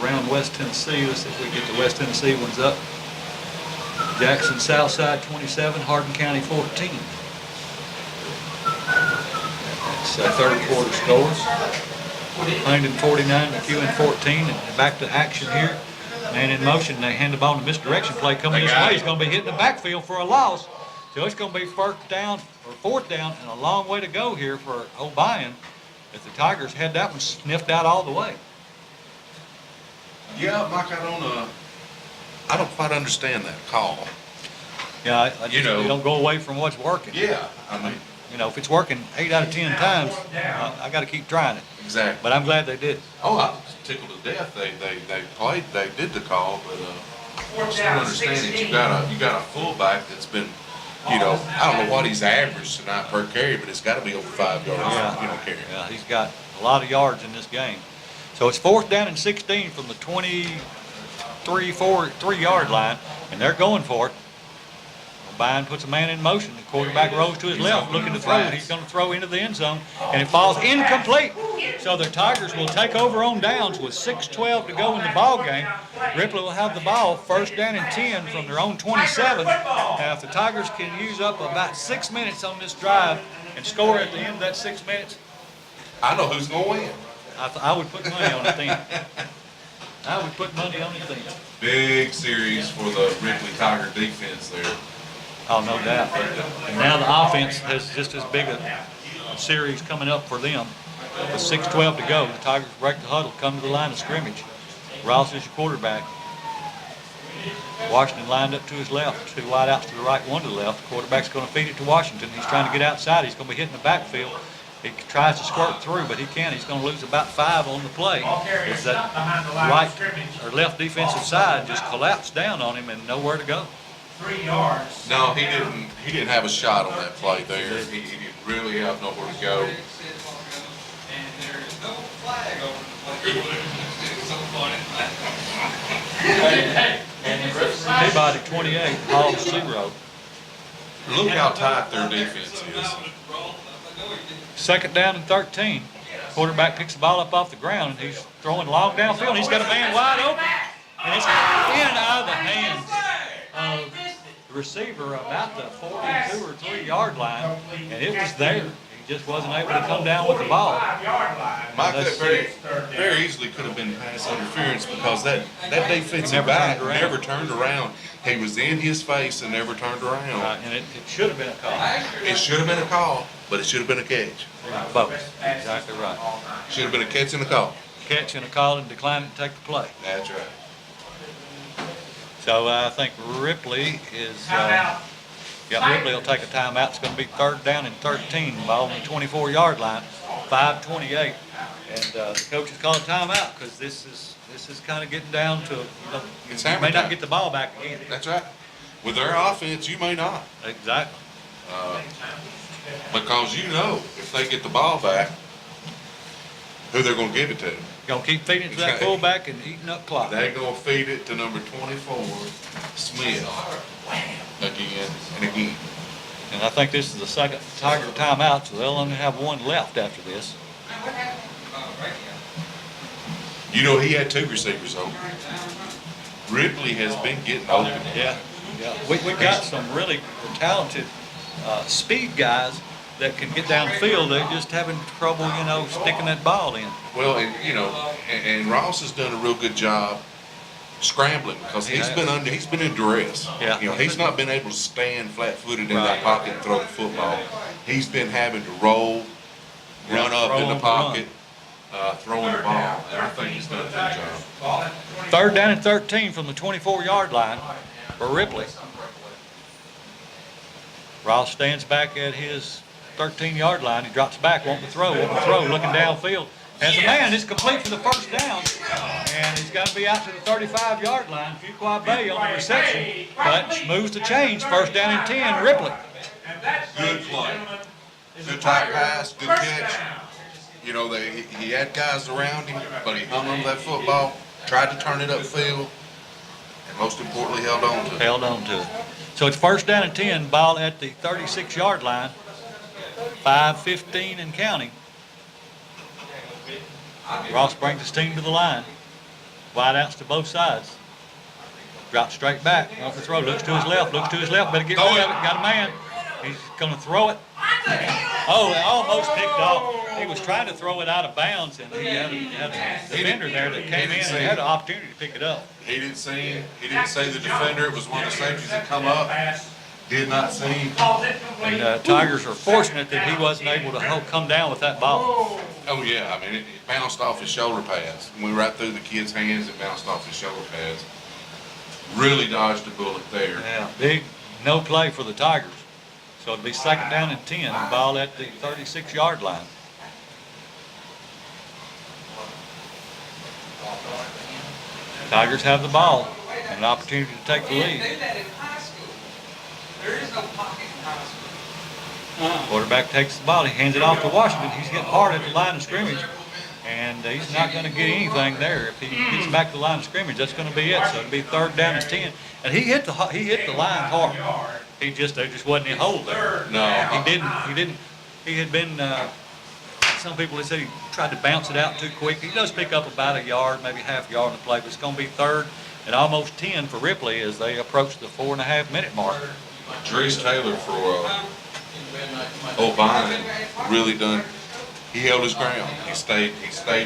around West Tennessee. Let's see if we get the West Tennessee ones up. Jackson Southside 27, Hardin County 14. That's third quarter scores. Huntington 49, McEwen 14, and back to action here. Man in motion, they hand the ball to misdirection play coming this way. He's going to be hitting the backfield for a loss. So it's going to be fourth down, and a long way to go here for Obion if the Tigers had that one sniffed out all the way. Yeah, Mike, I don't quite understand that call. Yeah, You know- you don't go away from what's working. Yeah, I mean, You know, if it's working 8 out of 10 times, I got to keep trying it. exactly. But I'm glad they did. Oh, I was tickled to death. They did the call, but I still understand that you got a fullback that's been, I don't know what he's averaged tonight per carry, but it's got to be over 5 yards. Yeah. Carry. Yeah, he's got a lot of yards in this game. So it's 4th down and 16 from the 3-yard line, and they're going for it. Obion puts a man in motion. The quarterback rolls to his left, looking to throw it. He's going to throw into the end zone, and it falls incomplete. So the Tigers will take over on downs with 6:12 to go in the ball game. Ripley will have the ball 1st down and 10 from their own 27. Now, if the Tigers can use up about 6 minutes on this drive and score at the end of that 6 minutes, I know who's going to win. I would put money on the team. I would put money on the team. Big series for the Ripley Tiger defense there. Oh, no doubt. And now the offense has just as big a series coming up for them. With 6:12 to go, the Tigers break the huddle, come to the line of scrimmage. Ross is your quarterback. Washington lined up to his left, 2 wideouts to the right, 1 to the left. The quarterback's going to feed it to Washington. He's trying to get outside. He's going to be hitting the backfield. He tries to squirt through, but he can't. He's going to lose about 5 on the play. As that right or left defensive side just collapsed down on him and nowhere to go. 3 yards. No, he didn't have a shot on that play there. He didn't really have nowhere to go. Peabody 28, Hall 0. Look how tight their defense is. 2nd down and 13. Quarterback picks the ball up off the ground and he's throwing long downfield. And he's got a man wide open. And it's in and out of the hands of the receiver about the 42 or 3-yard line. And it was there. He just wasn't able to come down with the ball. Mike, that very easily could have been pass interference because that defensive back never turned around. He was in his face and never turned around. And it should have been a call. It should have been a call, but it should have been a catch. Both. Exactly right. Should have been a catch and a call. Catch and a call and declining to take the play. That's right. So I think Ripley is, Ripley will take a timeout. It's going to be 3rd down and 13, ball on the 24-yard line, 5:28. And the coaches call a timeout because this is kind of getting down to, It's you hammer may not time. get the ball back again. That's right. With their offense, you may not. Exactly. Because if they get the ball back, who they're going to give it to. Going to keep feeding it to that fullback and eating up clock. They're going to feed it to number 24, Smith, again and again. And I think this is the 2nd Tiger timeout, so they'll only have 1 left after this. He had 2 receivers open. Ripley has been getting open. Yeah. We've got some really talented speed guys that can get downfield. They're just having trouble, sticking that ball in. Well, and Ross has done a real good job scrambling because he's been in duress. Yeah. He's not been able to stand flat-footed in that pocket and throw the football. He's been having to roll, run up in the pocket, throwing the ball. And I think he's done a good job. 3rd down and 13 from the 24-yard line for Ripley. Ross stands back at his 13-yard line. He drops back, won't throw, looking downfield. Has a man, it's complete for the 1st down. And he's got to be out to the 35-yard line. Fuqua Bay on the reception, but moves the change. 1st down and 10, Ripley. Good play. Good tight pass, good catch. He had guys around him, but he hung on to that football, tried to turn it upfield, and most importantly, held on to it. Held on to it. So it's 1st down and 10, ball at the 36-yard line. 5:15 and counting. Ross brings his team to the line. Wide outs to both sides. Drops straight back. Wants to throw. Looks to his left. Looks to his left. Better get rid of it. Got a man. He's going to throw it. Oh, it almost picked off. He was trying to throw it out of bounds, and he had a defender there that came in and had an opportunity to pick it up. He didn't see the defender. It was one of the safeties that come up. Did not see him. And Tigers are fortunate that he wasn't able to come down with that ball. Oh yeah, I mean it bounced off his shoulder pads. Went right through the kid's hands and bounced off his shoulder pads. Really dodged a bullet there. Yeah, big no play for the Tigers. So it'll be second down and 10, and ball at the 36-yard line. Tigers have the ball and an opportunity to take the lead. There is no pocket in high school. Quarterback takes the ball. He hands it off to Washington. He's getting hard at the line of scrimmage, and he's not going to get anything there. If he gets back to the line of scrimmage, that's going to be it. So it'll be third down and 10. And he hit the line hard. There just wasn't any hole there. No. He didn't. He had been. Some people have said he tried to bounce it out too quick. He does pick up about a yard, maybe half a yard on the play, but it's going to be third and almost 10 for Ripley as they approach the 4.5-minute mark. Drees Taylor for Obion really done. He held his ground. He stayed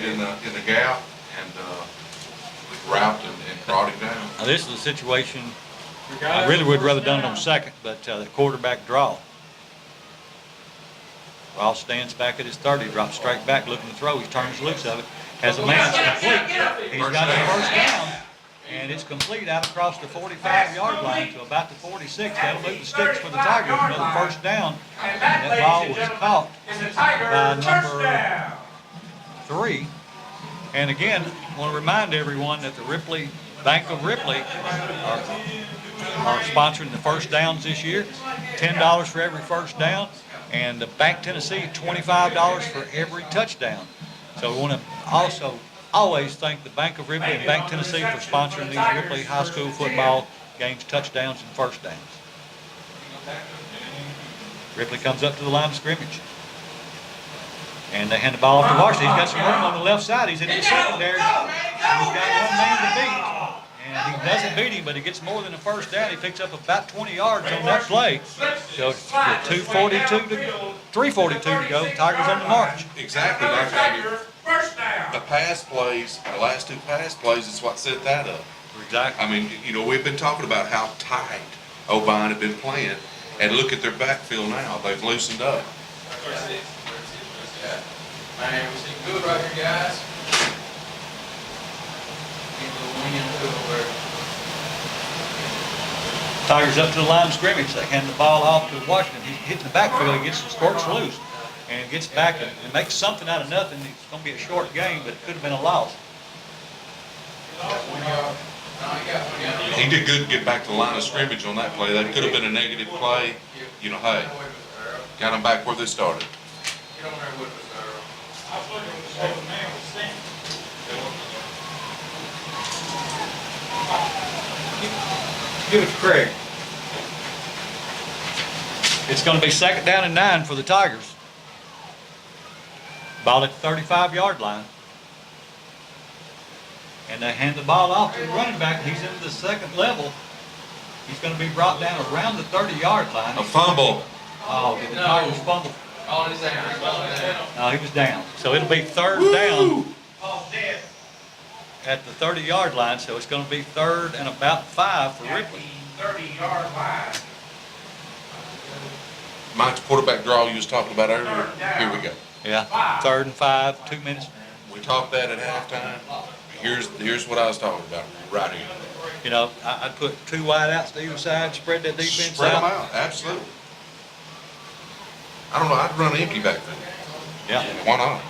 in the gap and route and brought him down. Now this is a situation I really would rather done it on second, but the quarterback draw. Ross stands back at his 30, drops straight back, looking to throw. He turns loose of it. Has a man, it's complete. He's got the first down, and it's complete out across the 45-yard line to about the 46. That'll move the sticks for the Tigers. Another first down, and that ball was caught by number 3. And again, I want to remind everyone that the Bank of Ripley are sponsoring the first downs this year. $10 for every first down. And the Bank Tennessee, $25 for every touchdown. So we want to also always thank the Bank of Ripley and Bank Tennessee for sponsoring these Ripley High School football games, touchdowns and first downs. Ripley comes up to the line of scrimmage. And they hand the ball off to Washington. He's got some room on the left side. He's in the secondary. He's got one man to beat. And he doesn't beat him, but he gets more than a first down. He picks up about 20 yards on that play. So it's 3:42 to go. Tigers on the march. Exactly. The pass plays, the last 2 pass plays is what set that up. Exactly. I mean, we've been talking about how tight Obion had been playing, and look at their backfield now. They've loosened up. Man, we see good right here, guys. Get the wing into it where Tigers up to the line of scrimmage. They hand the ball off to Washington. He's hitting the backfield. He gets the squirts loose and gets back and makes something out of nothing. It's going to be a short game, but it could have been a loss. He did good to get back to the line of scrimmage on that play. That could have been a negative play. Hey, got them back where they started. get on there with us, Earl. I was looking at the man was standing. Give it to Craig. It's going to be second down and 9 for the Tigers. Ball at the 35-yard line. And they hand the ball off to the running back. He's into the second level. He's going to be brought down around the 30-yard line. A fumble. Oh, did the Tigers fumble? Oh, he's down. No, he was down. So it'll be third down at the 30-yard line. So it's going to be third and about 5 for Ripley. 30-yard line. Mike's quarterback draw you was talking about earlier. Here we go. Yeah, third and 5, 2 minutes. We talked that at halftime. Here's what I was talking about right here. You know, I'd put 2 wide outs to either side, spread that defense Spread them out. out, absolutely. I don't know, I'd run empty back there. Yeah. Why not?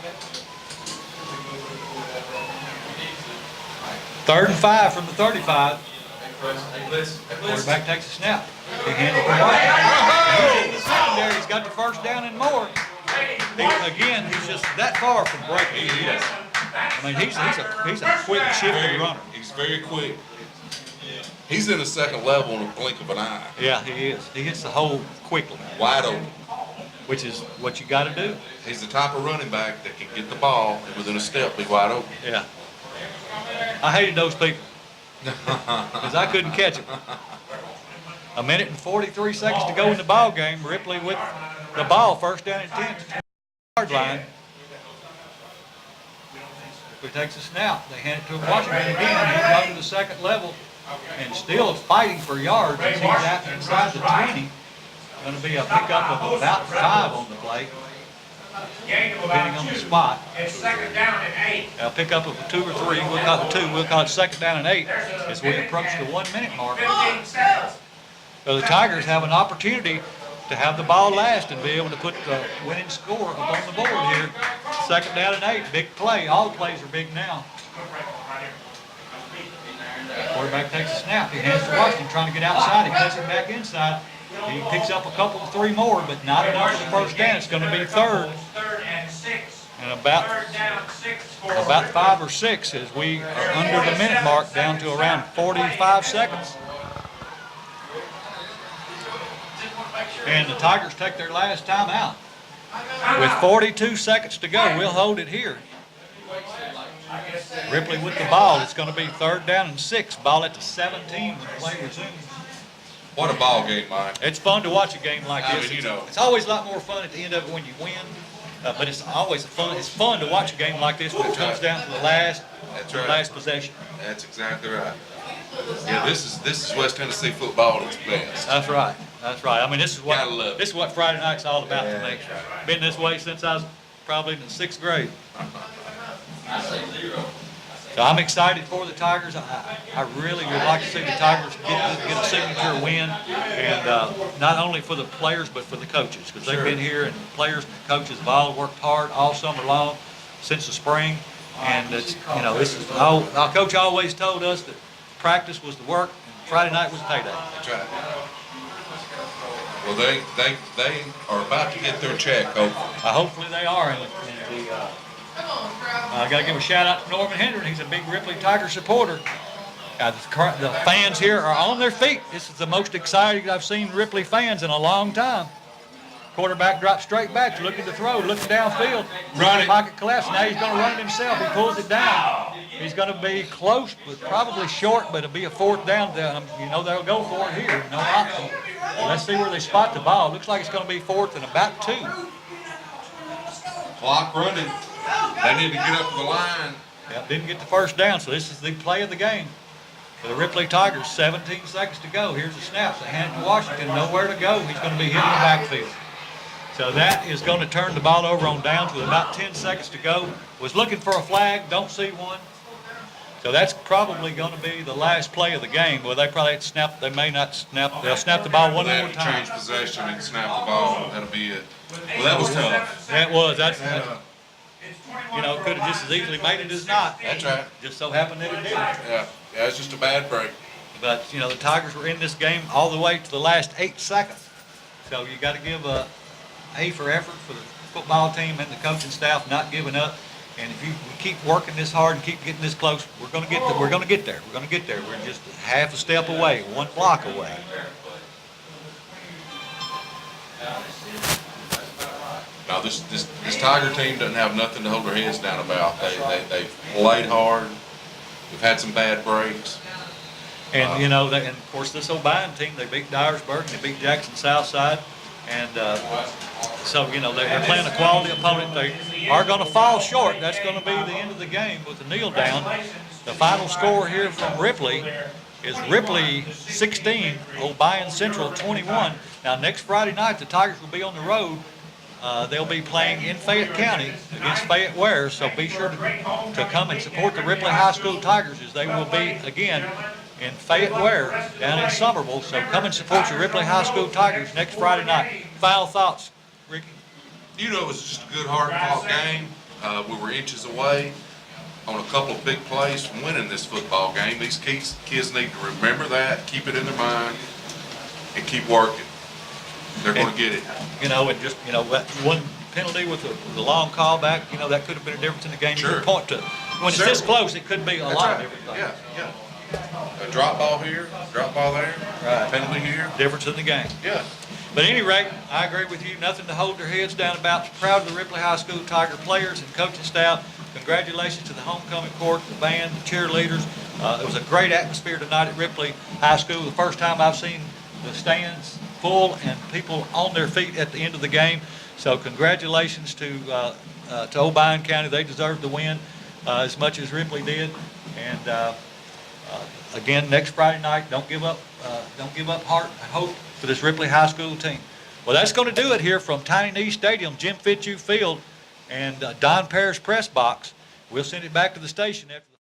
Third and 5 from the 35. Hey, listen. Quarterback takes a snap. He hands it to Washington. He's in the secondary. He's got the first down and more. He's just that far from breaking. I mean, he's a quick shifting runner. He's very quick. He's in the second level in a blink of an eye. Yeah, he is. He hits the hole quickly, Wide open. which is what you got to do. He's the type of running back that can get the ball and within a step be wide open. Yeah. I hated those people because I couldn't catch them. A minute and 43 seconds to go in the ball game. Ripley with the ball, first down and 10, 20-yard line. Ripley takes a snap. They hand it to Washington again. He's up to the second level and still fighting for yards. He's out inside the 20. Going to be a pickup of about 5 on the play, depending on the spot. It's second down and 8. A pickup of 2 or 3. We'll call it 2. We'll call it second down and 8 as we approach the 1 minute mark. 15 seconds. So the Tigers have an opportunity to have the ball last and be able to put the winning score up on the board here. Second down and 8, big play. All the plays are big now. Quarterback takes a snap. He hands to Washington, trying to get outside. He cuts him back inside. He picks up a couple, 3 more, but not enough for the first down. It's going to be third Third and 6. and about Third down, 6 for 5 or 6 as we are under the minute mark, down to around 45 seconds. And the Tigers take their last time out. With 42 seconds to go, we'll hold it here. Ripley with the ball. It's going to be third down and 6. Ball at the 17 when the play resumes. What a ball game, Mike. It's fun to watch a game like I this. mean, you know. It's always a lot more fun at the end of it when you win. But it's always it's fun to watch a game like this when it comes down to the last possession. That's exactly right. Yeah, this is West Tennessee football at its best. That's right. That's right. I mean, this is Gotta love it. what Friday night's all about to me. That's right. Been this way since I was probably in the 6th grade. So I'm excited for the Tigers. I really would like to see the Tigers get a signature win, and not only for the players but for the coaches, because they've been here, and the players and the coaches have all worked hard all summer long since the spring. And it's, this is our coach always told us that practice was the work and Friday night was payday. That's right. Well, they are about to get their check, hopefully. Hopefully they are. I got to give a shout out to Norman Hendren. He's a big Ripley Tiger supporter. The fans here are on their feet. This is the most exciting I've seen Ripley fans in a long time. Quarterback drops straight back, looking to throw, looking downfield. Run it. Pocket collapse. Now he's going to run it himself. He pulls it down. He's going to be close, but probably short, but it'll be a 4th down. They'll go for it here. No option. Let's see where they spot the ball. Looks like it's going to be 4th and about 2. Clock running. They need to get up to the line. Yep, didn't get the first down, so this is the play of the game. For the Ripley Tigers, 17 seconds to go. Here's the snap. They hand it to Washington. Nowhere to go. He's going to be hit in the backfield. So that is going to turn the ball over on downs with about 10 seconds to go. Was looking for a flag, don't see one. So that's probably going to be the last play of the game. Well, they probably snap. They may not snap. They'll snap the ball one They more have to time. change possession and snap the ball. That'll be it. Well, that was tough. That was. Could have just as easily made it as not. That's right. Just so happened that it did. Yeah, it's just a bad break. But, the Tigers were in this game all the way to the last 8 seconds. So you got to give a for effort for the football team and the coaching staff, not giving up. And if we keep working this hard and keep getting this close, we're going to get there. We're going to get there. We're going to get there. We're just half a step away, 1 block away. Now this Tiger team doesn't have nothing to hold their heads down about. They've played hard. We've had some bad breaks. And and of course this Obion team, they beat Dyersburg and they beat Jackson Southside, and so they're playing a quality opponent. They are going to fall short. That's going to be the end of the game with the kneel down. The final score here from Ripley is Ripley 16, Obion Central 21. Now next Friday night the Tigers will be on the road. They'll be playing in Fayette County against Fayette Ware, so be sure to come and support the Ripley High School Tigers, as they will be again in Fayette Ware down in Somerville. So come and support your Ripley High School Tigers next Friday night. Final thoughts, Ricky? It was just a good, hard-fought game. We were inches away on a couple of big plays from winning this football game. These kids need to remember that, keep it in their mind, and keep working. They're going to get it. And just that one penalty with the long call back, that could have been a difference in the game. Sure. You could point to. When it's this close, it could be a lot of different things. Yeah. A drop ball here, drop ball there, Right. penalty here. Difference in the game. Yeah. But at any rate, I agree with you, nothing to hold their heads down about. Proud of the Ripley High School Tiger players and coaching staff. Congratulations to the homecoming court, the band, the cheerleaders. It was a great atmosphere tonight at Ripley High School. The first time I've seen the stands full and people on their feet at the end of the game. So congratulations to Obion County. They deserved the win as much as Ripley did. And again, next Friday night, don't give up heart and hope for this Ripley High School team. Well, that's going to do it here from Tiny Knee Stadium, Jim Fitzhugh Field, and Don Parrish Press Box. We'll send it back to the station after the